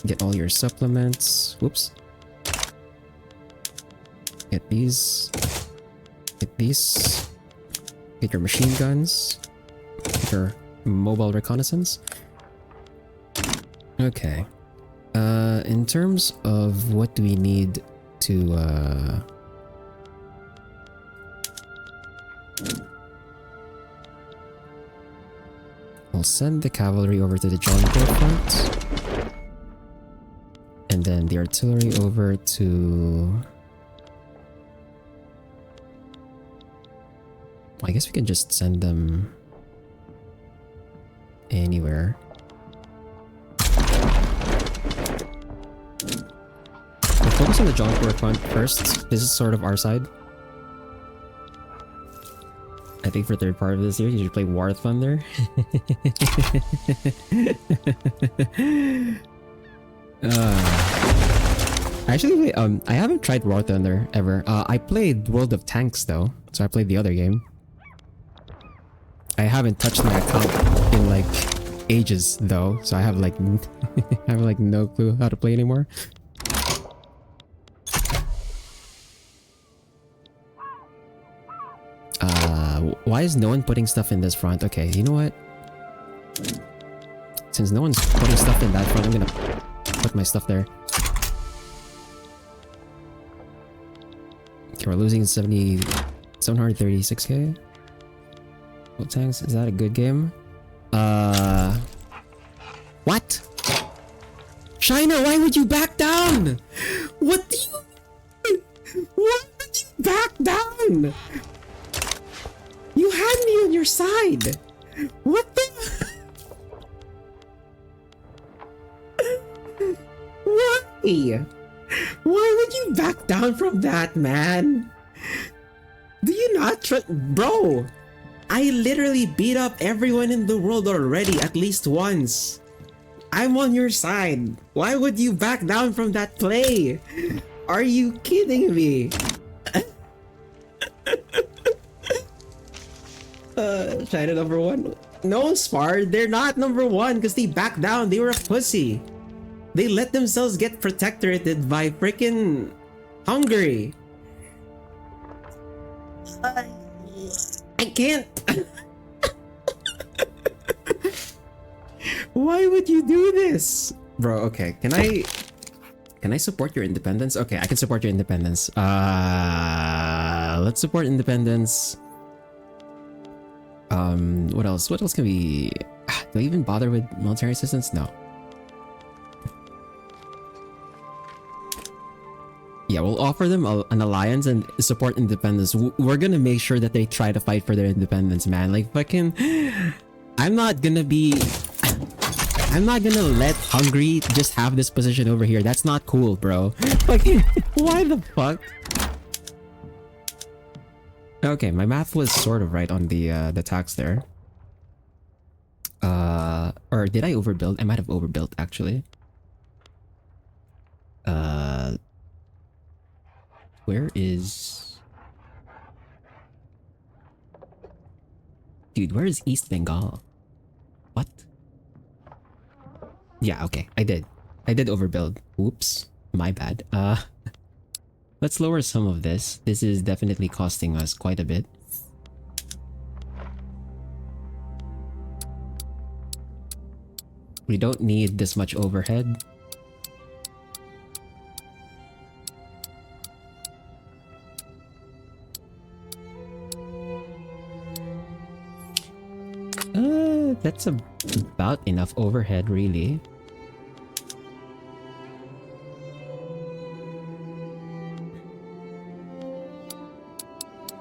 Get all your supplements. Whoops. Get these. Get these. Get your machine guns. Get your mobile reconnaissance. Okay. In terms of what do we need to we'll send the cavalry over to the Johnport front. And then the artillery over to... I guess we can just send them anywhere. We'll focus on the Johnport front first. This is sort of our side. I think for third part of this series, you should play War Thunder. Actually, I haven't tried War Thunder ever. I played World of Tanks though, so I played the other game. I haven't touched my account in like ages though, so I have like I have like no clue how to play anymore. Why is no one putting stuff in this front? Okay, you know what? Since no one's putting stuff in that front, I'm gonna put my stuff there. Okay, we're losing 736k. What tanks? Is that a good game? What? China, why would you back down? What do you... Why would you back down? You had me on your side. What the... Why? Why would you back down from that, man? Do you not trust... Bro, I literally beat up everyone in the world already at least once. I'm on your side. Why would you back down from that play? Are you kidding me? China #1. No, Spar, they're not #1 because they backed down. They were a pussy. They let themselves get protectorated by freaking Hungary. I can't. Why would you do this? Bro, okay. Can I support your independence? Okay, I can support your independence. Let's support independence. What else? What else can we... Do I even bother with military assistance? No. Yeah, we'll offer them an alliance and support independence. We're gonna make sure that they try to fight for their independence, man. Like, fucking... I'm not gonna let Hungary just have this position over here. That's not cool, bro. Fucking... Why the fuck? Okay, my math was sort of right on the tax there. Or did I overbuild? I might have overbuilt, actually. Where is... Dude, where is East Bengal? What? Yeah, okay, I did overbuild. Oops, my bad. Let's lower some of this. This is definitely costing us quite a bit. We don't need this much overhead. That's about enough overhead, really.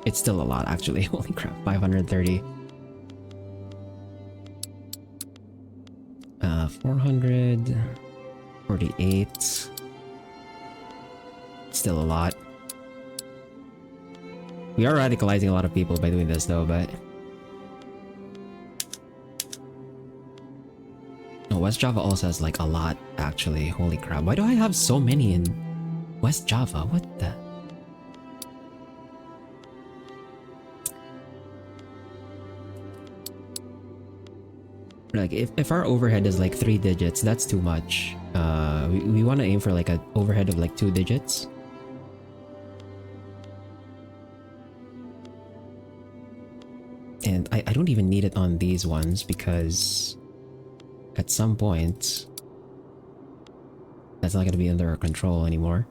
It's still a lot, actually. Holy crap, 530. 448. Still a lot. We are radicalizing a lot of people by doing this, though, but... No, West Java also has, like, a lot, actually. Holy crap. Why do I have so many in West Java? What the... Like, if our overhead is like 3 digits, that's too much. We want to aim for like an overhead of like 2 digits. And I don't even need it on these ones because at some point that's not going to be under our control anymore.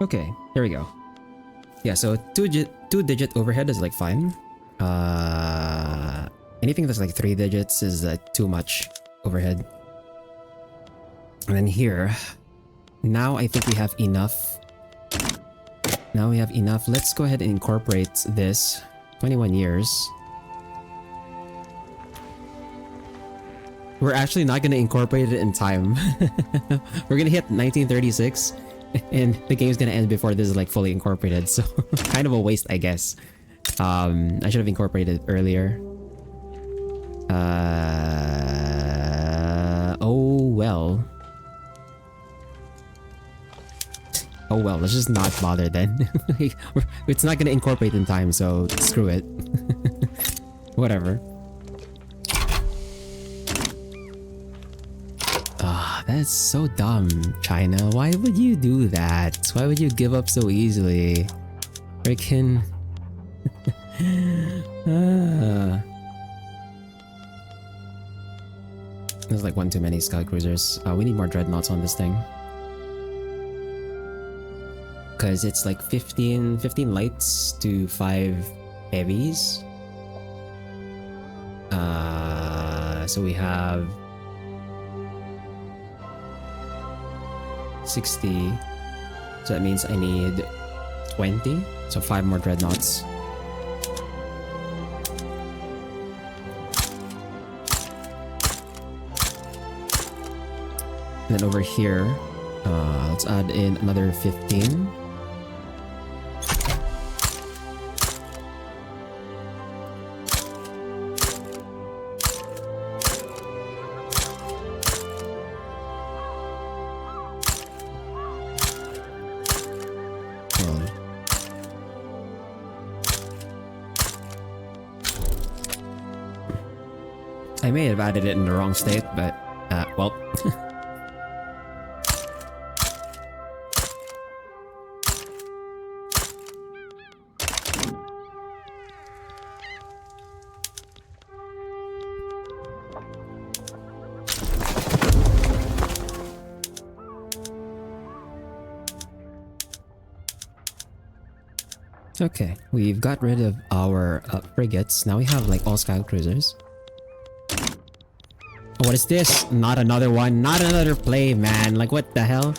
Okay, here we go. Yeah, so two-digit overhead is like fine. Anything that's like 3 digits is too much overhead. And then here, now I think we have enough. Now we have enough. Let's go ahead and incorporate this. 21 years. We're actually not going to incorporate it in time. We're going to hit 1936. And the game's gonna end before this is like fully incorporated, so kind of a waste, I guess. I should have incorporated it earlier. Oh well. Oh well, let's just not bother then. It's not gonna incorporate in time, so screw it. Whatever. That's so dumb, China. Why would you do that? Why would you give up so easily? Freaking... There's like one too many scout cruisers. We need more dreadnoughts on this thing. Because it's like 15 lights to 5 heavies. So we have 60, so that means I need 20, so 5 more dreadnoughts. And then over here, let's add in another 15. I may have added it in the wrong state, but, well. Okay, we've got rid of our frigates. Now we have like all scout cruisers. What is this? Not another one. Not another play, man. Like, what the hell?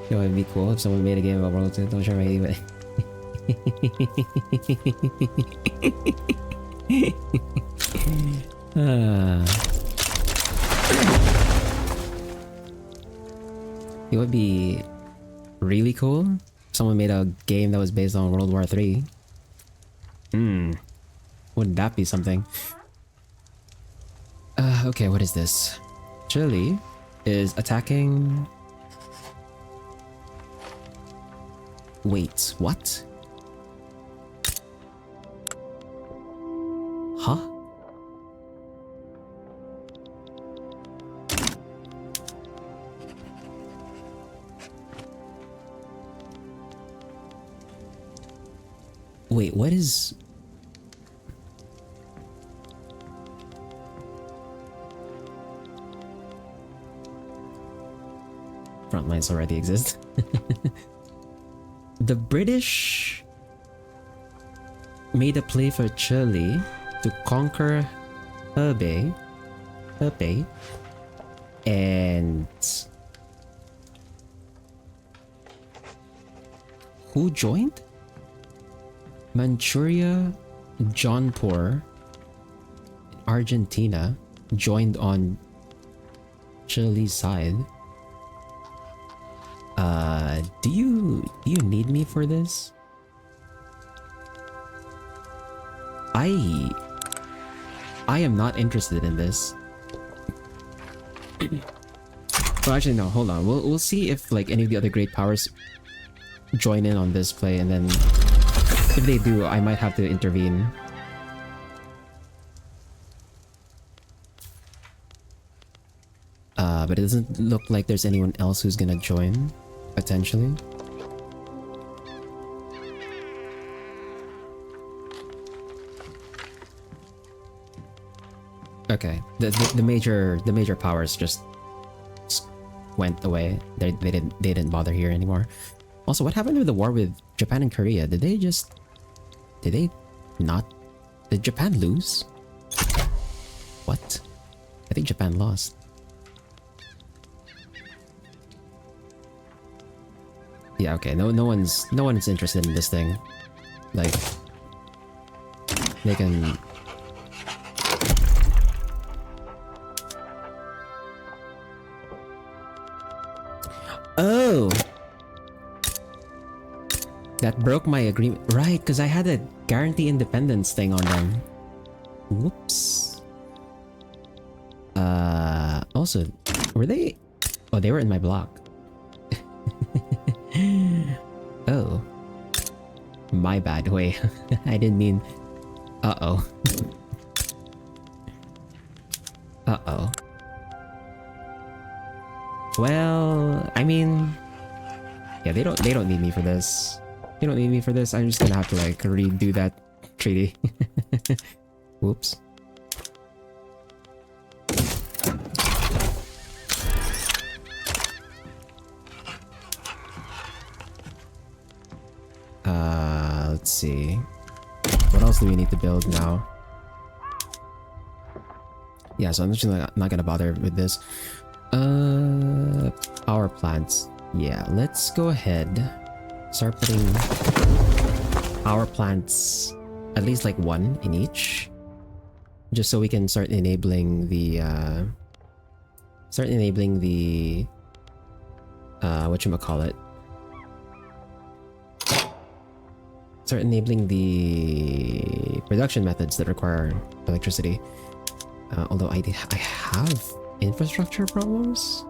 Yo, it'd be cool if someone made a game about World 2. Don't show me, but... It would be really cool if someone made a game that was based on World War 3. Wouldn't that be something? Okay, what is this? Chile is attacking... Wait, what? Huh? Wait, what is... Front lines already exist. The British made a play for Chile to conquer Hebei, and who joined? Manchuria, Jaunpur, Argentina joined on Chile's side. Do you need me for this? I am not interested in this. Well, actually, no. Hold on. We'll see if like any of the other great powers join in on this play, and then if they do, I might have to intervene. But it doesn't look like there's anyone else who's gonna join, potentially. Okay, the major powers just went away. They didn't bother here anymore. Also, what happened with the war with Japan and Korea? Did they not? Did Japan lose? What? I think Japan lost. Yeah, okay. No one's interested in this thing. Like, they can. Oh, that broke my agreement, right? Because I had a guarantee independence thing on them. Whoops. Also, were they? Oh, they were in my block. Oh, my bad. Wait, I didn't mean. Uh-oh. Uh-oh. Well, I mean, yeah, they don't need me for this. They don't need me for this. I'm just gonna have to like redo that treaty. Whoops. Let's see. What else do we need to build now? Yeah, so I'm just not gonna bother with this. Power plants. Yeah, let's go ahead. Start putting power plants, at least like one in each. Just so we can start enabling the, whatchamacallit? Start enabling the production methods that require electricity. Although I have infrastructure problems?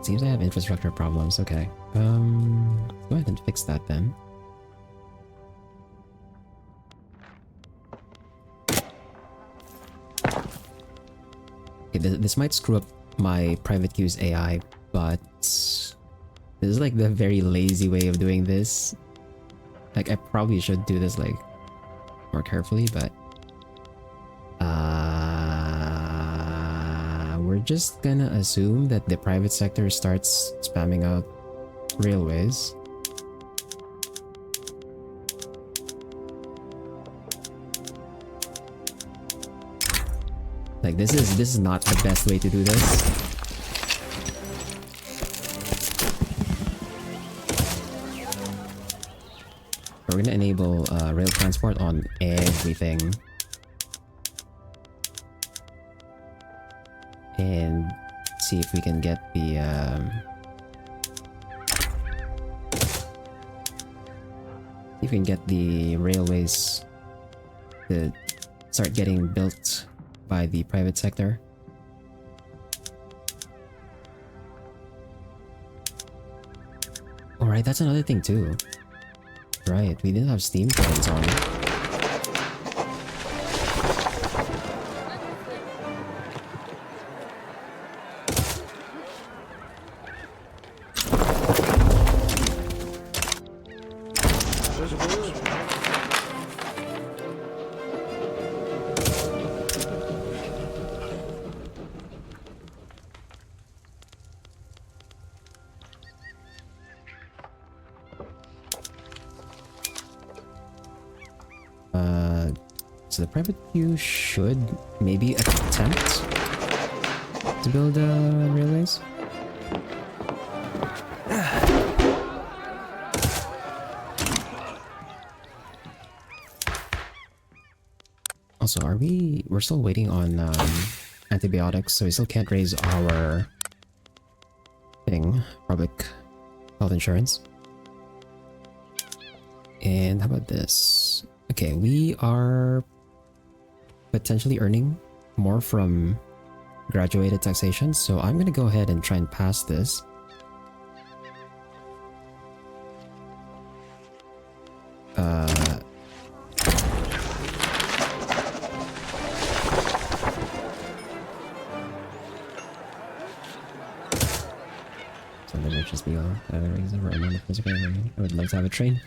Seems I have infrastructure problems. Okay. Go ahead and fix that then. Okay, this might screw up my private queue's AI, but this is like the very lazy way of doing this. Like, I probably should do this like more carefully, but we're just gonna assume that the private sector starts spamming out railways. Like, this is not the best way to do this. We're gonna enable rail transport on everything. And see if we can get the railways to start getting built by the private sector. Alright, that's another thing too. Right, we didn't have steam trains on. So the private queue should maybe attempt to build railways. Also, we're still waiting on antibiotics, so we still can't raise our thing, public health insurance. And how about this? Okay, we are potentially earning more from graduated taxation, so I'm gonna go ahead and try and pass this. So the richest be all. I would love to have a train.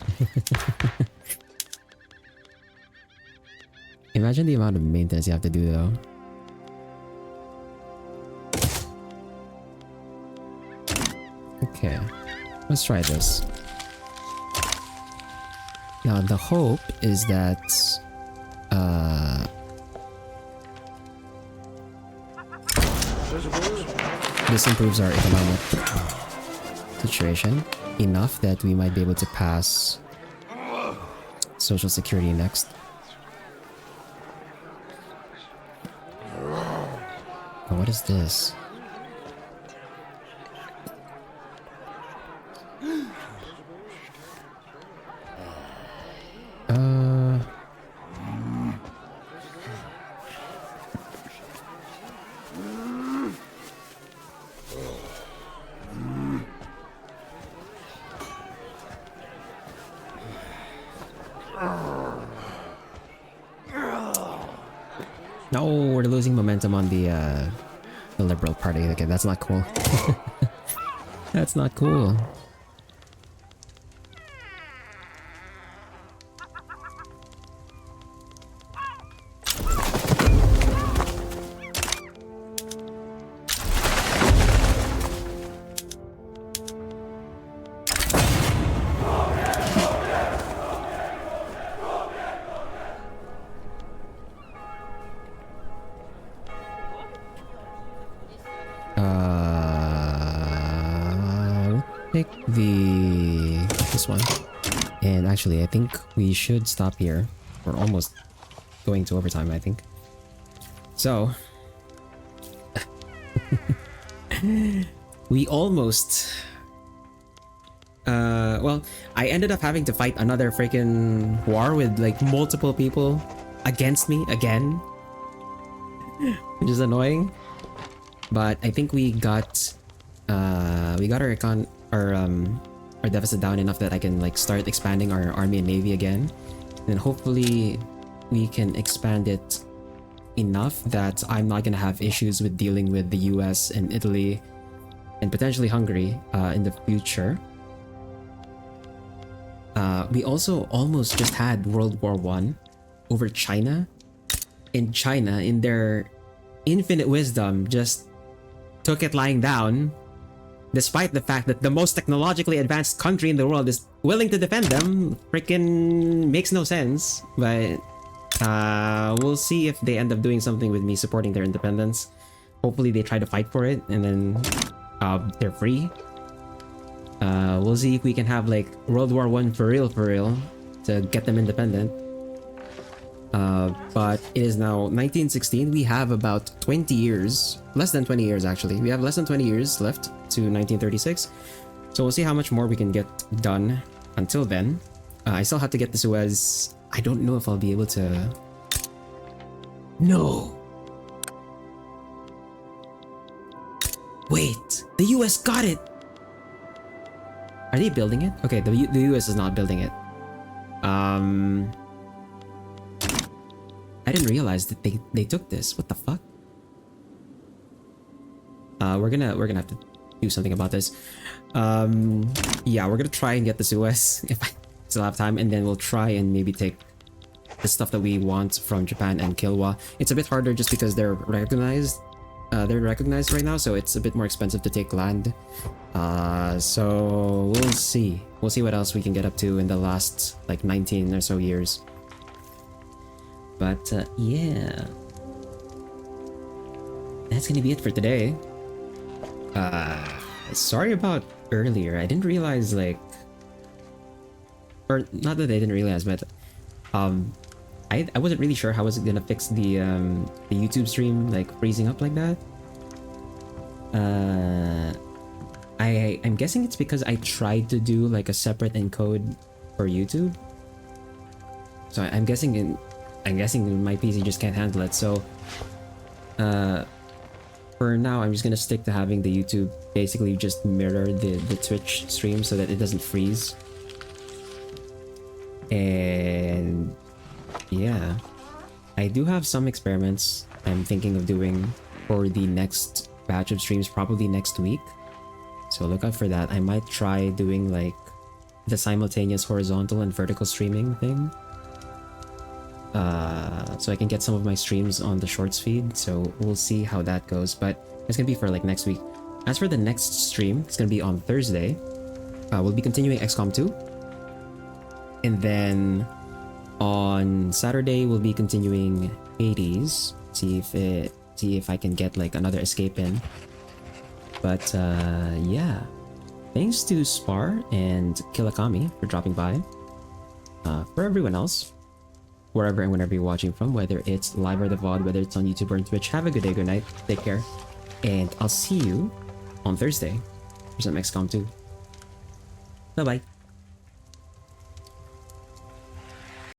Imagine the amount of maintenance you have to do though. Okay, let's try this. Now the hope is that this improves our economic situation enough that we might be able to pass Social Security next. Oh, what is this? No, we're losing momentum on the Liberal Party. Okay, that's not cool. That's not cool. Pick this one. And actually, I think we should stop here. We're almost going to overtime, I think. So we almost well, I ended up having to fight another freaking war with like multiple people against me again, which is annoying. But I think we got our deficit down enough that I can like start expanding our army and navy again, and hopefully we can expand it enough that I'm not gonna have issues with dealing with the US and Italy and potentially Hungary in the future. We also almost just had World War I over China, and China in their infinite wisdom just took it lying down, despite the fact that the most technologically advanced country in the world is willing to defend them. Freaking makes no sense. But we'll see if they end up doing something with me supporting their independence. Hopefully they try to fight for it and then they're free. We'll see if we can have like World War I for real to get them independent. But it is now 1916. We have about 20 years, less than 20 years actually. We have less than 20 years left to 1936. So we'll see how much more we can get done until then. I still have to get the Suez. I don't know if I'll be able to... No! Wait! The US got it! Are they building it? Okay, the US is not building it. I didn't realize that they took this. What the fuck? We're gonna have to do something about this. Yeah, we're gonna try and get the Suez if I still have time, and then we'll try and maybe take the stuff that we want from Japan and Kilwa. It's a bit harder just because they're recognized. They're recognized right now, so it's a bit more expensive to take land. So we'll see. We'll see what else we can get up to in the last like 19 or so years. But yeah, that's gonna be it for today. Sorry about earlier. I didn't realize, like, or not that I didn't realize, but I I wasn't really sure how was it gonna fix the YouTube stream like freezing up like that. I'm guessing it's because I tried to do like a separate encode for YouTube. So I'm guessing my PC just can't handle it. So for now, I'm just gonna stick to having the YouTube basically just mirror the Twitch stream so that it doesn't freeze. And yeah, I do have some experiments I'm thinking of doing for the next batch of streams, probably next week. So look out for that. I might try doing like the simultaneous horizontal and vertical streaming thing. So I can get some of my streams on the shorts feed. So we'll see how that goes, but it's gonna be for like next week. As for the next stream, it's gonna be on Thursday. We'll be continuing XCOM 2. And then on Saturday, we'll be continuing Hades. See if I can get like another escape in. But yeah, thanks to Spar and Kilakami for dropping by. For everyone else, wherever and whenever you're watching from, whether it's live or the VOD, whether it's on YouTube or on Twitch, have a good day, good night, take care, and I'll see you on Thursday for some XCOM 2. Bye bye.